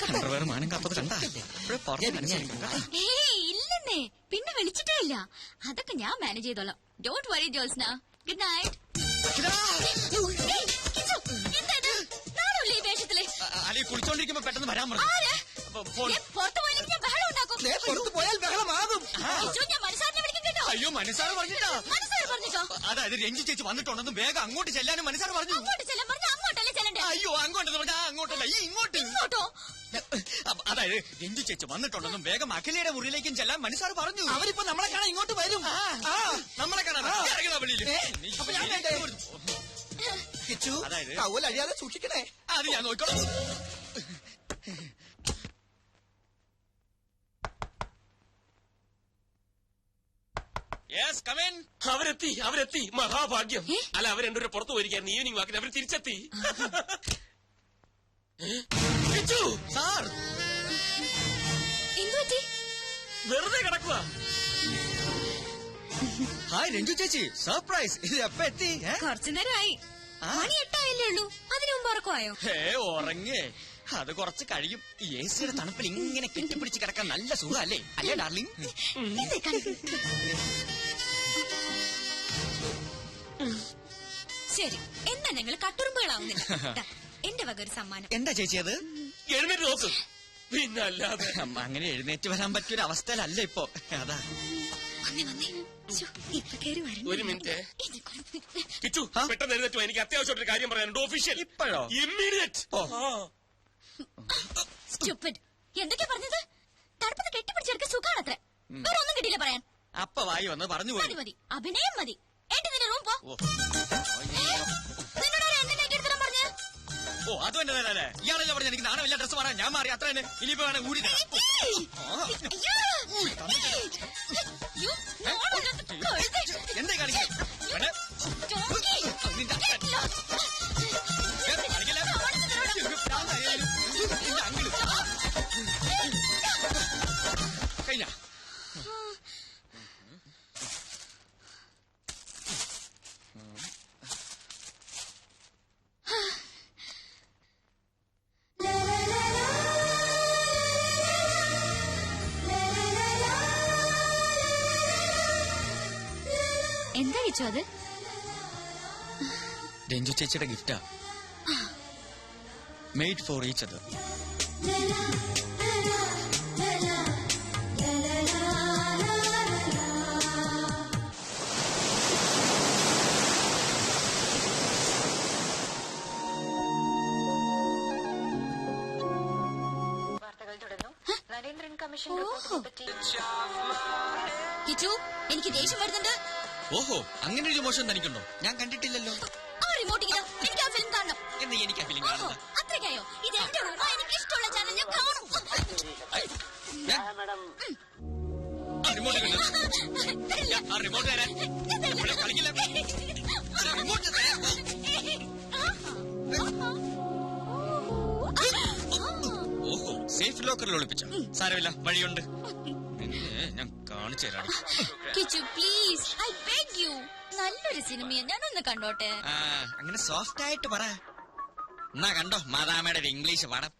അണ്ടർവെയർ മാനം കാത്തത് കണ്ടാ? ഇല്ലെന്നേ, പിന്നെ വിളിച്ചിട്ടേ ഇല്ല. അതൊക്കെ ഞാൻ മാനേജ് ചെയ്തോളാം. Don't worry Jyotsna. Good night. അല്ലെ കുളിച്ചോണ്ടിരിക്കുമ്പോ പെട്ടെന്ന് വരാൻ പറഞ്ഞു. പുറത്തു പോയില്ലെങ്കിൽ ഞാൻ ബഹളം ഉണ്ടാക്കും. പുറത്ത് പോയാൽ ബഹളമാകും. ഞാൻ മനസ്സാറിനെ വിളിക്കും കേട്ടോ. അയ്യോ മനസ്സാറ് പറഞ്ഞിട്ടാ. മനസ്സാറ് പറഞ്ഞിട്ടോ? അതായത് രഞ്ജു ചേച്ചി വന്നിട്ടുണ്ടെന്ന് വേഗം അങ്ങോട്ട് ചെല്ലാനും മനസ്സാറ് പറഞ്ഞു. അങ്ങോട്ട് ചെല്ലാൻ പറഞ്ഞ അങ്ങോട്ടല്ലേ ചെല്ലണ്ടേ? അയ്യോ അങ്ങോട്ടെന്ന് പറഞ്ഞാ അങ്ങോട്ടല്ല, ഈ ഇങ്ങോട്ട്. ഇങ്ങോട്ടോ? അതായത് രഞ്ജു ചേച്ചി വന്നിട്ടുണ്ടെന്നും വേഗം അഖിലയുടെ മുറിയിലേക്കും ചെല്ലാൻ മനസ്സാറ് പറഞ്ഞു. അവരിപ്പോ നമ്മളെ കാണാൻ ഇങ്ങോട്ട് വരും. നമ്മളെ കാണാൻ അപ്പൊ ഞാൻ വേണ്ടേ? കിച്ചു, അതായത് ടവൽ അഴിയാതെ സൂക്ഷിക്കണേ. അത് ഞാൻ നോക്കണം. അവരെത്തി മഹാഭാഗ്യം. അല്ല, അവർ രണ്ടുപേരെ പുറത്തു പോയിരിക്കായിരുന്നു. ഈവനിങ് വാക്കിന് അവർ തിരിച്ചെത്തി. സാർ എന്തുപറ്റി? വെറുതെ കിടക്കുക. ഹായ് രഞ്ജു ചേച്ചി, സർപ്രൈസ്. ഇത് എപ്പ എത്തി? കുറച്ചു നേരമായി. മണി 8 ആയില്ലേ ഉള്ളൂ. അതിനു മുമ്പ് ഉറക്കമായോ? ഉറങ്ങേ, അത് കുറച്ച് കഴിയും. ഈ എ സിയുടെ തണുപ്പിൽ ഇങ്ങനെ കെട്ടിപ്പിടിച്ച് കിടക്കാൻ നല്ല സുഖമല്ലേ? അല്ലേ ഡാർലിംഗ്? ശരി, എന്നാ ഞങ്ങൾ കട്ടുറുമ്പുകളാവുന്നില്ല. എന്റെ വക ഒരു സമ്മാനം. എന്താ ചേച്ചി അത്? എഴുന്നേറ്റ് നോക്ക്. പിന്നല്ലാതെ അങ്ങനെ എഴുന്നേറ്റ് വരാൻ പറ്റിയൊരു അവസ്ഥയിലല്ല ഇപ്പൊ. അതാ ഒരു മിനിറ്റ്. കിച്ചു, പെട്ടെന്ന് എഴുന്നേറ്റോ, എനിക്ക് അത്യാവശ്യമായിട്ടൊരു കാര്യം പറയാനുണ്ട്. ഒഫീഷ്യൽ. ഇപ്പോഴോ? ഇമ്മീഡിയറ്റ്. എന്തൊക്കെയാ പറഞ്ഞത്? തണുപ്പത്ത് കെട്ടിപ്പിടിച്ചെടുക്ക സുഖാണത്രേ. വേറെ ഒന്നും കിട്ടിയില്ല പറയാൻ. അപ്പ വായി വന്ന് പറഞ്ഞു പോയി. മതി, അഭിനയം മതി. നിന്റെ റൂം പോ. ഓ അത് തന്നെ തന്നെ. ഇയാളല്ലേ പറഞ്ഞ എനിക്ക് നാണമില്ല ഡ്രസ് മാറാൻ. ഞാൻ മാറി, അത്ര തന്നെ. ഇനിയിപ്പോ വേണം കൂടി തരാം. എന്താ കാണിക്കുന്നത്? കഴിഞ്ഞ എന്താ വെച്ചോ അത്? രഞ്ജു ചേച്ചിയുടെ ഗിഫ്റ്റാ. Made for each other. Kichu, എനിക്ക് ദേഷ്യം വരുന്നുണ്ട്. ഓഹോ, അങ്ങനെ ഒരു മോശം തനിക്കുണ്ടോ? ഞാൻ കണ്ടിട്ടില്ലല്ലോ. ആ റിമോട്ട് ഇങ്ങനെ, എനിക്ക് ആ ഫിലിം കാണണം. എന്ന് എനിക്ക് ആ ഫിലിം കാണുന്നത്. അത്രയ്ക്കായോ? ഇത് എന്റെ റൂമാ, എനിക്ക് ഇഷ്ടമുള്ള ചാനൽ ഞാൻ കാണും. റിമോട്ട് റിമോട്ട് തരാൻ കളിക്കില്ല. റിമോട്ട് തരാൻ. ഓഹോ, സേഫ് ലോക്കറിൽ ഒളിപ്പിച്ച. സാരമില്ല, വഴിയുണ്ട്. ഞാൻ കാണിച്ചു തരാം. Kichu please, I beg you. നല്ലൊരു സിനിമയാ, ഞാനൊന്ന് കണ്ടോട്ടെ. അങ്ങനെ സോഫ്റ്റ് ആയിട്ട് പറ. എന്നാ കണ്ടോ മാതാമയുടെ ഒരു ഇംഗ്ലീഷ് പടം.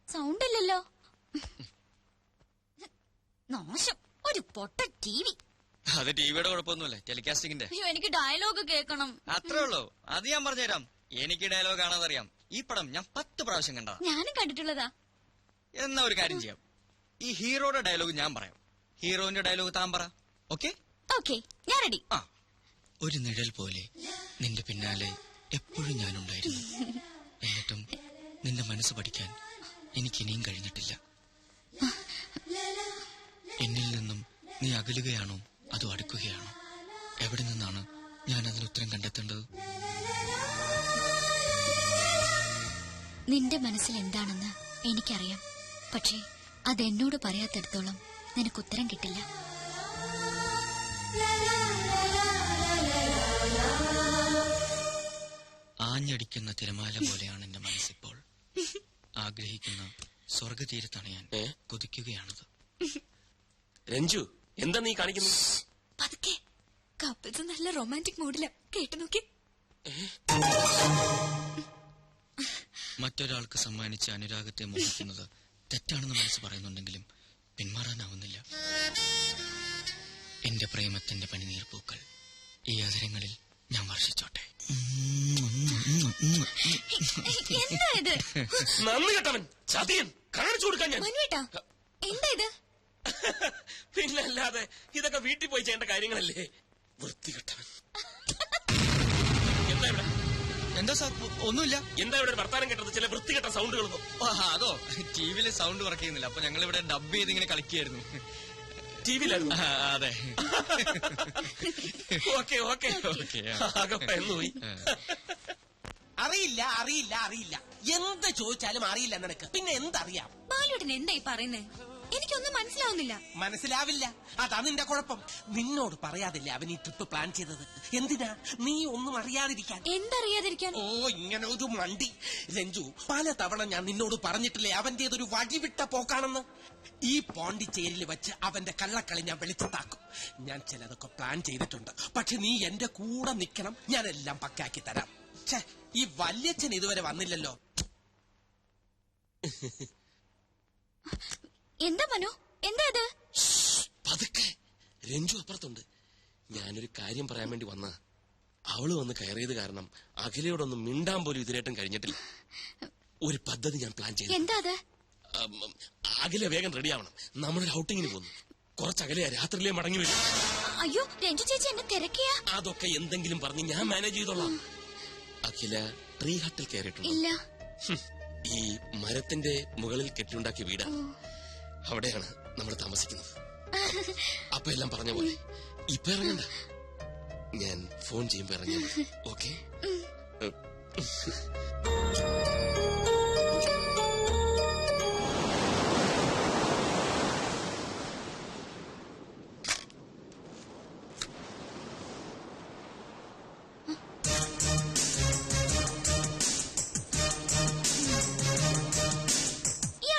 സൗണ്ട് ഇല്ലല്ലോ. നാശം, ഒരു പൊട്ട ടിവി. അത് ടിവിയുടെ കുഴപ്പമൊന്നുമില്ല, ടെലികാസ്റ്റിംഗിന്റെ. അയ്യോ, എനിക്ക് ഡയലോഗ് കേൾക്കണം. അത്രേ ഉള്ളൂ, അത് ഞാൻ പറഞ്ഞുതരാം. എനിക്ക് ഡയലോഗ് കാണാതറിയാം. ഈ പടം ഞാൻ 10 പ്രാവശ്യം കണ്ടതാ. ഞാനും കണ്ടിട്ടുള്ളതാ. എന്നാ ഒരു കാര്യം ചെയ്യാം, ഈ ഹീറോയുടെ ഡയലോഗ് ഞാൻ പറയാം, ഹീറോയിന്റെ ഡയലോഗ് താൻ പറ. ഓക്കെ? ഓക്കെ, ഞാൻ റെഡി. ഒരു നിഴൽ പോലെ നിന്റെ പിന്നാലെ എപ്പോഴും ഞാനുണ്ടായിരുന്നു. എന്നിട്ടും നിന്റെ മനസ്സ് പഠിക്കാൻ എനിക്കിനിയും കഴിഞ്ഞിട്ടില്ല. എന്നിൽ നിന്നും നീ അകലുകയാണോ അതോ അടുക്കുകയാണോ? എവിടെ നിന്നാണ് ഞാൻ അതിന് ഉത്തരം കണ്ടെത്തേണ്ടത്? നിന്റെ മനസ്സിൽ എന്താണെന്ന് എനിക്കറിയാം. പക്ഷേ അതെന്നോട് പറയാത്തിടത്തോളം നിനക്ക് ഉത്തരം കിട്ടില്ല. ആഞ്ഞടിക്കുന്ന തിരമാല പോലെയാണ് എന്റെ മനസ്സിപ്പോൾ. ആഗ്രഹിക്കുന്ന സ്വർഗതീരത്തണയാൻ കൊതിക്കുകയാണത്. രഞ്ജു എന്താ നീ കാണിക്കുന്നത്? പതുക്കെ കപ്പിൾസ് നല്ല റൊമാൻറ്റിക് മൂഡില കേട്ടു നോക്കി. മറ്റൊരാൾക്ക് സമ്മാനിച്ച അനുരാഗത്തെ മോഹിക്കുന്നത് തെറ്റാണെന്ന് മനസ്സ് പറയുന്നുണ്ടെങ്കിലും പിന്മാറാനാവുന്നില്ല. എന്റെ പ്രേമത്തിന്റെ പനിനീർ പൂക്കൾ ഈ അവസരങ്ങളിൽ ഞാൻ വർഷിച്ചോട്ടെ. എന്താ ഇത്? നന്ദി കേട്ടവൻ ചതിയൻ കാണിച്ചു കൊടുക്കാൻ ഞാൻ. മനുവേട്ടാ എന്താ ഇത്? പിന്നല്ലാതെ ഇതൊക്കെ വീട്ടിൽ പോയി ചെയ്യേണ്ട കാര്യങ്ങളല്ലേ. വൃത്തികെട്ടവൻ. എന്താ ഇവിടെ? എന്താ സാർ? ഒന്നുമില്ല. എന്താ ഇവിടെ വർത്താനം കേട്ടത്? ചില വൃത്തികെട്ട സൗണ്ടുകളൊന്നും. അതോ ടിവിയില് സൗണ്ട് വർക്ക് ചെയ്യുന്നില്ല, അപ്പൊ ഞങ്ങൾ ഇവിടെ ഡബ് ചെയ്ത് ഇങ്ങനെ കളിക്കുകയായിരുന്നു. ടിവിയിലായിരുന്നു? അതെ. ഓക്കെ ഓക്കെ ആകെ പോയി. അറിയില്ല അറിയില്ല അറിയില്ല എന്ത് ചോദിച്ചാലും അറിയില്ല നിനക്ക്. പിന്നെ എന്തറിയാം? ബാലുവേട്ടൻ എന്തായി പറയുന്നേ? എനിക്കൊന്നും മനസ്സിലാവുന്നില്ല. മനസ്സിലാവില്ല, അതാ നിന്റെ കുഴപ്പം. നിന്നോട് പറയാതില്ലേ അവൻ ഈ ട്രിപ്പ് പ്ലാൻ ചെയ്തത്? എന്തിനാ? നീ ഒന്നും അറിയാതിരിക്കാൻ. എന്തറിയാതിരിക്കാൻ? ഓ ഇങ്ങനെ ഒരു മണ്ടി. രഞ്ജു, പല തവണ ഞാൻ നിന്നോട് പറഞ്ഞിട്ടില്ലേ അവന്റേതൊരു വഴിവിട്ട പോക്കാണെന്ന്. ഈ പോണ്ടിച്ചേരിയിൽ വെച്ച് അവന്റെ കള്ളക്കളി ഞാൻ വെളിച്ചത്താക്കും. ഞാൻ ചിലതൊക്കെ പ്ലാൻ ചെയ്തിട്ടുണ്ട്. പക്ഷെ നീ എന്റെ കൂടെ നിൽക്കണം, ഞാനെല്ലാം പക്കാക്കി തരാം. ഛേ, ഈ വല്യച്ഛൻ ഇതുവരെ വന്നില്ലല്ലോ. എന്താ മനു? എന്താ ഇത്? പതുക്കെ. രഞ്ജു അപ്പുറത്തുണ്ട്. ഞാനൊരു കാര്യം പറയാൻ വേണ്ടി വന്ന അവള് വന്ന് കയറിയത് കാരണം അഖിലയോടൊന്നും മിണ്ടാൻ പോലും ഇതിനായിട്ടും കഴിഞ്ഞിട്ടില്ല. ഒരു പദ്ധതി ഞാൻ പ്ലാൻ ചെയ്തു. എന്താ അത്? അഖില വേഗം റെഡിയാവണം. നമ്മളൊരു ഔട്ടിങ്ങിന് പോകുന്നു. കുറച്ചകലെയാ, രാത്രിയിലേ മടങ്ങി വരും. അയ്യോ രഞ്ജു ചേച്ചി എന്നെ തിരക്കിയ. അതൊക്കെ എന്തെങ്കിലും പറഞ്ഞ് ഞാൻ മാനേജ് ചെയ്തോളാം. അഖില ട്രീ ഹട്ടിൽ കയറിയിട്ടുണ്ട്. ഇല്ല. ഈ മരത്തിന്റെ മുകളിൽ കെട്ടിയുണ്ടാക്കിയ വീടാ. അവിടെയാണ് നമ്മൾ താമസിക്കുന്നത്. അപ്പൊ എല്ലാം പറഞ്ഞ പോലെ ഇപ്പൊ ഇറങ്ങണ്ട, ഞാൻ ഫോൺ ചെയ്യുമ്പോ ഇറങ്ങിയ ഓക്കെ?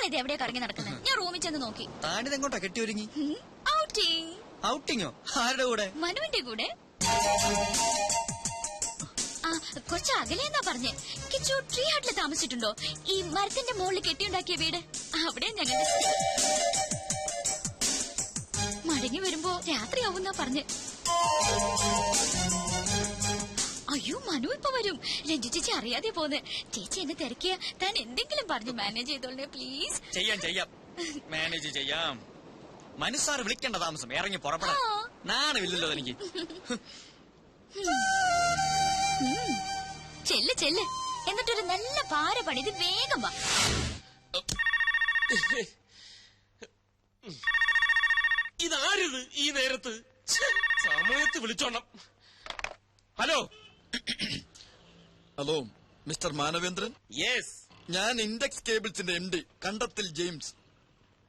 ഇത് എവിടെയാ കറങ്ങി നടക്കുന്നത്? ഞാൻ റൂമിൽ ചെന്ന് നോക്കി. താനിതെങ്ങോട്ടാ കെട്ടി ഒരുങ്ങി? ഔട്ടിങ്. ഔട്ടിങ്ങോ? ആരുടെ കൂടെ? മനുവിന്റെ കൂടെ. ആ കുറച്ച് അകലെന്നാ പറഞ്ഞേ. കിച്ചു ട്രീ ഹട്ടിൽ താമസിച്ചിട്ടുണ്ടോ? ഈ മരത്തിന്റെ മുകളിൽ കെട്ടിയുണ്ടാക്കിയ വീട് അവിടെ ഞങ്ങളുടെ മടങ്ങി വരുമ്പോ രാത്രിയാവുന്നാ പറഞ്ഞ്. അയ്യോ മനു ഇപ്പൊ വരും. രഞ്ജു ചേച്ചി അറിയാതെ പോന്ന്. ചേച്ചി എന്നെ തിരക്കിയ താൻ എന്തെങ്കിലും പറഞ്ഞ് മാനേജ് ചെയ്തോളേ പ്ലീസ്. ചെയ്യാം മാനേജ് ചെയ്യാം. മനസ്സാറ് വിളിക്കേണ്ട താമസം, ഇറങ്ങി പുറപ്പെടാം. നാണമില്ലല്ലോ എനിക്ക്. ചെല്ല് എന്നിട്ടൊരു നല്ല പാര പണിത് വേഗം വാ. ഇതാരിത് ഈ നേരത്ത്? സമയത്ത് വിളിച്ചോണം. Hello hello mister Manavendran. Yes, ഞാൻ ഇൻഡെക്സ് കേബിൾസിന്റെ MD കണ്ടത്തിൽ ജെയിംസ്.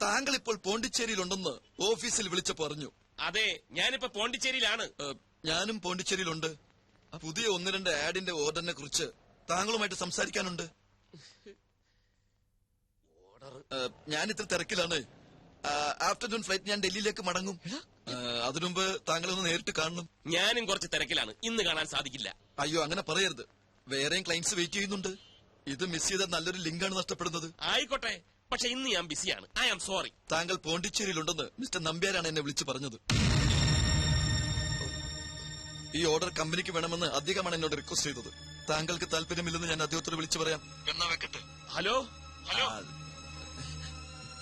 താങ്കൾ ഇപ്പോൾ പോണ്ടിച്ചേരിയിലുണ്ടെന്ന് ഓഫീസിൽ വിളിച്ചു പറഞ്ഞു. അതെ, ഞാനിപ്പോ പോണ്ടിച്ചേരിയിലാണ്. ഞാനും പോണ്ടിച്ചേരിയിലുണ്ട്. പുതിയ 1-2 ആഡിന്റെ ഓർഡറിനെ കുറിച്ച് താങ്കളുമായിട്ട് സംസാരിക്കാനുണ്ട്. ഞാൻ ഇത്ര തിരക്കിലാണ്. ആഫ്റ്റർനൂൺ ഫ്ലൈറ്റ് ഞാൻ ഡൽഹിയിലേക്ക് മടങ്ങും. അതിനുമുമ്പ് താങ്കളെ ഒന്ന് നേരിട്ട് കാണണം. ഞാനും കുറച്ച് തിരക്കിലാണ്, ഇന്ന് കാണാൻ സാധിക്കില്ല. അയ്യോ അങ്ങനെ പറയരുത്, വേറെയും ക്ലയൻസ് വെയിറ്റ് ചെയ്യുന്നുണ്ട്. ഇത് മിസ് ചെയ്ത നല്ലൊരു ലിങ്കാണ് നഷ്ടപ്പെടുന്നത്. ആയിക്കോട്ടെ, പക്ഷെ ഇന്ന് ഞാൻ ബിസിയാണ്. I am sorry. താങ്കൾ പോണ്ടിച്ചേരിയിലുണ്ടെന്ന് മിസ്റ്റർ നമ്പ്യാരാണ് എന്നെ വിളിച്ചു പറഞ്ഞത്. ഈ ഓർഡർ കമ്പനിക്ക് വേണമെന്ന് അദ്ദേഹമാണ് എന്നോട് റിക്വസ്റ്റ് ചെയ്തത്. താങ്കൾക്ക് താല്പര്യമില്ലെന്ന് ഞാൻ അദ്ദേഹത്തോട് വിളിച്ചു പറയാം. എന്നാ വെക്കട്ടെ. Hello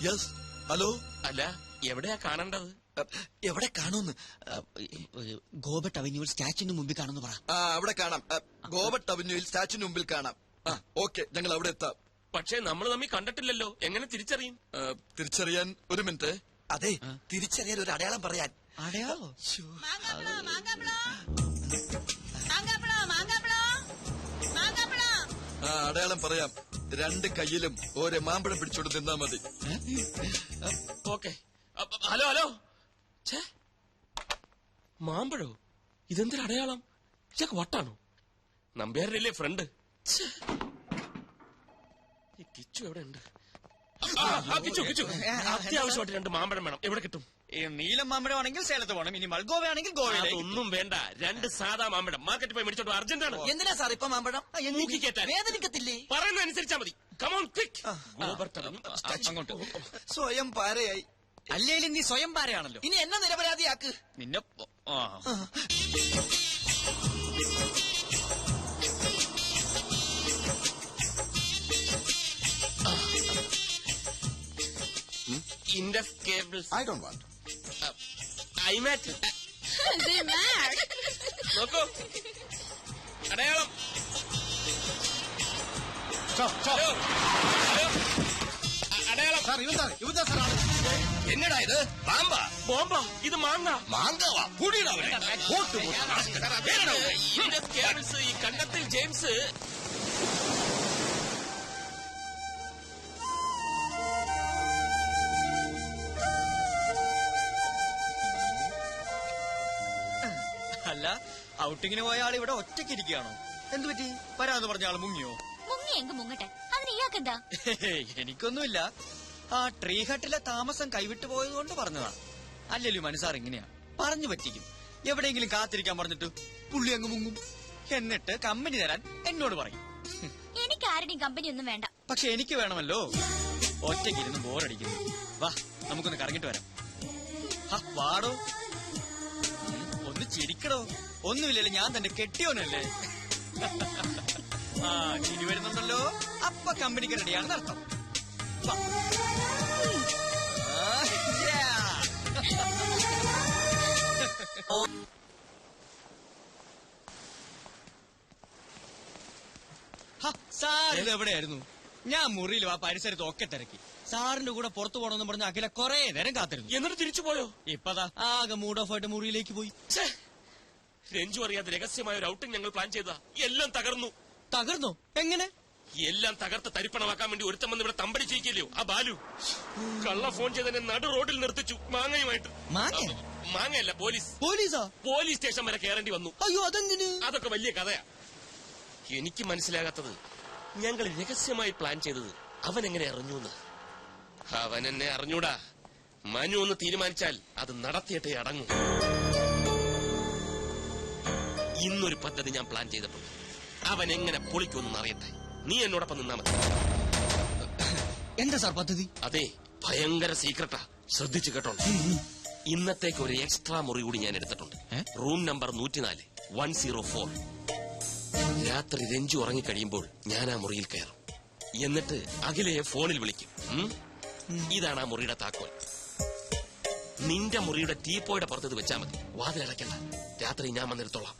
yes hello. അല്ല, എവിടെയാ കാണേണ്ടത്? എവിടെ കാണൂന്ന്? ഗോബട്ട് അവന്യൂവിൽ സ്റ്റാച്ചുവിന് മുമ്പിൽ കാണുന്നു പറ. അവിടെ കാണാം. ഗോബട്ട് അവന്യൂവിൽ സ്റ്റാച്ചുവിന് മുമ്പിൽ കാണാം. ഓക്കെ, ഞങ്ങൾ അവിടെ എത്താം. പക്ഷേ നമ്മൾ തമ്മിൽ കണ്ടിട്ടില്ലല്ലോ, എങ്ങനെ തിരിച്ചറിയും? തിരിച്ചറിയാൻ ഒരു മിനിറ്റ്. അതെ, തിരിച്ചറിയാൻ ഒരു അടയാളം പറയാൻ. അടയാളോ? അടയാളം പറയാം. 2 കൈയിലും ഓരോ മാമ്പഴം പിടിച്ചോണ്ട് നിന്നാ മതി. ഓക്കെ. ഹലോ മാമ്പഴോ? ഇതെന്തൊരു അടയാളം? ഇതൊക്കെ വട്ടാണോ? നമ്പ്യാരല്ലേ ഫ്രണ്ട്? കിച്ചു എവിടെ ഉണ്ട്? കിച്ചു അത്യാവശ്യമായിട്ട് 2 മാമ്പഴം വേണം. എവിടെ കിട്ടും? ഈ നീലം മാമ്പഴമാണെങ്കിൽ സേലത്ത് പോകണം, ഇനി മൾഗോവയാണെങ്കിൽ ഗോവയിലേക്ക്. അതൊന്നും വേണ്ട, 2 സാധാ മാമ്പഴം മാർക്കറ്റിൽ പോയി മേടിച്ചോണ്ട് അർജന്റാണ്. എന്തിനാ സാർ ഇപ്പൊ മാമ്പഴം? വേദനിക്കത്തില്ലേ? പറയുന്നത് അനുസരിച്ചാ മതി. Come on quick. അങ്ങോട്ട് സ്വയം പാരയായി. അല്ലേലും നീ സ്വയം പാരയാണല്ലോ. ഇനി എന്നെ നിരപരാധിയാക്ക്. നിന്നെ Indus cables. I don't want. IMAT. നോക്കൂ, അടയാളം. ഹലോ, അടയാളം. സാർ ഇവന്താ സാറാണ്. എന്നടാ ഇത്? പാമ്പാ? ബോംബാ? ഇത് മാങ്ങ. മാങ്കവാ? കൂടിയിടാ അവനെ. ഇൻഡസ് കേബിൾസ്. ഈ കണ്ടത്തിൽ ജെയിംസ്. അല്ല, ഔട്ടിങ്ങിന് പോയ ആൾ ഇവിടെ ഒറ്റയ്ക്ക് ഇരിക്കുകയാണോ? എന്തു പറ്റി? വരാന്ന് പറഞ്ഞ ആള് മുങ്ങിയോ? മുങ്ങി എങ്ക മുങ്ങട്ടെ, അതിന് ഇയാക്കെന്താ? എനിക്കൊന്നുമില്ല. ആ ട്രീ ഹട്ടിലെ താമസം കൈവിട്ടു പോയതുകൊണ്ട് പറഞ്ഞതാ. അല്ലല്ലോ മനസ്സാർ ഇങ്ങനെയാ, പറഞ്ഞു പറ്റിക്കും. എവിടെയെങ്കിലും കാത്തിരിക്കാൻ പറഞ്ഞിട്ട് പുള്ളി അങ്ങ് മുങ്ങും. എന്നിട്ട് കമ്പനി തരാൻ എന്നോട് പറയും. എനിക്ക് ആരുടെയും കമ്പനി ഒന്നും വേണ്ട. പക്ഷെ എനിക്ക് വേണമല്ലോ. ഒറ്റയ്ക്കിരുന്ന് ബോറടിക്കുന്നു. വാ, നമുക്കൊന്ന് കറങ്ങിട്ട് വരാം. വാടോ, ഒന്ന് ചിരിക്കടോ. ഒന്നുമില്ലല്ലോ, ഞാൻ തന്നെ കെട്ടിയോനല്ലേ. ആ, ചിരി വരുന്നുണ്ടല്ലോ. അപ്പൊ കമ്പനിക്ക് റെഡിയാണെന്ന് അർത്ഥം. സാറിത് എവിടെയായിരുന്നു? ഞാൻ മുറിയിലും ആ പരിസരത്ത് ഒക്കെ തിരക്കി. സാറിന്റെ കൂടെ പുറത്തു പോകണമെന്ന് പറഞ്ഞ അഖില കൊറേ നേരം കാത്തിരുന്നു. എന്നിട്ട് തിരിച്ചു പോയോ? ഇപ്പതാ ആകെ മൂഡ് ഓഫ് ആയിട്ട് മുറിയിലേക്ക് പോയി. രഞ്ജു അറിയാതെ രഹസ്യമായ ഒരു ഔട്ടിംഗ് ഞങ്ങൾ പ്ലാൻ ചെയ്തതാ. എല്ലാം തകർന്നു. തകർന്നോ? എങ്ങനെ? എല്ലാം തകർത്ത് തരിപ്പണമാക്കാൻ വേണ്ടി ഒരുത്തം വന്ന് ഇവിടെ തമ്പടി ചെയ്യിക്കല്ലോ ആ ബാലു. കള്ള ഫോൺ ചെയ്തതിനെ നടു റോഡിൽ നിർത്തിച്ചു മാങ്ങയുമായിട്ട്. മാങ്ങയല്ല, പോലീസ്. പോലീസാ? പോലീസ് സ്റ്റേഷൻ വരെ കയറേണ്ടി വന്നു. അയ്യോ, അതെന്തിന്? അതൊക്കെ വലിയ കഥയാ. എനിക്ക് മനസ്സിലാകാത്തത്, ഞങ്ങൾ രഹസ്യമായി പ്ലാൻ ചെയ്തത് അവൻ എങ്ങനെ അറിഞ്ഞൂന്ന്. അവൻ എന്നെ അറിഞ്ഞൂടാ. മനു ഒന്ന് തീരുമാനിച്ചാൽ അത് നടത്തിയിട്ടേ അടങ്ങൂ. ഇന്നൊരു പദ്ധതി ഞാൻ പ്ലാൻ ചെയ്തിട്ടുണ്ട്. അവൻ എങ്ങനെ പൊളിക്കൊന്നും അറിയട്ടെ. നീ എന്നോടൊപ്പം നിന്നാ മതി. എന്താ സാർ പദ്ധതി? അതെ, ഭയങ്കര സീക്രട്ടാ. ശ്രദ്ധിച്ചു കേട്ടോ. ഇന്നത്തേക്ക് ഒരു എക്സ്ട്രാ മുറി കൂടി ഞാൻ എടുത്തിട്ടുണ്ട്. Room number 104, 104. രാത്രി രഞ്ജു ഉറങ്ങിക്കഴിയുമ്പോൾ ഞാൻ ആ മുറിയിൽ കയറും. എന്നിട്ട് അഖിലയെ ഫോണിൽ വിളിക്കും. ഇതാണ് ആ മുറിയുടെ താക്കോൽ. നിന്റെ മുറിയുടെ ടീപ്പോയുടെ പുറത്ത് വെച്ചാ മതി. വാതിലടയ്ക്കണ്ട. രാത്രി ഞാൻ വന്നെടുത്തോളാം.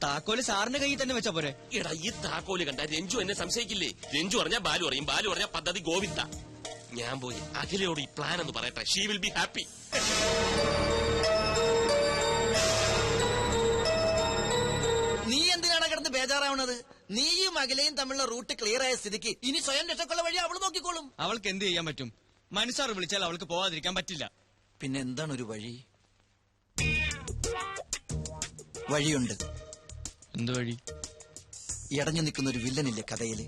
താക്കോല് സാറിന്റെ കയ്യിൽ തന്നെ വെച്ചാ പോരെ? എടാ, ഈ താക്കോല് കണ്ട രഞ്ജു എന്നെ സംശയിക്കില്ലേ? രഞ്ജു പറഞ്ഞാ ബാലു അറിയും, ബാലു പറഞ്ഞാ പദ്ധതി ഗോവിന്ദ. ഞാൻ പോയി അഖിലയോട് ഈ പ്ലാൻ എന്ന് പറയട്ടെ. She will be happy. നീ എന്തിനാണ് കിടന്ന് ബേജാറാവണത്? നീയും അഖിലയും തമ്മിലുള്ള റൂട്ട് ക്ലിയർ ആയ സ്ഥിതിക്ക് ഇനി സ്വയം രക്ഷക്കുള്ള വഴി അവള് നോക്കിക്കോളും. അവൾക്ക് എന്ത് ചെയ്യാൻ പറ്റും? മനസ്സാർ വിളിച്ചാൽ അവൾക്ക് പോവാതിരിക്കാൻ പറ്റില്ല. പിന്നെ എന്താണ് ഒരു വഴി? വഴിയുണ്ട്. എന്ത് വഴി? ഇടഞ്ഞു നിൽക്കുന്ന ഒരു വില്ലനില്ലേ കഥയില്?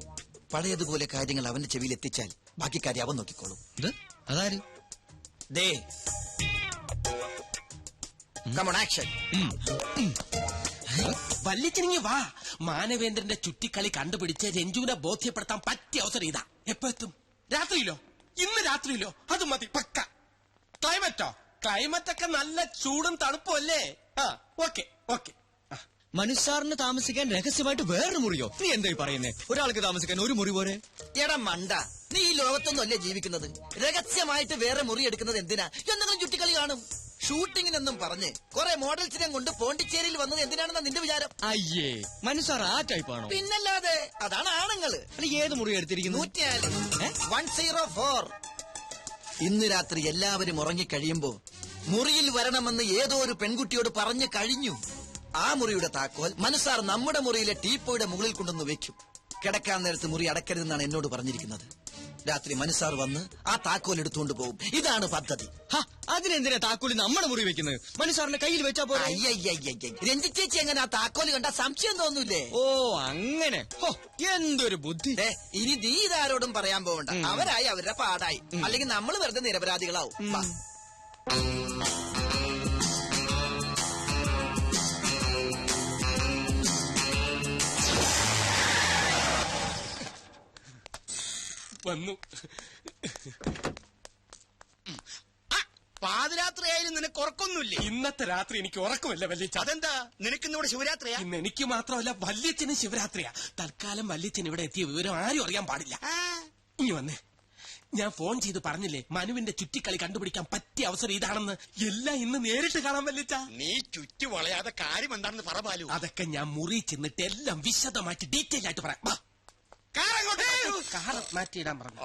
പഴയതുപോലെ കാര്യങ്ങൾ അവന്റെ ചെവിയിൽ എത്തിച്ചാൽ ബാക്കി കാര്യം അവൻ നോക്കിക്കോളും. അതാര്? ദേ, കമോൺ ആക്ഷൻ. വല്ലിച്ചിനിങ്ങി വാ. മാനവേന്ദ്രന്റെ ചുറ്റിക്കളി കണ്ടുപിടിച്ച് രഞ്ജുവിനെ ബോധ്യപ്പെടുത്താൻ പറ്റിയ അവസരം ഇതാ. എപ്പോ എത്തും? രാത്രിയിലോ? ഇന്ന് രാത്രിയിലോ? അത് മതി, പക്ക. ക്ലൈമറ്റോ? ക്ലൈമറ്റ് ഒക്കെ നല്ല ചൂടും തണുപ്പും അല്ലേ? Okay okay. മനുസാറിന് താമസിക്കാൻ രഹസ്യമായിട്ട് വേറൊരു മുറിയോ? നീ എന്തായി പറയുന്നേ? ഒരാൾക്ക് താമസിക്കാൻ ഒരു മുറി പോരെ? എടാ മണ്ട, നീ ഈ ലോകത്തൊന്നും അല്ലേ ജീവിക്കുന്നത്? രഹസ്യമായിട്ട് വേറെ മുറി എടുക്കുന്നത് എന്തിനാ? എന്തെങ്കിലും ചുറ്റിക്കളി കാണും. ഷൂട്ടിങ്ങിനെന്നും പറഞ്ഞ് കുറെ മോഡൽസിനെ കൊണ്ട് പോണ്ടിച്ചേരിയിൽ വന്നത് എന്തിനാണെന്നാ നിന്റെ വിചാരം? അയ്യേ, മനുസാർ ആ ടൈപ്പാണോ? പിന്നല്ലാതെ, അതാണ് ആണുങ്ങള്. ഏത് മുറി എടുത്തിരിക്കുന്നു? 104. ഇന്ന് രാത്രി എല്ലാവരും ഉറങ്ങിക്കഴിയുമ്പോ മുറിയിൽ വരണമെന്ന് ഏതോ ഒരു പെൺകുട്ടിയോട് പറഞ്ഞു കഴിഞ്ഞു. ആ മുറിയുടെ താക്കോൽ മനുസാർ നമ്മുടെ മുറിയിലെ ടീപ്പോയുടെ മുകളിൽ കൊണ്ടുവന്ന് വെക്കും. കിടക്കാൻ നേരത്ത് മുറി അടക്കരുതെന്നാണ് എന്നോട് പറഞ്ഞിരിക്കുന്നത്. രാത്രി മനുസാർ വന്ന് ആ താക്കോൽ എടുത്തുകൊണ്ട് പോകും. ഇതാണ് പദ്ധതി. അതിനെന്തിനാ താക്കോല് നമ്മുടെ മുറി വെക്കുന്നത്? മനുസാറിന്റെ കയ്യിൽ വെച്ചാ പോലെ. രഞ്ജിച്ചേച്ചി എങ്ങനെ ആ താക്കോല് കണ്ടാ സംശയം തോന്നൂലേ? ഓ അങ്ങനെ. എന്തൊരു ബുദ്ധി. ഇനി നീ ഇതാരോടും പറയാൻ പോകണ്ട. അവരായി അവരുടെ പാടായി. അല്ലെങ്കിൽ നമ്മൾ വെറുതെ നിരപരാധികളാവും. വന്നു. പാതിരാത്രിയായാലും നിനക്ക് ഉറക്കൊന്നുമില്ലേ? ഇന്നത്തെ രാത്രി എനിക്ക് ഉറക്കമല്ല വല്യച്ഛ. അതെന്താ? നിനക്കിന്നിവിടെ ശിവരാത്രിയാ? ഇന്ന് എനിക്ക് മാത്രമല്ല വല്യച്ഛനും ശിവരാത്രിയാ. തൽക്കാലം വല്യച്ഛൻ ഇവിടെ എത്തിയ വിവരം ആരും അറിയാൻ പാടില്ല. ഇനി വന്നേ, ഞാൻ ഫോൺ ചെയ്ത് പറഞ്ഞില്ലേ മനുവിന്റെ ചുറ്റിക്കളി കണ്ടുപിടിക്കാൻ പറ്റിയ അവസരം ഇതാണെന്ന്. എല്ലാം ഇന്ന് നേരിട്ട് കാണാൻ വല്യച്ഛ. നീ ചുറ്റി വളയാതെ കാര്യം എന്താണെന്ന് പറ ബാലു. അതൊക്കെ ഞാൻ മുറി ചെന്നിട്ട് എല്ലാം വിശദമായിട്ട് ഡീറ്റെയിൽ ആയിട്ട് പറയാം. കാർ മാറ്റിയിടാൻ പറഞ്ഞു.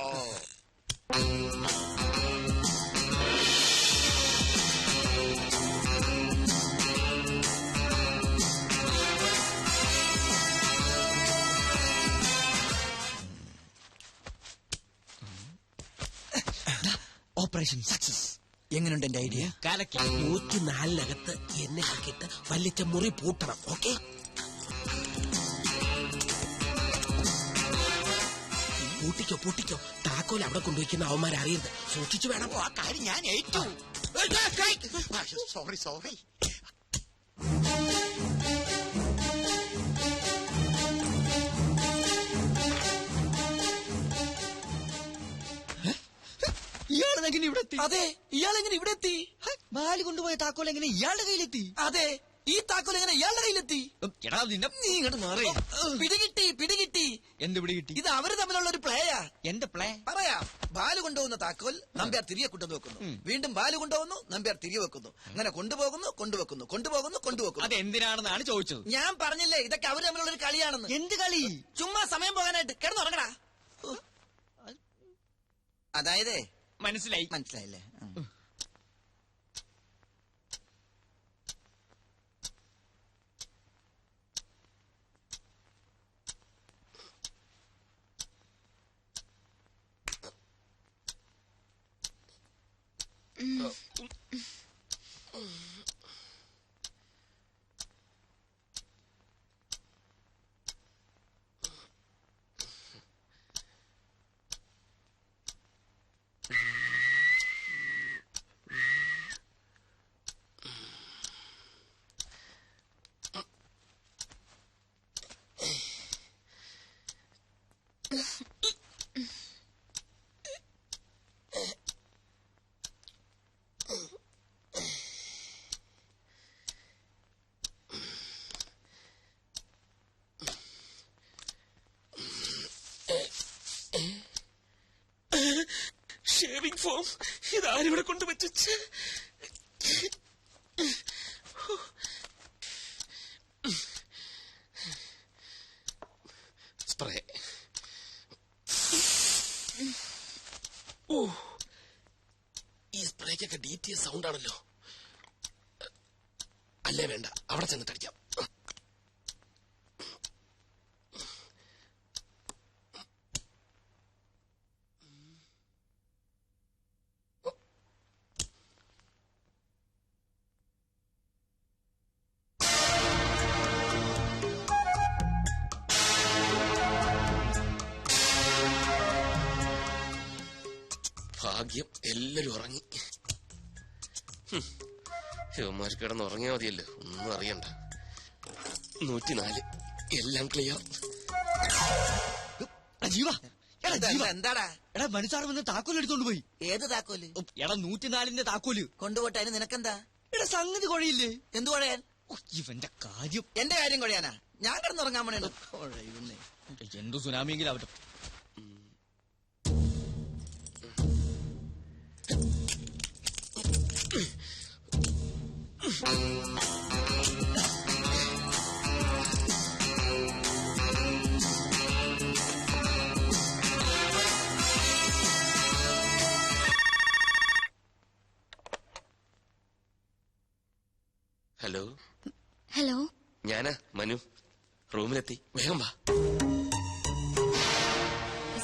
Operation success. എങ്ങനെയുണ്ട് എന്റെ ഐഡിയ? 104-നകത്ത് എന്നെ ആക്കിയിട്ട് വലിച്ച മുറി പൂട്ടണം. ഓക്കെ? പൂട്ടിക്കോ. താക്കോൽ അവിടെ കൊണ്ടുവയ്ക്കുന്ന അവന്മാരെ അറിയരുത്. സൂക്ഷിച്ചു വേണം. ആ കാര്യം ഞാൻ ഏറ്റു. സോറി. ഇയാളെങ്ങനെ ഇവിടെ എത്തി? അതെ, ഇയാളെങ്ങനെ ഇവിടെ എത്തി? ബാലു കൊണ്ടുപോയ താക്കോൽ എങ്ങനെ ഇയാളുടെ കയ്യിലെത്തി? അതെ, ഈ താക്കോൽ എങ്ങനെ ഇയാളുടെ കയ്യിലെത്തി? എടാ നിന്നെ നീ ഇങ്ങോട്ട് മാറി. പിടികിട്ടി. എന്ത് പിടികിട്ടി? ഇത് അവര് തമ്മിലുള്ള ഒരു പ്ലേയാ. എന്റെ പ്ലേ പറയാം. ബാലു കൊണ്ടുപോകുന്ന താക്കോൽ നമ്പ്യാർ തിരികെ കൊണ്ടുവന്ന് വെക്കുന്നു. വീണ്ടും ബാലു കൊണ്ടുപോകുന്നു, നമ്പ്യാർ തിരികെ വെക്കുന്നു. അങ്ങനെ കൊണ്ടുപോകുന്നു. അത് എന്തിനാണെന്നാണ് ചോദിച്ചത്. ഞാൻ പറഞ്ഞില്ലേ ഇതൊക്കെ അവര് തമ്മിലുള്ള ഒരു കളിയാണെന്ന്. എന്ത് കളി? ചുമ്മാ സമയം പോകാനായിട്ട്. കിടന്നുറങ്ങടാ. അതായത് മനസ്സിലായില്ലേ? ഷേവിംഗ് ഫോം ഇതാരിവിടെ കൊണ്ടുവച്ചു. സ്പ്രേ. ഈ സ്പ്രേക്കൊക്കെ DTS സൗണ്ട് ആണല്ലോ. അല്ലേ വേണ്ട, അവിടെ ചെന്നിട്ട് അടിക്കാം. ഭാഗ്യം എല്ലാരും ഉറങ്ങി. ഇവന്മാർ കിടന്ന് ഉറങ്ങിയാൽ മതിയല്ലോ, ഒന്നും അറിയണ്ട. 104 എല്ലാം ക്ലിയർ. ജീവ എന്താടാ? എടാ മനുസാർ വന്ന് താക്കോൽ എടുത്തോണ്ട് പോയി. ഏത് താക്കോല്? എടാ 104ന്റെ താക്കോല് കൊണ്ടുപോട്ടെ. അതിന് നിനക്കെന്താ? എടാ സംഗതി കുഴയില്ലേ? എന്ത് കുഴയാൻ? ഇവന്റെ കാര്യം. എന്റെ കാര്യം കുഴയാനാ? ഞാൻ കിടന്നുറങ്ങാൻ വേണേ. എന്തു സുനാമിയെങ്കിലും ആവട്ടെ. ഹലോ, ഞാനാ മനു. റൂമിലെത്തി, വേഗം വാ.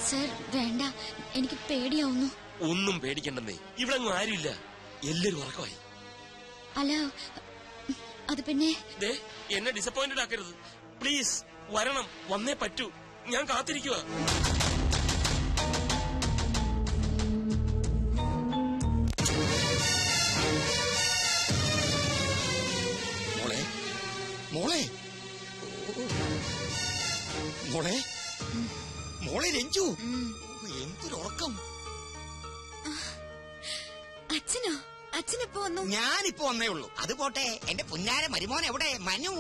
സർ വേണ്ട, എനിക്ക് പേടിയാവുന്നു. ഒന്നും പേടിക്കണ്ടെന്നേ, ഇവിടെ ഒന്നും ആരുമില്ല, എല്ലാരും ഉറക്കമായി. അല്ല അത് പിന്നെ എന്നെ ഡിസപ്പോയിന്റഡ് ആക്കരുത് പ്ലീസ്. വരണം, വന്നേ പറ്റൂ, ഞാൻ കാത്തിരിക്കുക. വന്നു? ഞാനിപ്പോ വന്നേ ഉള്ളൂ. അത് പോട്ടെ, എന്റെ പുന്നാര മരുമോൻ എവിടെ? മനു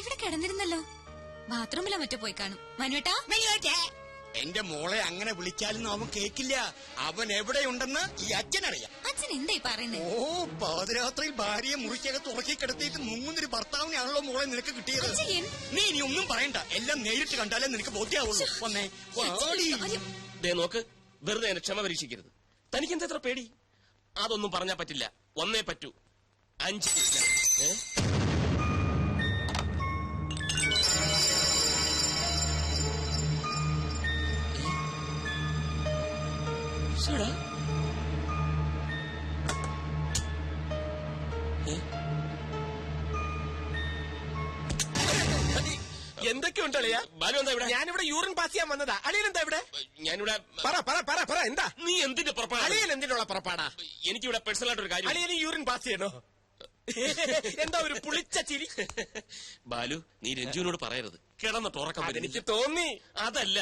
ഇവിടെ കിടന്നിരുന്നല്ലോ. ബാത്റൂമിലോ മറ്റോ പോയി കാണും. മനുവേട്ടാ, എന്റെ മോളെ അങ്ങനെ വിളിച്ചാലൊന്നും അവൻ കേക്കില്ല. അവൻ എവിടെയുണ്ടെന്ന് ഈ അച്ഛനറിയാം. അച്ഛൻ എന്തായി പറയുന്നേ? ഓ, പാതിരാത്രിയിൽ ഭാര്യയെ മുറിക്കകത്ത് ഉറക്കി കിടത്തിയിട്ട് മുങ്ങുന്നൊരു ഭർത്താവിനെയാണല്ലോ മോളെ നിനക്ക് കിട്ടിയത്. നീ ഇനി ഒന്നും പറയണ്ട, എല്ലാം നേരിട്ട് കണ്ടാലേ നിനക്ക് ബോധ്യാവുള്ളൂ. വന്നേ നോക്ക്, വെറുതെ എന്നെ ക്ഷമ പരീക്ഷിക്കരുത്. തനിക്ക് എന്താ പേടി? അതൊന്നും പറഞ്ഞാ പറ്റില്ല. ഒന്നേ പറ്റൂ. 5 എന്തൊക്കെയുണ്ട് അളിയാ? ബാലു എന്താ ഇവിടെ? ഞാനിവിടെ യൂറിൻ പാസ് ചെയ്യാൻ വന്നതാ. അളിയൻ എന്താ ഇവിടെ? ഞാനിവിടെ പറ എന്താ? നീ എന്തിന്റെ പുറപ്പാടാ? അളിയൻ എന്തിനുള്ള പുറപ്പാടാ? എനിക്കിവിടെ പേഴ്സണൽ ആയിട്ടൊരു കാര്യം. അളിയന് യൂറിൻ പാസ് ചെയ്യണോ? എന്താ ഒരു പുളിച്ച ചിരി? ബാലു, നീ രഞ്ജുവിനോട് പറയരുത്. കിടന്നിട്ട് ഉറക്കം എനിക്ക് തോന്നി. അതല്ല,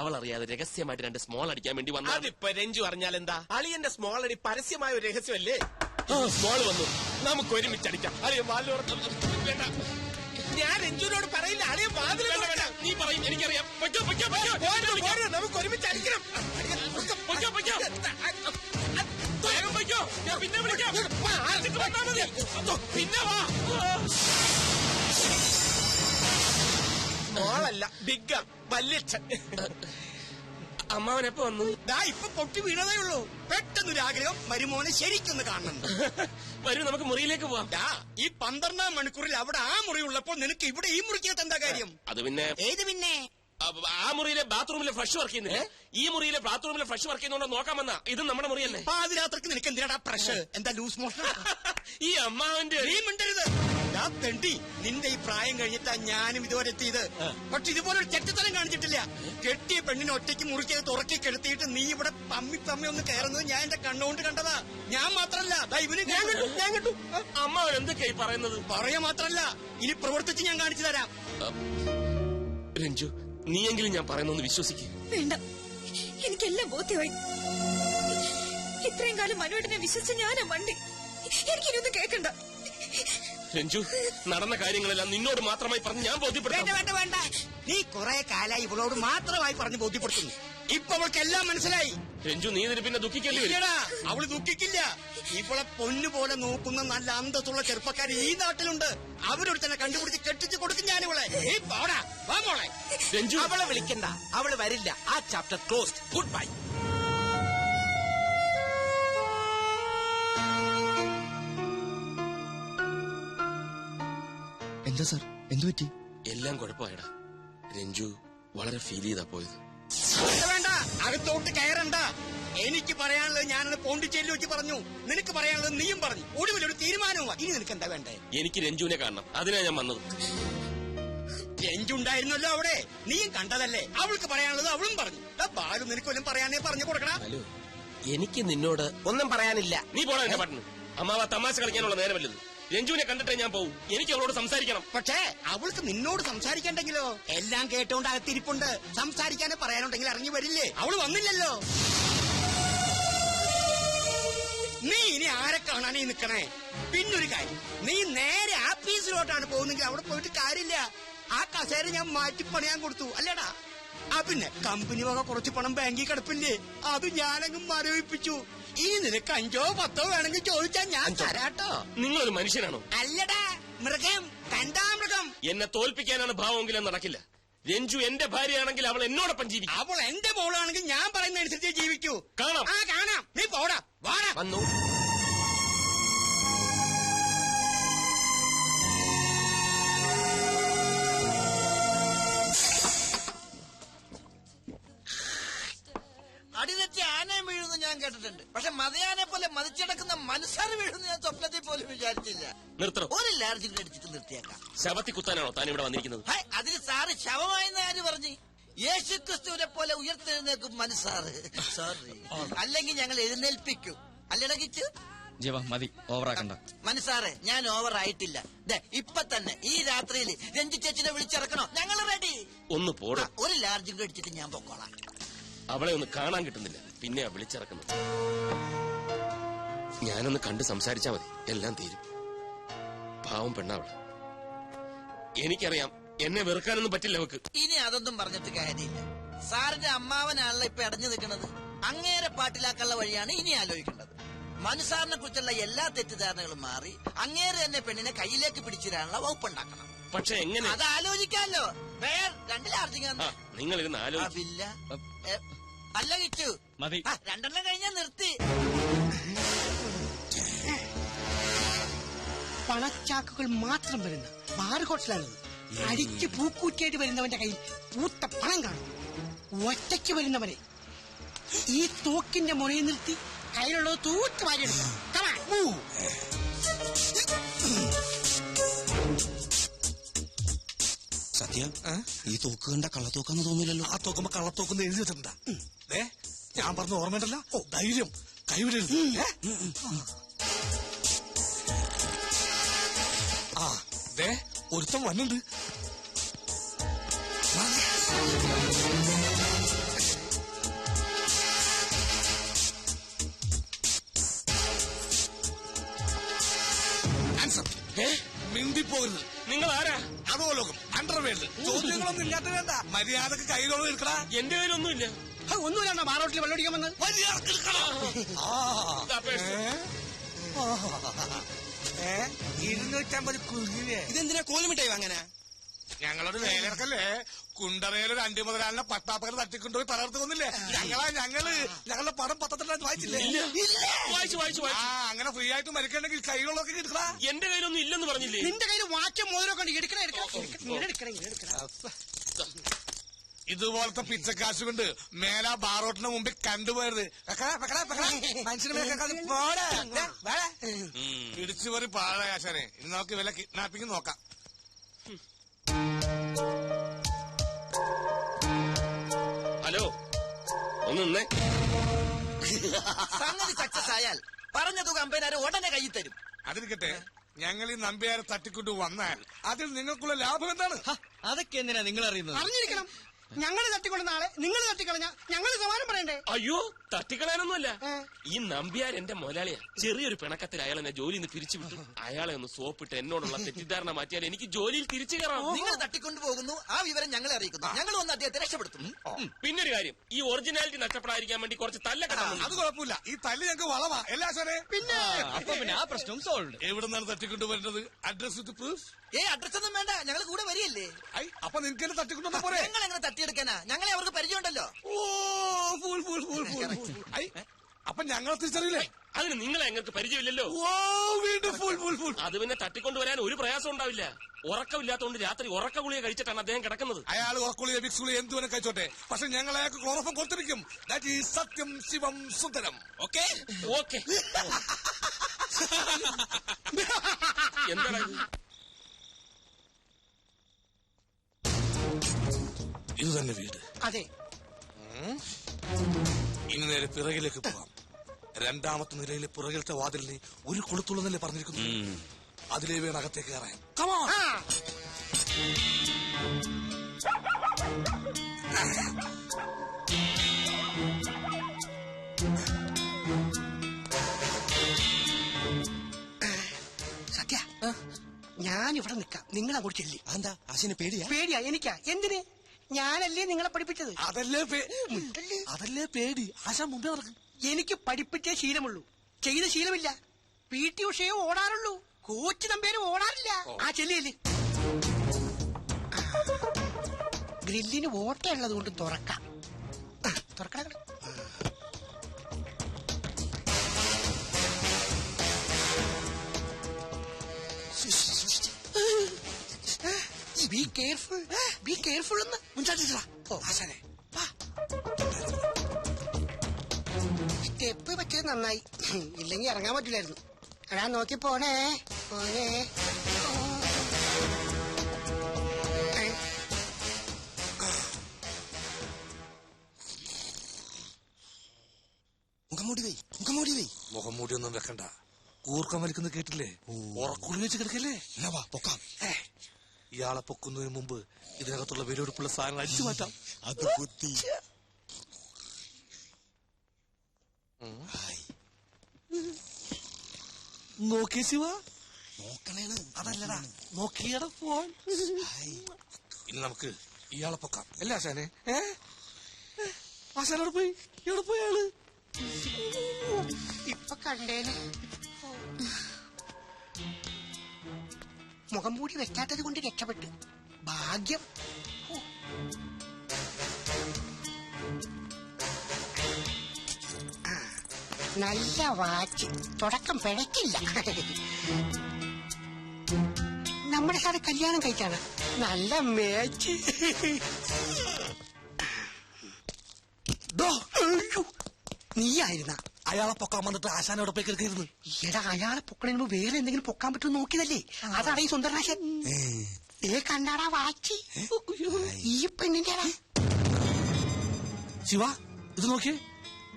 അവൾ അറിയാതെ രഹസ്യമായിട്ട് 2 സ്മോൾ അടിക്കാൻ വേണ്ടി വന്നു. അതിപ്പോ രഞ്ജു അറിഞ്ഞാൽ എന്താ? അളിയന്റെ സ്മോൾ അടി പരസ്യമായ ഒരു രഹസ്യമല്ലേ? സ്മോൾ വന്നു, നമുക്ക് ഒരുമിച്ചടിക്കാം. അളിയ വാല് വേണ്ട, ഞാൻ രഞ്ജുവിനോട് പറയില്ല. അളിയ വാതിൽ നീ പറയും, എനിക്കറിയാം. നമുക്ക് ഒരുമിച്ച് അടിക്കണം. പിന്നെ വിളിക്കാം. പിന്നെ വാ. മോളല്ല, ബിഗ്ഗ വല്യച്ഛൻ. അമ്മാവനെപ്പോ വന്നു? ഇപ്പൊ പൊട്ടി വീണതേ ഉള്ളൂ. പെട്ടെന്നൊരു ആഗ്രഹം മരുമോനെ ശരിക്കൊന്ന് കാണണം. വരൂ, നമുക്ക് മുറിയിലേക്ക് പോവാം. ഈ 12-ാം മണിക്കൂറിൽ അവിടെ ആ മുറി ഉള്ളപ്പോൾ നിനക്ക് ഇവിടെ ഈ മുറിക്കകത്ത് എന്താ കാര്യം? അത് പിന്നെ ഏത് പിന്നെ? ആ മുറിയിലെ ബാത്റൂമിലെ ഫ്ലഷ് വർക്ക് ചെയ്യുന്നില്ല. ഈ മുറിയിലെ ബാത്റൂമിലെ ഫ്ലഷ് വർക്ക് ചെയ്യുന്നോണ്ടോ നോക്കാൻ വന്നാ. ഇത് നമ്മുടെ മുറിയല്ലേ? പാതിരാത്രിക്ക് നിനക്ക് എന്തിനാടാ പ്രഷർ? എന്താ ലൂസ് മോഷൻ? ഈ അമ്മാവന്റെ നീ മിണ്ടരുത്. തെണ്ടി, നിന്റെ ഈ പ്രായം കഴിഞ്ഞിട്ടാ ഞാനും ഇതുവരെ എത്തിയത്. പക്ഷെ ഇതുപോലെ ഒരു ചെറ്റത്തരം കാണിച്ചിട്ടില്ല. കെട്ടിയ പെണ്ണിനെ ഒറ്റയ്ക്ക് മുറിക്കകത്ത് ഉറക്കി കെടുത്തിയിട്ട് നീ ഇവിടെ പമ്മി ഒന്ന് കയറുന്നത് ഞാൻ എന്റെ കണ്ണുകൊണ്ട് കണ്ടതാ. ഞാൻ മാത്രല്ല, ഇവന് ഞാൻ കണ്ടു. അമ്മാവൻ എന്തൊക്കെയായി പറയുന്നത്? പറയാ മാത്രല്ല, ഇനി പ്രവർത്തിച്ച് ഞാൻ കാണിച്ചു തരാം. രഞ്ജു, നീയെങ്കിലും ഞാൻ പറയുന്നൊന്ന് വിശ്വസിക്കുക. വേണ്ട, എനിക്കെല്ലാം ബോധ്യമായി. ഇത്രയും കാലം മനുവേട്ടനെ വിശ്വസിച്ച ഞാനാ മണ്ടി. എനിക്കിനൊന്നും കേൾക്കണ്ട. രഞ്ജു, നടന്ന കാര്യങ്ങളെല്ലാം നിന്നോട് മാത്രമായി പറഞ്ഞ് ഞാൻ ബോധ്യപ്പെടുത്താം. വേണ്ട, നീ കുറെ കാലായി ഇവളോട് മാത്രമായി പറഞ്ഞ് ബോധ്യപ്പെടുത്തുന്നു. ഇപ്പൊ അവൾക്കെല്ലാം മനസ്സിലായി. രഞ്ജു, നീ ഇതിന് പിന്നെ ദുഃഖിക്കേണ്ടി വരും. അവള് ദുഃഖിക്കില്ല. ഇവളെ പൊന്നുപോലെ നോക്കുന്ന നല്ല അന്തസ്സുള്ള ചെറുപ്പക്കാർ ഈ നാട്ടിലുണ്ട്. അവരോട് തന്നെ കണ്ടുപിടിച്ച് കെട്ടിച്ച് കൊടുക്കും ഞാനിവളെ. വാ മോളെ. രഞ്ജു, അവളെ വിളിക്കണ്ട, അവള് വരില്ല. ആ ചാപ്റ്റർ ക്ലോസ്ഡ്. Good bye. എന്താ സാർ, എന്തു പറ്റി? എല്ലാം കുഴപ്പമായടാ. രഞ്ജു വളരെ ഫീൽ ചെയ്താ പോയത്. വേണ്ട, അകത്തോട്ട് കയറണ്ട. എനിക്ക് പറയാനുള്ളത് ഞാനത് പോണ്ടിച്ചേരിയിൽ വെച്ച് പറഞ്ഞു. നിനക്ക് പറയാനുള്ളത് നീയും പറഞ്ഞു. ഒടുവിലൊരു തീരുമാനവും. ഇനി നിനക്ക് എന്താ വേണ്ടേ? എനിക്ക് രഞ്ജുവിനെ കാണണം, അതിനാ ഞാൻ വന്നത്. രഞ്ജു ഉണ്ടായിരുന്നല്ലോ അവിടെ, നീയും കണ്ടതല്ലേ. അവൾക്ക് പറയാനുള്ളത് അവളും പറഞ്ഞു. ബാലു നിനക്കൊല്ലും പറയാനേ പറഞ്ഞു കൊടുക്കണ. എനിക്ക് നിന്നോട് ഒന്നും പറയാനില്ല. നീ പോടാ എന്റെ പാട്ടിന്. അമ്മാവ തമാശ കളിക്കാനുള്ള നേരമല്ലത്. രഞ്ജുവിനെ കണ്ടിട്ടേ ഞാൻ പോവും. എനിക്ക് അവളോട് സംസാരിക്കണം. പക്ഷേ അവൾക്ക് നിന്നോട് സംസാരിക്കണ്ടെങ്കിലോ? എല്ലാം കേട്ടോണ്ട് അകത്തിരിപ്പുണ്ട്. സംസാരിക്കാനോ പറയാനുണ്ടെങ്കിൽ ഇറങ്ങി വരില്ലേ? അവള് വന്നില്ലല്ലോ. നീ ഇനി ആരെ കാണാനീ നിക്കണേ? പിന്നൊരു കാര്യം, നീ നേരെ ആഫീസിലോട്ടാണ് പോകുന്നെങ്കിൽ അവിടെ പോയിട്ട് കാര്യമില്ല. ആ കസേര ഞാൻ മാറ്റിപ്പണിയാൻ കൊടുത്തു അല്ലേടാ. പിന്നെ കമ്പനി വക കുറച്ച് പണം ബാങ്കിൽ കിടപ്പില്ലേ, അത് ഞാനങ്ങ് മരവിപ്പിച്ചു. ഇനി നിനക്ക് 5 or 10 വേണമെങ്കിൽ ചോദിച്ചാൽ ഞാൻ തരാട്ടോ. നിങ്ങളൊരു മനുഷ്യനാണോ? അല്ലടാ, മൃഗം. കണ്ടാ മൃഗം. എന്നെ തോൽപ്പിക്കാനാണ് ഭാവമെങ്കിലും നടക്കില്ല. രഞ്ജു എന്റെ ഭാര്യയാണെങ്കിൽ അവൾ എന്നോടൊപ്പം ജീവിക്കും. അവൾ എന്റെ മോളാണെങ്കിൽ ഞാൻ പറയുന്ന അനുസരിച്ച് ജീവിക്കൂ. കാണാം. കാണാം. നീ പോടാ, വാടാ. വന്നു. അടിതെറ്റി ആനയും വീഴുന്നു ഞാൻ കേട്ടിട്ടുണ്ട്. പക്ഷെ മതയാനെ പോലെ മതിച്ചടക്കുന്ന മനസ്സാറ് വീഴുന്നു ഞാൻ സ്വപ്നത്തിൽ പോലും വിചാരിച്ചില്ല. നിർത്തണം. ഒരു ലാർജിൽ അടിച്ചിട്ട് നിർത്തിയേക്കാം. ശവത്തി കുത്താനാണോ താൻ ഇവിടെ വന്നിരിക്കുന്നത്? അതിന് സാറ് ശവമായെന്ന് ആര് പറഞ്ഞു? യേശു ക്രിസ്തുവിനെ പോലെ ഉയർത്തെഴുന്നേക്കും മനസ്സാറ്. സോറി, അല്ലെങ്കിൽ ഞങ്ങൾ എഴുന്നേൽപ്പിക്കും. അല്ലട കിച്ചു? മതി, ഓവറാക്കണ്ട. മനസ്സാറെ, ഞാൻ ഓവർ ആയിട്ടില്ല. ഇപ്പൊ തന്നെ ഈ രാത്രിയിൽ രഞ്ജു ചേച്ചിനെ വിളിച്ചിറക്കണോ? ഞങ്ങൾ റെഡി. ഒന്ന് പോടാ. ഒരു ലാർജിൽ അടിച്ചിട്ട് ഞാൻ പൊക്കോളാം. അവളെ ഒന്ന് കാണാൻ കിട്ടുന്നില്ല, പിന്നെയാ വിളിച്ചിറക്കുന്നത്. ഞാനൊന്ന് കണ്ട് സംസാരിച്ചാ മതി, എല്ലാം തീരും. പാവം പെണ്ണാവള്. എനിക്കറിയാം എന്നെ വെറുക്കാനൊന്നും പറ്റില്ല അവക്ക്. ഇനി അതൊന്നും പറഞ്ഞിട്ട് കാര്യമില്ല. സാറിന്റെ അമ്മാവനാണല്ലോ ഇപ്പൊ അടഞ്ഞു നിൽക്കുന്നത്. അങ്ങേരെ പാട്ടിലാക്കാനുള്ള വഴിയാണ് ഇനി ആലോചിക്കേണ്ടത്. മനുസാറിനെ കുറിച്ചുള്ള എല്ലാ തെറ്റിദ്ധാരണകളും മാറി അങ്ങേരെ തന്നെ പെണ്ണിനെ കയ്യിലേക്ക് പിടിച്ചിടാനുള്ള വകുപ്പുണ്ടാക്കണം. പക്ഷെ എങ്ങനെ? അത് ആലോചിക്കാമല്ലോ. നിങ്ങൾ ഇരുന്ന് ആലോചിക്കില്ല. അല്ല കിച്ചു, മതി. രണ്ടെണ്ണം കഴിഞ്ഞാൽ നിർത്തി. പണച്ചാക്കുകൾ മാത്രം വരുന്ന ബാർ ഹോട്ടലാണിത്. അടിച്ച് പൂക്കൂറ്റിയായിട്ട് വരുന്നവന്റെ കയ്യിൽ പൂത്ത പണം കാണും. ഒറ്റയ്ക്ക് വരുന്നവരെ ഈ തോക്കിന്റെ മുറയിൽ നിർത്തി കയ്യിലുള്ളത് തൂത്ത് വാരിയെടുക്കണം. സത്യം, ഈ തോക്ക് കണ്ട കള്ളത്തോക്കാന്ന് തോന്നില്ലല്ലോ. ആ തോക്കുമ്പോ കള്ളത്തോക്കെന്ന് എഴുതി വെച്ചിട്ടുണ്ടാ. ഞാൻ പറഞ്ഞ ഓർമ്മയുണ്ടല്ലോ. ധൈര്യം കൈവിടരുത്. ആ ഒരുത്തം വന്നുണ്ട്. മിണ്ടിപ്പോകരുത്. നിങ്ങൾ ആരാ? അതോ ലോകം അണ്ടർവേൾഡ്. ചോദ്യങ്ങളൊന്നും ഇല്ലാത്ത വേണ്ട. മര്യാദക്ക് കയ്യിലോട് എടുക്കടാ. എന്റെ കയ്യിലൊന്നുമില്ല. ഒന്നുമില്ല. ബാറോട്ടിൽ വെള്ളമടിക്കാൻ വന്നത്. മര്യാദക്ക് എടുക്കടാ. 250 കുരുങ്ങിനെ. ഇതെന്തിനാ കോലുമിട്ടായി വാങ്ങാനാ? ഞങ്ങളൊരു വേലർക്കല്ലേ. കുണ്ടറയിലൊരു 5 മുതലാളിനെ പട്ടാപ്പകർ തട്ടിക്കൊണ്ടുപോയി തളർത്ത് കൊന്നില്ലേ? ഞങ്ങളുടെ പടം പത്രത്തിലായിട്ട് വായിച്ചില്ലേ? ആ, അങ്ങനെ ഫ്രീ ആയിട്ട് മരിക്കണമെങ്കിൽ കൈകളൊക്കെ എടുക്കടാ. എന്റെ കയ്യിലൊന്നും ഇല്ലെന്ന് പറഞ്ഞില്ലേ? നിന്റെ കയ്യിൽ വാച്ചും മോതിരമൊക്കെ ഉണ്ട്. എടുക്കണേ. ഇതുപോലത്തെ പിച്ചക്കാശ് കൊണ്ട് മേലാ ബാറോട്ടിന് മുമ്പിൽ കണ്ടുപോയത് പിടിച്ചു പോയി പാഴാശാനെ. ഇനി നമുക്ക് വില കിഡ്നാപ്പിംഗ് നോക്കാം. ഹലോ, ഒന്ന് നിന്നേ. സംഗതി സക്സസ് ആയാൽ പറഞ്ഞ തുക അമ്പതിനായിരം ഉടനെ കയ്യിൽ തരും. അതിരിക്കട്ടെ, ഞങ്ങൾ ഈ നമ്പ്യാരെ തട്ടിക്കൊണ്ട് വന്നാൽ അതിൽ നിങ്ങൾക്കുള്ള ലാഭം എന്താണ്? അതൊക്കെ എന്തിനാ നിങ്ങൾ അറിയുന്നത്? അറിഞ്ഞിരിക്കണം. ഞങ്ങൾ തട്ടിക്കൊണ്ട നാളെ നിങ്ങൾ തട്ടിക്കളഞ്ഞ ഞങ്ങൾ സമാനം പറയണ്ടേ? അയ്യോ, തട്ടിക്കളയാനൊന്നുമല്ല. ഈ നമ്പ്യാർ എന്റെ മുതലാളിയാ. ചെറിയൊരു പിണക്കത്തിൽ അയാൾ എന്നെ ജോലിയിൽ നിന്ന് പിരിച്ചുവിട്ടു. അയാളെ ഒന്ന് സോപ്പിട്ട് എന്നോടുള്ള തെറ്റിദ്ധാരണ മാറ്റിയാൽ എനിക്ക് ജോലിയിൽ തിരിച്ചു കയറാം. നിങ്ങൾ തട്ടിക്കൊണ്ടു പോകുന്നു, ആ വിവരം ഞങ്ങളെ അറിയിക്കുന്നു. ഞങ്ങൾ വന്ന് അദ്ദേഹത്തെ രക്ഷപ്പെടുത്തും. പിന്നൊരു കാര്യം, ഈ ഒറിജിനാലിറ്റി നഷ്ടപ്പെടാതിരിക്കാൻ വേണ്ടി കുറച്ച് തല്ലൊക്കെ അത് കുഴപ്പമില്ല. ഈ തല്ല് ഞങ്ങൾക്ക് വളവാ. എല്ലാ സാറേ, പിന്നെ ആ പ്രശ്നം സോൾവ്. എവിടെ നിന്നാണ് തട്ടിക്കൊണ്ട് വരുന്നത്? Address with proof? അഡ്രസ് ഒന്നും വേണ്ട, ഞങ്ങൾ കൂടെ വരികയല്ലേ. അപ്പൊ നിങ്ങൾക്ക് എന്നെ തട്ടിക്കൊണ്ടു പോരെ? ഞങ്ങൾ എങ്ങനെ തട്ടിയെടുക്കാനാ? ഞങ്ങളെ അവർക്ക് പരിചയമുണ്ടല്ലോ. അപ്പൊ ഞങ്ങളെ തിരിച്ചറിയില്ലേ? അതിന് നിങ്ങളെ ഞങ്ങൾക്ക് പരിചയമില്ലല്ലോ. അത് പിന്നെ തട്ടിക്കൊണ്ടുവരാൻ ഒരു പ്രയാസം ഉണ്ടാവില്ല. ഉറക്കമില്ലാത്തതുകൊണ്ട് രാത്രി ഉറക്ക ഗുളിക കഴിച്ചിട്ടാണ് അദ്ദേഹം കിടക്കുന്നത്. അയാൾ ഉറക്കുളിയ വിക്സ് ഗുളിക എന്തുവരെ കഴിച്ചോട്ടെ, പക്ഷെ ഞങ്ങൾ അയാൾക്ക് ക്ലോറോഫോം കൊടുത്തിരിക്കും. ദാറ്റ് ഈസ് സത്യം ശിവം സുന്ദരം. Okay okay. എന്താണ് ഇത് തന്നെ വീട്? അതെ. ഇനി നേരെ പിറകിലേക്ക് പോകാം. 2ാമത്തെ നിലയിലെ പുറകിലത്തെ വാതിലിന് ഒരു കൊളുത്തുള്ളതല്ലേ പറഞ്ഞിരിക്കുന്നു. അതിലേ വേണം അകത്തേക്ക് കയറാൻ. സത്യ, ഞാനിവിടെ നിൽക്കാം. നിങ്ങൾ അങ്ങോട്ട് ചെല്ലി. എന്താ ആശിന് പേടിയാ? പേടിയാ എനിക്കാ. എന്തിന്? ഞാനല്ലേ നിങ്ങളെ പഠിപ്പിച്ചത്. അതല്ലേ പേടി. ആശാൻ മുമ്പേ നടക്കും. എനിക്ക് പഠിപ്പിച്ചേ ശീലമുള്ളൂ, ചെയ്ത ശീലമില്ല. PT ഉഷയെ ഓടാറുള്ളൂ, coach നമ്പേരും ഓടാറില്ല. ആ ചെല്ലിയല്ലേ. ഗ്രില്ലിന് ഓട്ടയുള്ളത് കൊണ്ട് തുറക്കാം. തുറക്കണം. ബി കെയർഫുൾ, ബി കെയർഫുൾ എന്ന് മുൻചാട്ടില്ല. ആശാനെ, സ്റ്റെപ്പ് വെച്ചത് നന്നായി. ഇല്ലെങ്കിൽ ഇറങ്ങാൻ പറ്റില്ലായിരുന്നു. എടാ നോക്കി പോണേ പോണേ. മുഖം മൂടി ഒന്നും വെക്കണ്ട. കൂർക്കം വലിക്കുന്നത് കേട്ടില്ലേ? ഉറക്കുള്ളി വെച്ച് കിടക്കല്ലേ? പൊക്കാം. ഇയാളെ പൊക്കുന്നതിന് മുമ്പ് ഇതിനകത്തുള്ള വിലപിടിപ്പുള്ള സാധനങ്ങൾ അടിച്ചു മാറ്റാം. അത് ബുദ്ധി. നോക്കിയ ശിവ നോക്കണേണ്. അതല്ലടാ നോക്കിയട ഫോൺ. ഇനി നമുക്ക് ഇയാളെ പൊക്കാം അല്ലേ ആശാനെ? ആശാൻ എവിടെ പോയി? എവിടെ പോയി അയാള്? ഇപ്പൊ കണ്ടേന് മുഖം മൂടി വെക്കാത്തത് കൊണ്ട് രക്ഷപ്പെട്ടു. ഭാഗ്യം. ആ, നല്ല വാച്ച്. തുടക്കം പിഴക്കില്ല. നമ്മുടെ സാറ് കല്യാണം കഴിച്ചാണ്. നല്ല മേച്ച്. നീയായിരുന്ന അയാളെ പൊക്കാൻ വന്നിട്ട് ആശാനോടെ പോയി കിടക്കരുത്. എടാ, അയാളെ പൊക്കണതിന് മുമ്പ് വേറെ എന്തെങ്കിലും പൊക്കാൻ പറ്റുമോ നോക്കിയതല്ലേ. അതാണ് ഈ സുന്ദരനാശൻ. കണ്ടാടാ വാച്ചി. ഈ പെണ്ണിന്റെ ശിവ ഇത് നോക്കിയേ,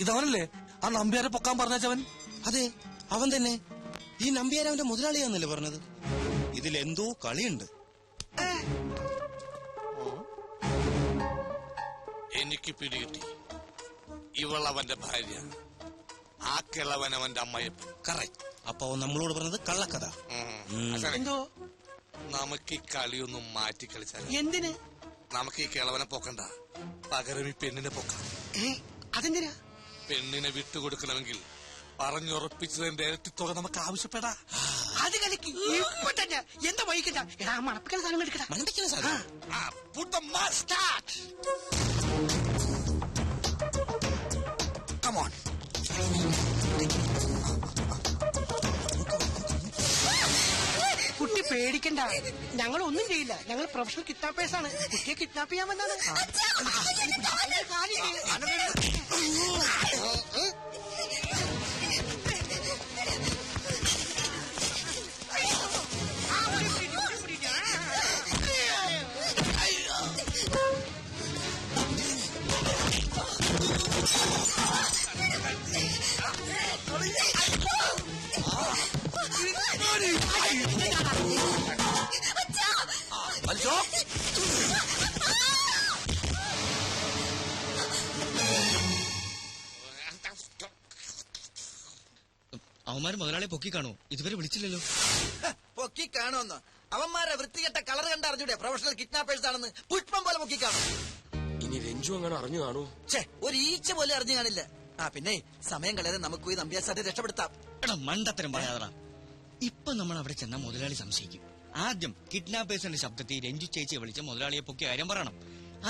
ഇതവനല്ലേ ആ നമ്പ്യാരെ പൊക്കാൻ പറഞ്ഞവൻ? അതെ, അവൻ തന്നെ. ഈ നമ്പ്യാരവന്റെ മുതലാളിയാന്നല്ലേ പറഞ്ഞത്? ഇതിലെന്തോ കളിയുണ്ട്. എനിക്ക് പിടികിട്ടി. ഇവളവന്റെ ഭാര്യ, ആ കിളവൻ അവന്റെ അമ്മയപ്പൻ. കറക്റ്റ്. അപ്പൊ നമ്മളോട് പറഞ്ഞത് കള്ളക്കഥ. എന്തോ നമുക്ക് ഈ കളിയൊന്നും മാറ്റി കളിച്ചാൽ. എന്തിന്? നമുക്ക് ഈ കിളവനെ പൊക്കണ്ട, പകരം ഈ പെണ്ണിനെ പൊക്കാം. അതെന്തിനാ? പെണ്ണിനെ വിട്ടുകൊടുക്കണമെങ്കിൽ പറഞ്ഞുറപ്പിച്ചതിന്റെ ഇരട്ടിത്തുക നമുക്ക് ആവശ്യപ്പെടാ. അത് കളിക്ക് ഇപ്പൊ തന്നെ. എന്താ വഹിക്കണ്ട? എടാ, മണപ്പിക്കുന്ന സാധനം എടുക്കടാ. മണപ്പിക്കുന്ന സാധനം. Put the mustard. Come on. കുട്ടി പേടിക്കണ്ട, ഞങ്ങൾ ഒന്നും ചെയ്യില്ല. ഞങ്ങൾ പ്രൊഫഷണൽ കിഡ്നാപ്പേഴ്സ് ആണ്. കുട്ടിയെ കിഡ്നാപ്പ് ചെയ്യാൻ വന്നാണ്. അവന്മാര് മുതലാളി പൊക്കി കാണോ? ഇതുവരെ വിളിച്ചില്ലല്ലോ. പൊക്കി കാണുമെന്ന് അവന്മാരെ വൃത്തികെട്ട കളർ കണ്ട അറിഞ്ഞൂടെ പ്രൊഫഷണൽ കിഡ്നാപ്പേഴ്സ് ആണെന്ന്? പുഷ്പം പോലെ പൊക്കി കാണും. ഇനി രഞ്ജു അങ്ങനെ അറിഞ്ഞു കാണൂ? ഒരു ഈച്ച പോലെ അറിഞ്ഞു കാണില്ല. പിന്നെ സമയം കളയാതെ നമുക്ക് പോയി നമ്പ്യാസാരെ രക്ഷപ്പെടുത്താം. എടാ, മണ്ടത്തരം പറയാതറ. ഇപ്പൊ നമ്മൾ അവിടെ ചെന്ന മുതലാളി സംശയിക്കും. ആദ്യം കിഡ്നാപ്പേഴ്സിന്റെ ശബ്ദത്തിൽ രഞ്ജു ചേച്ചിയെ വിളിച്ച് മുതലാളിയെ പൊക്കിയ കാര്യം പറയണം.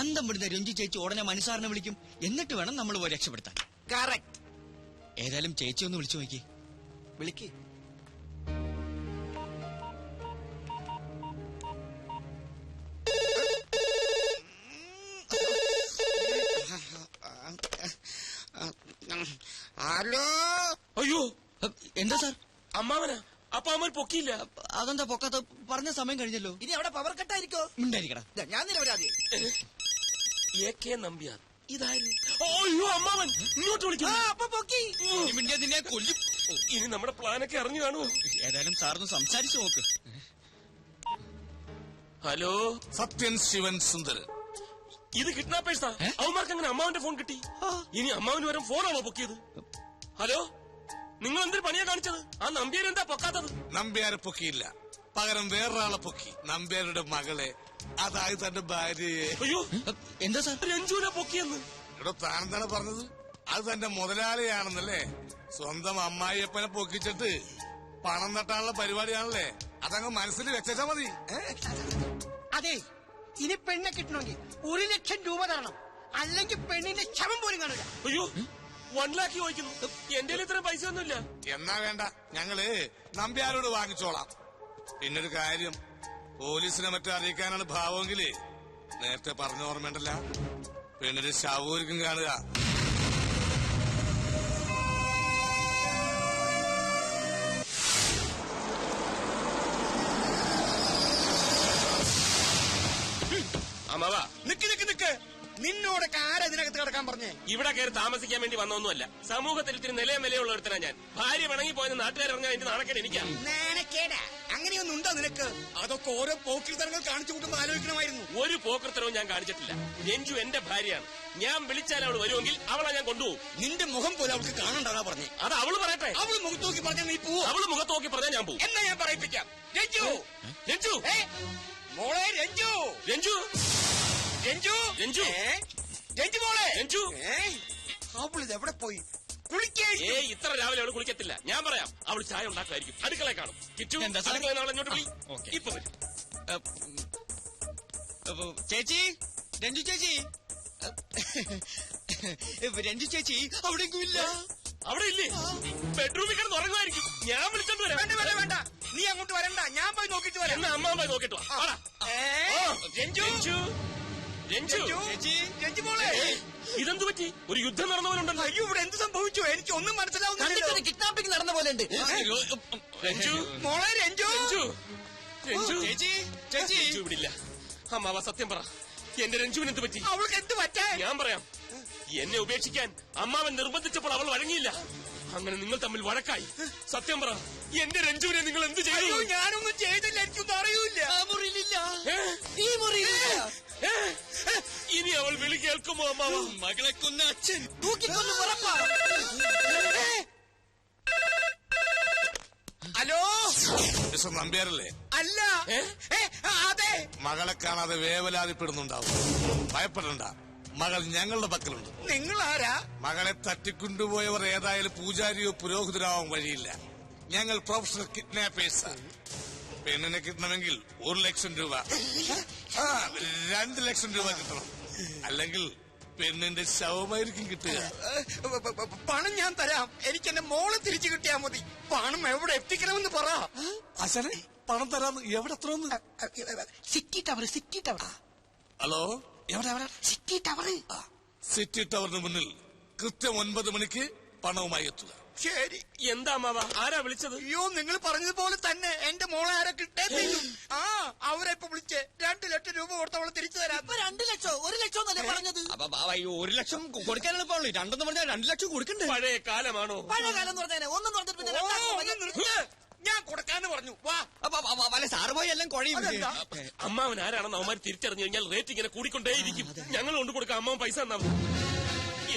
അന്തം വിടുന്ന രഞ്ജു ചേച്ചി ഉടനെ മനസ്സാറിനെ വിളിക്കും. എന്നിട്ട് വേണം നമ്മൾ പോയി രക്ഷപ്പെടുത്താൻ. കറക്റ്റ്. ഏതായാലും ചേച്ചി ഒന്ന് വിളിച്ചു നോക്കി. വിളിക്ക്. ഹലോ. അയ്യോ, എന്താ സാർ? അമ്മാവനാ? അപ്പൊ അമ്മ പൊക്കിയില്ല. അതെന്താ പൊക്കാത്ത? പറഞ്ഞ സമയം കഴിഞ്ഞല്ലോ. ഇനി അവിടെ പവർ കട്ടായിരിക്കോ? ഉണ്ടായിരിക്കടാ. ഞാൻ നിരപരാധി. AK നമ്പ്യാർ ഇതായിരുന്നു. അയ്യോ, അമ്മാവൻ ഇങ്ങോട്ട് വിളിക്കുന്നു. അപ്പൊ പൊക്കി. നിന്നെ കൊല്ലും. ഇനി നമ്മുടെ പ്ലാനൊക്കെ അറിഞ്ഞു കാണുമോ? ഏതായാലും സാറിന് സംസാരിച്ചു നോക്ക്. ഹലോ, സത്യൻ ശിവൻ സുന്ദരൻ. ഇത് കിഡ്നാപ്പേഴ്സാ. അവന്മാർക്ക് അങ്ങനെ അമ്മാവന്റെ ഫോൺ കിട്ടി. ഇനി അമ്മാവന് വരും ഫോണാണോ പൊക്കിയത്? ഹലോ, നിങ്ങൾ എന്തൊരു പണിയാ കാണിച്ചത്? ആ നമ്പ്യാർ എന്താ പൊക്കാത്തത്? നമ്പ്യാരെ പൊക്കിയില്ല, പകരം വേറൊരാളെ പൊക്കി. നമ്പ്യാരുടെ മകളെ, അതായത് തന്റെ ഭാര്യയെ. അയ്യോ, എന്താ സാർ? രഞ്ജുവിനെ പൊക്കിയെന്ന്. ഇവിടെ താനെന്താണ് പറഞ്ഞത്? അത് തന്റെ മുതലാളിയാണെന്നല്ലേ? സ്വന്തം അമ്മായിയപ്പനെ പൊക്കിച്ചിട്ട് പണം തട്ടാനുള്ള പരിപാടിയാണല്ലേ? അതങ്ങ് മനസ്സിൽ വെച്ചാ മതി. അതെ, ഇനി പെണ്ണെ കിട്ടണമെങ്കിൽ 1 ലക്ഷം രൂപ തരണം. അല്ലെങ്കിൽ പെണ്ണിന്റെ ശവം പോലും കാണില്ല. അയ്യോ, 1 ലക്ഷം ചോദിക്കുന്നു. എന്റെ ഇത്രയും പൈസ ഒന്നുമില്ല. എന്നാ വേണ്ട, ഞങ്ങള് നമ്പ്യാരോട് വാങ്ങിച്ചോളാം. പിന്നൊരു കാര്യം, പോലീസിനെ മറ്റും അറിയിക്കാനാണ് ഭാവമെങ്കില് നേരത്തെ പറഞ്ഞ ഓർമ്മയുണ്ടല്ല, പെണ്ണിന്റെ ശവൂരിക്കും കാണുക. അമ്മാവാ, നിക്ക് നിക്ക് നിക്ക്. നിന്നോടൊക്കെ ആരാ ഇതിനകത്ത് കിടക്കാൻ പറഞ്ഞേ? ഇവിടെ കയറി താമസിക്കാൻ വേണ്ടി വന്നൊന്നുമല്ല. സമൂഹത്തിൽ ഇത്തിരി നിലയും വിലയുള്ള ഒരുത്തനാ ഞാൻ. ഭാര്യ പിണങ്ങി പോയെന്ന് നാട്ടുകാരറിഞ്ഞാൽ എന്റെ നാണക്കേട് എനിക്കാ. നാണക്കേടാ? അങ്ങനെയൊന്നും ഉണ്ടോ നിനക്ക്? അതൊക്കെ ഓരോ പോക്കിരിത്തരങ്ങൾ കാണിച്ചു കൂട്ടുമ്പോ ആലോചിക്കണമായിരുന്നു. ഒരു പോക്കൃത്തരവും ഞാൻ കാണിച്ചിട്ടില്ല. രഞ്ജു എന്റെ ഭാര്യയാണ്. ഞാൻ വിളിച്ചാൽ അവൾ വരുമെങ്കിൽ അവളെ ഞാൻ കൊണ്ടുപോകും. നിന്റെ മുഖം പോലെ അവൾക്ക് കാണണ്ടാ പറഞ്ഞേ. അത് അവള് പറയട്ടെ. പറയട്ടെ. അവള് മുഖത്ത് നോക്കി പറഞ്ഞാൽ നീ പോവോ? അവള് മുഖത്ത് നോക്കി പറഞ്ഞാൽ ഞാൻ പോകും. എന്നാ ഞാൻ പറയിപ്പിക്കാം. രഞ്ജു, രഞ്ജു, മോളെ രഞ്ജു, രഞ്ജു, രഞ്ജു, രഞ്ജു, രഞ്ജു മോളെ, രഞ്ജു. അവളിത് എവിടെ പോയി? കുളിക്കേ. ഇത്ര രാവിലെ അവള് കുളിക്കത്തില്ല. ഞാൻ പറയാം, അവള് ചായ ഉണ്ടാക്കുമായിരിക്കും. അടുക്കളയെ കാണും. കിച്ചു, അടുക്കളയിൽ അവളെ ഇങ്ങോട്ട് വിളി. ഇപ്പൊ വരും. ചേച്ചി, രഞ്ജു ചേച്ചി, രഞ്ജു ചേച്ചി അവിടെയെങ്കില്ല. അവിടെ ഇല്ലേ? ബെഡ്റൂമിൽ കിടന്ന് ഉറങ്ങുമായിരിക്കും. ഞാൻ വിളിച്ചോണ്ട് വരാം. വേണ്ട വേണ്ട വേണ്ട, നീ അങ്ങോട്ട് വരണ്ട, ഞാൻ പോയി നോക്കിട്ട് വരാം. എന്നാ അമ്മ പോയി നോക്കിട്ട് വാ. രഞ്ജു, രഞ്ജു, രഞ്ജു, ചേച്ചി, രഞ്ജു മോളെ, ഇതെന്തു പറ്റി? ഒരു യുദ്ധം നടന്ന പോലെ ഉണ്ടല്ലോ. അയ്യോ, ഇവിടെ എന്ത് സംഭവിച്ചു? എനിക്ക് ഒന്നും മനസ്സിലാവുന്നില്ല. കിഡ്നാപ്പിംഗ് നടന്ന പോലെ ഉണ്ട്. രഞ്ജു, മോളെ രഞ്ജു, രഞ്ജു, രഞ്ജു, ചേച്ചി, ചേച്ചി, രഞ്ജു ഇവിടില്ല. അമ്മാവ സത്യം പറ, എന്റെ രഞ്ജുവിന് എന്ത് പറ്റി? അവൾക്ക് എന്ത് പറ്റാ? ഞാൻ പറയാം. എന്നെ ഉപേക്ഷിക്കാൻ അമ്മാവൻ നിർബന്ധിച്ചപ്പോൾ അവൾ വഴങ്ങിയില്ല. അങ്ങനെ നിങ്ങൾ തമ്മിൽ വഴക്കായി. സത്യം പറ, എന്റെ രഞ്ജുവിനെ നിങ്ങൾ എന്ത് ചെയ്തു? അയ്യോ, ഞാനൊന്നും ചെയ്തില്ല, എനിക്കൊന്നും അറിയില്ല. ഈ മുറിയിലില്ല. ഇനി അവൾ വിളി കേൾക്കുമോ അമ്മാവ? മകളെ കൊന്ന അച്ഛൻ തൂക്കിക്കൊന്നു ഉറപ്പാ. ഹലോ, മിസ്റ്റർ നമ്പ്യാരല്ലേ? അല്ല, അതെ. മകളെ കാണാതെ വേവലാതിപ്പെടുന്നുണ്ടാവും. ഭയപ്പെടണ്ട, മകൾ ഞങ്ങളുടെ പക്കലുണ്ട്. നിങ്ങൾ ആരാ? മകളെ തട്ടിക്കൊണ്ടുപോയവർ ഏതായാലും പൂജാരിയോ പുരോഹിതരോ ആവാൻ വഴിയില്ല. ഞങ്ങൾ പ്രൊഫഷണൽ കിഡ്നാപ്പേഴ്സാണ്. പെണ്ണിനെ കിട്ടണമെങ്കിൽ 1 ലക്ഷം രൂപ, 2 ലക്ഷം രൂപ കിട്ടണം. അല്ലെങ്കിൽ പെണ്ണിന്റെ ശവമായിരിക്കും കിട്ടുക. പണം ഞാൻ തരാം, എനിക്ക് എന്റെ മോളെ തിരിച്ചു കിട്ടിയാ മതി. പണം എവിടെ എത്തിക്കണമെന്ന് പറ. അച്ഛനെ പണം തരാന്ന്. എവിടെ എത്രന്ന്? City tower, city tower. Hello, എവിടെ എവിടെ? City tower. സിറ്റി ടവറിന് മുന്നിൽ കൃത്യം 9 മണിക്ക് പണവുമായി എത്തുക. ശരി. എന്താ അമ്മാവ, ആരാ വിളിച്ചത്? അയ്യോ, നിങ്ങൾ പറഞ്ഞതുപോലെ തന്നെ എന്റെ മോളെ ആരാ കിട്ടേ? അവരെ ഇപ്പൊ വിളിച്ച് 2 ലക്ഷം രൂപ കൊടുത്തവളെ തിരിച്ചു തരാം. 2 ലക്ഷോ 1 ലക്ഷോ എന്നല്ലേ പറഞ്ഞത്? അപ്പൊ 1 ലക്ഷം കൊടുക്കാനുള്ള പാടുള്ളൂ. 2 പറഞ്ഞാൽ 2 ലക്ഷം കൊടുക്കണ്ടേ? പഴയ കാലമാണോ? പഴയ കാലം എന്ന് പറഞ്ഞാൽ ഒന്നും പറഞ്ഞിട്ട് പിന്നെ രണ്ടാമത് ഒന്ന് നിർത്ത്. ഞാൻ കൊടുക്കാന്ന് പറഞ്ഞു. വാ. വല്ല സാറ് പോയി എല്ലാം കുഴയും. അമ്മാവൻ ആരാണെന്ന് അവന്മാർ തിരിച്ചറിഞ്ഞു കഴിഞ്ഞാൽ റേറ്റ് ഇങ്ങനെ കൂടിക്കൊണ്ടേയിരിക്കും. ഞങ്ങൾ കൊണ്ട് കൊടുക്കാം. അമ്മാവൻ പൈസ തന്നാ മതി.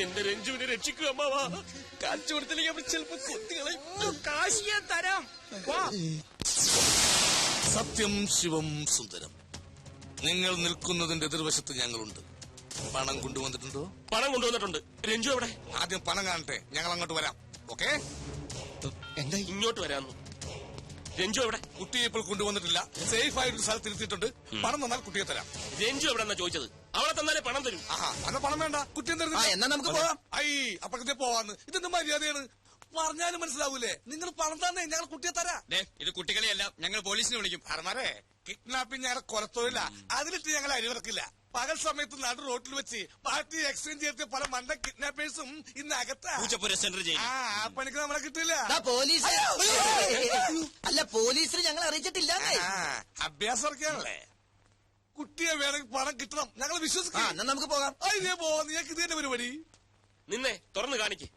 എന്റെ രഞ്ജുവിനെ രക്ഷിക്കുക അമ്മാവാ. കാച്ചു കൊടുത്തില്ലെങ്കിൽ അവർ ചിലപ്പോ കൊത്തുകളയും. കാശ് ഞാൻ തരാം. വാ. സത്യം ശിവം സുന്ദരം. നിങ്ങൾ നിൽക്കുന്നതിന്റെ എതിർവശത്ത് ഞങ്ങളുണ്ട്. പണം കൊണ്ടുവന്നിട്ടുണ്ടോ? പണം കൊണ്ടുവന്നിട്ടുണ്ട്. രഞ്ജു എവിടെ? ആദ്യം പണം കാണട്ടെ, ഞങ്ങൾ അങ്ങോട്ട് വരാം. ഓക്കെ? എന്താ ഇങ്ങോട്ട് വരാന്നു. രഞ്ജു എവിടെ? കുട്ടിയെ ഇപ്പോൾ കൊണ്ടുവന്നിട്ടില്ല. സേഫ് ആയിട്ട് സ്ഥലത്ത് ഇരുത്തിയിട്ടുണ്ട്. പണം തന്നാൽ കുട്ടിയെ തരാം. രഞ്ജു എവിടെ എന്നാ ചോദിച്ചത്? അവളെ തന്നാലേ പണം തരും. അന്ന പണം വേണ്ട, കുട്ടിയെ എന്നാ നമുക്ക് പോവാം. അപ്പഴത്തെ പോവാന്ന്. ഇതെന്ത് മര്യാദയാണ്? പറഞ്ഞാലും മനസ്സിലാവൂലേ? നിങ്ങൾ പണം തന്നെ, ഞങ്ങൾ കുട്ടിയെ തരാം. ഇത് കുട്ടികളെയല്ല, ഞങ്ങൾ പോലീസിനെ വിളിക്കും. അറമാരെ, കിഡ്നാപ്പിംഗ് ഞങ്ങളെ കൊലത്തൊഴില്ല. അതിലിട്ട് ഞങ്ങൾ അരിവിറക്കില്ല. പകൽ സമയത്ത് നടു റോട്ടിൽ വെച്ച് പാർട്ടി എക്സ്ചേഞ്ച് ചെയ്ത പല മണ്ട കിഡ്നാപ്പേഴ്സും ഇന്ന് അകത്താ. ആ പണിക്ക് നമ്മളെ കിട്ടില്ല. പോലീസ് അല്ല, പോലീസിന് ഞങ്ങൾ അറിയിച്ചിട്ടില്ല. അഭ്യാസം ഇറക്കിയാണല്ലേ. കുട്ടിയെ വേണമെങ്കിൽ പണം കിട്ടണം, ഞങ്ങൾ വിശ്വസിക്കാം. എന്നാ നമുക്ക് പോകാം. ഇതേ പോവാ, നീക്ക് ഇത് തന്നെ പരിപാടി. നിന്നെ തുറന്നു കാണിക്ക്.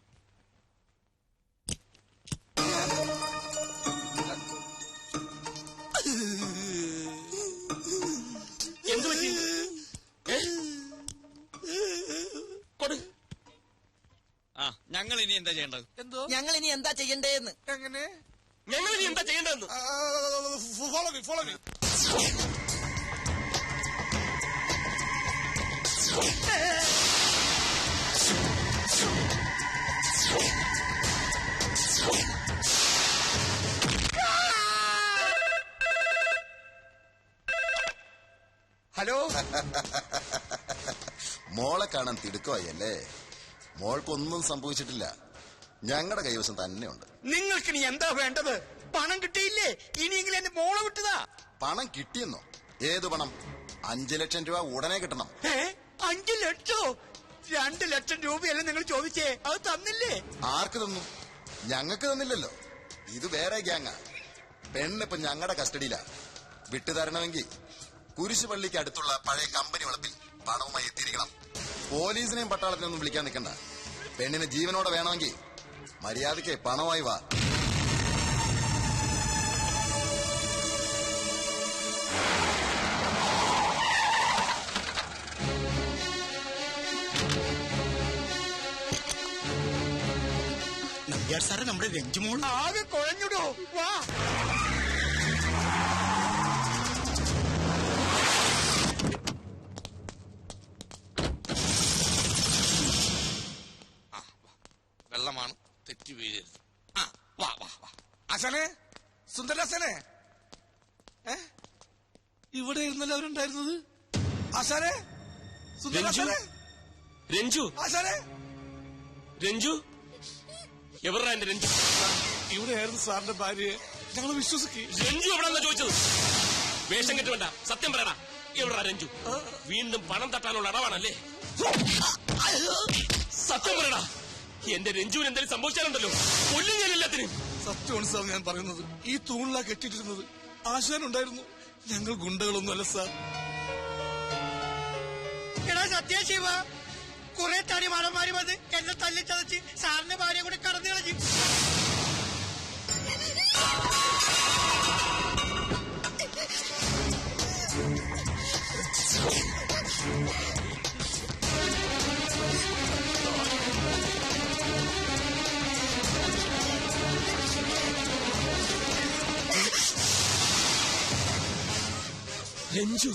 എന്തു പറ്റി? കൊടു. ഞങ്ങൾ ഇനി എന്താ ചെയ്യേണ്ടത്? എന്തോ ഞങ്ങൾ ഇനി എന്താ ചെയ്യണ്ടേന്ന്? എങ്ങനെ? ഞങ്ങൾ ഇനി എന്താ ചെയ്യേണ്ടതെന്ന്? Follow me, follow me. Hello. മോളെ കാണാൻ തിടുക്കമായല്ലേ? മോൾക്കൊന്നും സംഭവിച്ചിട്ടില്ല. ഞങ്ങളുടെ കൈവശം തന്നെയുണ്ട്. നിങ്ങൾക്ക് ഇനി എന്താ വേണ്ടത്? പണം കിട്ടിയില്ലേ? ഇനിയെങ്കിലും എന്റെ മോളെ വിട്ടതാ. പണം കിട്ടിയെന്നോ? ഏത് പണം? 5 ലക്ഷം രൂപ ഉടനെ കിട്ടണം. 5 ലക്ഷോ? 2 ലക്ഷം രൂപയല്ലേ നിങ്ങൾ ചോദിച്ചേ? അത് തന്നില്ലേ? ആർക്ക് തന്നു? ഞങ്ങൾക്ക് തന്നില്ലല്ലോ. ഇത് വേറെ ഗ്യാങ്ങാ. പെണ്ണിപ്പൊ ഞങ്ങളുടെ കസ്റ്റഡിയിലാ. വിട്ടുതരണമെങ്കിൽ കുരിശുപള്ളിക്ക് അടുത്തുള്ള പഴയ കമ്പനി വളപ്പിൽ പണവുമായി എത്തിയിരിക്കണം. പോലീസിനെയും പട്ടാളത്തിനൊന്നും വിളിക്കാൻ നിൽക്കണ്ട. പെണ്ണിന് ജീവനോടെ വേണമെങ്കിൽ മര്യാദയ്ക്ക് പണമായി വാ. നമ്പ്യാർ സാറേ നമ്മുടെ രഞ്ജുമോൾ ആകെ കുഴഞ്ഞിടോ. വാ വെള്ളമാണ്, തെറ്റി വീഴരുത്. വാ വാ വാ. ആശാനെ, സുന്ദരാശാനെ, ഇവിടെ ഇരുന്നല്ലോ അവരുണ്ടായിരുന്നത്. ആശാനെ, സുന്ദരാശാനെ, രഞ്ജു, ആശാനെ, രഞ്ജു, എവിടാ എന്റെ രഞ്ജു? ഇവിടെയായിരുന്നു സാറിന്റെ ഭാര്യയെ. ഞങ്ങൾ വിശ്വസിക്കും. രഞ്ജു എവിടെന്നാ ചോദിച്ചത്? വേഷം കെട്ട് വേണ്ട, സത്യം പറയടാ, എവിടാ രഞ്ജു? വീണ്ടും പണം തട്ടാനുള്ള അടവാണല്ലേ? സത്യം പറയടാ, എന്റെ രഞ്ജുവിന് എന്തെങ്കിലും സംഭവിച്ചാലുണ്ടല്ലോ കൊല്ലും ഞാൻ എല്ലാത്തിനും. സത്യമാണ് സാർ ഞാൻ പറയുന്നത്. ഈ തൂണിലാ കെട്ടിട്ടിരുന്നത്. ആശാനുണ്ടായിരുന്നു. ഞങ്ങൾ ഗുണ്ടകളൊന്നുമല്ല സാർ. എടാ സത്യശിവ, കുറെ തടി മണന്മാര് വന്ന് എന്നെ തല്ലി ചതച്ച് സാറിന്റെ ഭാര്യ കൂടെ കടന്നു കളഞ്ഞു. രഞ്ജു,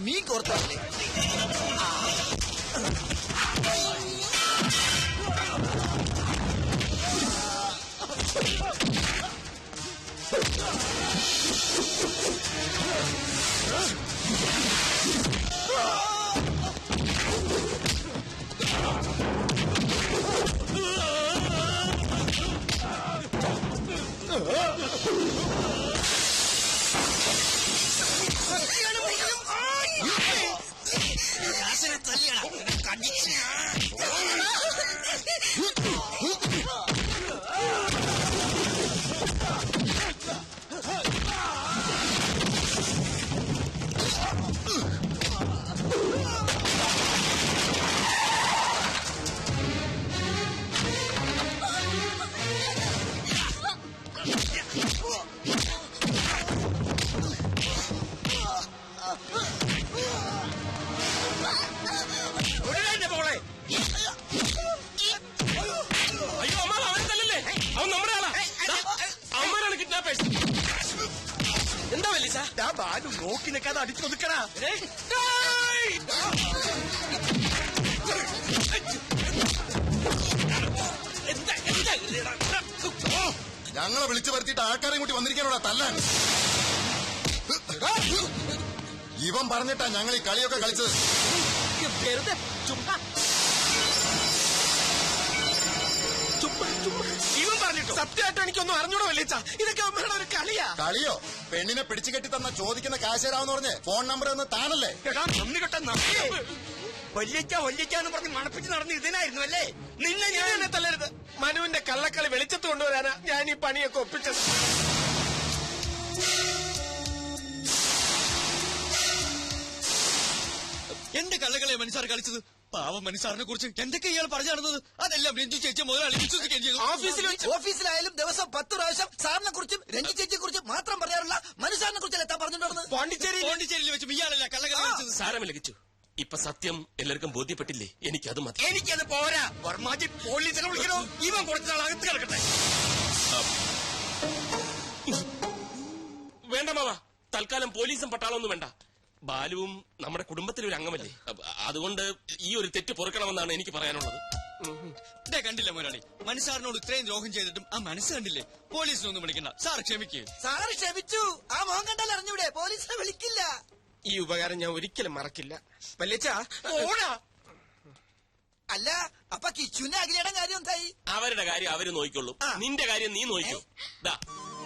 മീൻ കോർത്തല്ലേ? എന്താ വലിയ ബാലു നോക്കി നിൽക്കാതെ അടിച്ചൊതുക്കടാ. ഞങ്ങളെ വിളിച്ചു വരുത്തിയിട്ട് ആൾക്കാരെ കൂട്ടി വന്നിരിക്കാനോടാ തല്ലാൻ. ഇവൻ പറഞ്ഞിട്ടാ ഞങ്ങൾ ഈ കളിയൊക്കെ കളിച്ചത്. ഇവൻ പറഞ്ഞിട്ടോ? സത്യമായിട്ട് എനിക്കൊന്നും അറിഞ്ഞൂടോ വല്യച്ച, ഇതൊക്കെ അമ്മയുടെ ഒരു കളിയാ. കളിയോ? പെണ്ണിനെ പിടിച്ചു കെട്ടി തന്ന ചോദിക്കുന്ന കാശേരാവെന്ന് പറഞ്ഞ് ഫോൺ നമ്പർ ഒന്ന് താനല്ലേ? നന്ദി കെട്ട വല്യച്ച വല്യച്ചാന്ന് പറഞ്ഞ് മണപ്പിച്ച് നടന്ന് ഇതിനായിരുന്നു അല്ലേ? നിന്നെ ഞാൻ എന്നെ തല്ലരുത്. മനുവിന്റെ കള്ളക്കളി വെളിച്ചത്ത് കൊണ്ടുവരാനാ ഞാൻ ഈ പണിയൊക്കെ ഒപ്പിച്ചത്. എന്റെ കള്ളകളെ മനുഷ്യർ കളിച്ചത്. പാവം മനുഷ്യറിനെ കുറിച്ച് എന്തൊക്കെ ഇയാൾ പറഞ്ഞു നടന്നത് അതെല്ലാം രഞ്ജു ചേച്ചി മുതലാളി വിശ്വസിക്കുകയും ചെയ്തു. ഓഫീസിലായാലും ദിവസം 10 പ്രാവശ്യം സാറിനെ കുറിച്ചും രഞ്ജു ചേച്ചിയെ കുറിച്ചും മാത്രം പറയാറുള്ള മനുഷ്യനെ കുറിച്ചല്ല എത്താൻ പറഞ്ഞിട്ടുള്ളത്. പോണ്ടിച്ചേരിയിൽ വെച്ചും ഇയാളല്ല കള്ളകളെ കളിച്ചത്. സാരമില്ല കിച്ചു, ഇപ്പൊ സത്യം എല്ലാവർക്കും ബോധ്യപ്പെട്ടില്ലേ? എനിക്കത് മതി. എനിക്കത് പോരാ. വർമാജി പോലീസിനെ വിളിക്കണോ? ഇവൻ കുറച്ച് നാൾ അകത്ത് കിടക്കട്ടെ. വേണ്ട മാവാ, തൽക്കാലം പോലീസും പട്ടാളമൊന്നും വേണ്ട. ബാലുവും നമ്മുടെ കുടുംബത്തിലെ ഒരു അംഗമല്ലേ, അതുകൊണ്ട് ഈ ഒരു തെറ്റ് പൊറുക്കണമെന്നാണ് എനിക്ക് പറയാനുള്ളത്. ഇതേ കണ്ടില്ല മുരളി, മനസ്സാറിനോട് ഇത്രയും ദ്രോഹം ചെയ്തിട്ടും ആ മനസ്സ് കണ്ടില്ലേ? പോലീസിനൊന്നും വിളിക്കണ്ട, സാർ ക്ഷമിക്കേ. സാറ് ക്ഷമിച്ചു. ആ മോഹൻ കണ്ടാൽ അറിഞ്ഞൂടെ, പോലീസിനെ വിളിക്കില്ല. ഈ ഉപകാരം ഞാൻ ഒരിക്കലും മറക്കില്ല. വല്യച്ഛാ ഓടാ. അല്ല, അപ്പൊ കിച്ചുവിന്റെ അഖിലയുടെ കാര്യം എന്തായി? അവരുടെ കാര്യം അവര് നോക്കിക്കൊള്ളും, നിന്റെ കാര്യം നീ നോക്കൂ. ദാ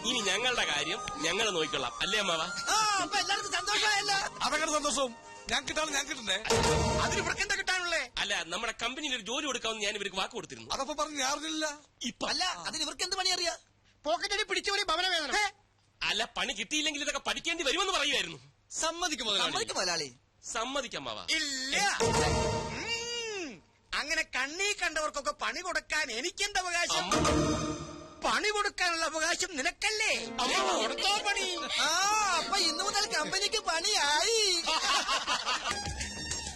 ഇനി ഞങ്ങളുടെ കാര്യം ഞങ്ങൾ നോക്കിക്കൊള്ളാം, അല്ലേ അമ്മാവാ? അപ്പൊ എല്ലാവർക്കും സന്തോഷമായല്ലോ. അതെങ്ങനെ സന്തോഷവും? ഞാൻ കിട്ടാണ് ഞാൻ കിട്ടണ്ടേ? അതിന് ഇവർക്ക് എന്താ കിട്ടാനുള്ളേ? അല്ല, നമ്മുടെ കമ്പനിയിൽ ഒരു ജോലി കൊടുക്കാമെന്ന് ഞാൻ ഇവർക്ക് വാക്ക് കൊടുത്തിരുന്നു. അതപ്പോ പറഞ്ഞു ഞാൻ അറിഞ്ഞില്ല. ഇപ്പൊ അല്ല, അതിന് ഇവർക്ക് എന്ത് പണി അറിയാ? പോക്കറ്റടി പിടിച്ചവരെ ഭവന വേദന. അല്ല, പണി കിട്ടിയില്ലെങ്കിൽ ഇതൊക്കെ പഠിക്കേണ്ടി വരുമെന്ന് പറയുമായിരുന്നു. സമ്മതിക്കും മുതലാളി. സമ്മതിക്കമ്മാവാ. ഇല്ല. അങ്ങനെ കണ്ണീ കണ്ടവർക്കൊക്കെ പണി കൊടുക്കാൻ എനിക്കെന്ത് അവകാശം? പണി കൊടുക്കാനുള്ള അവകാശം നിനക്കല്ലേ? കൊടുത്തോ പണി. അപ്പൊ ഇന്നു മുതൽ കമ്പനിക്ക് പണിയായി.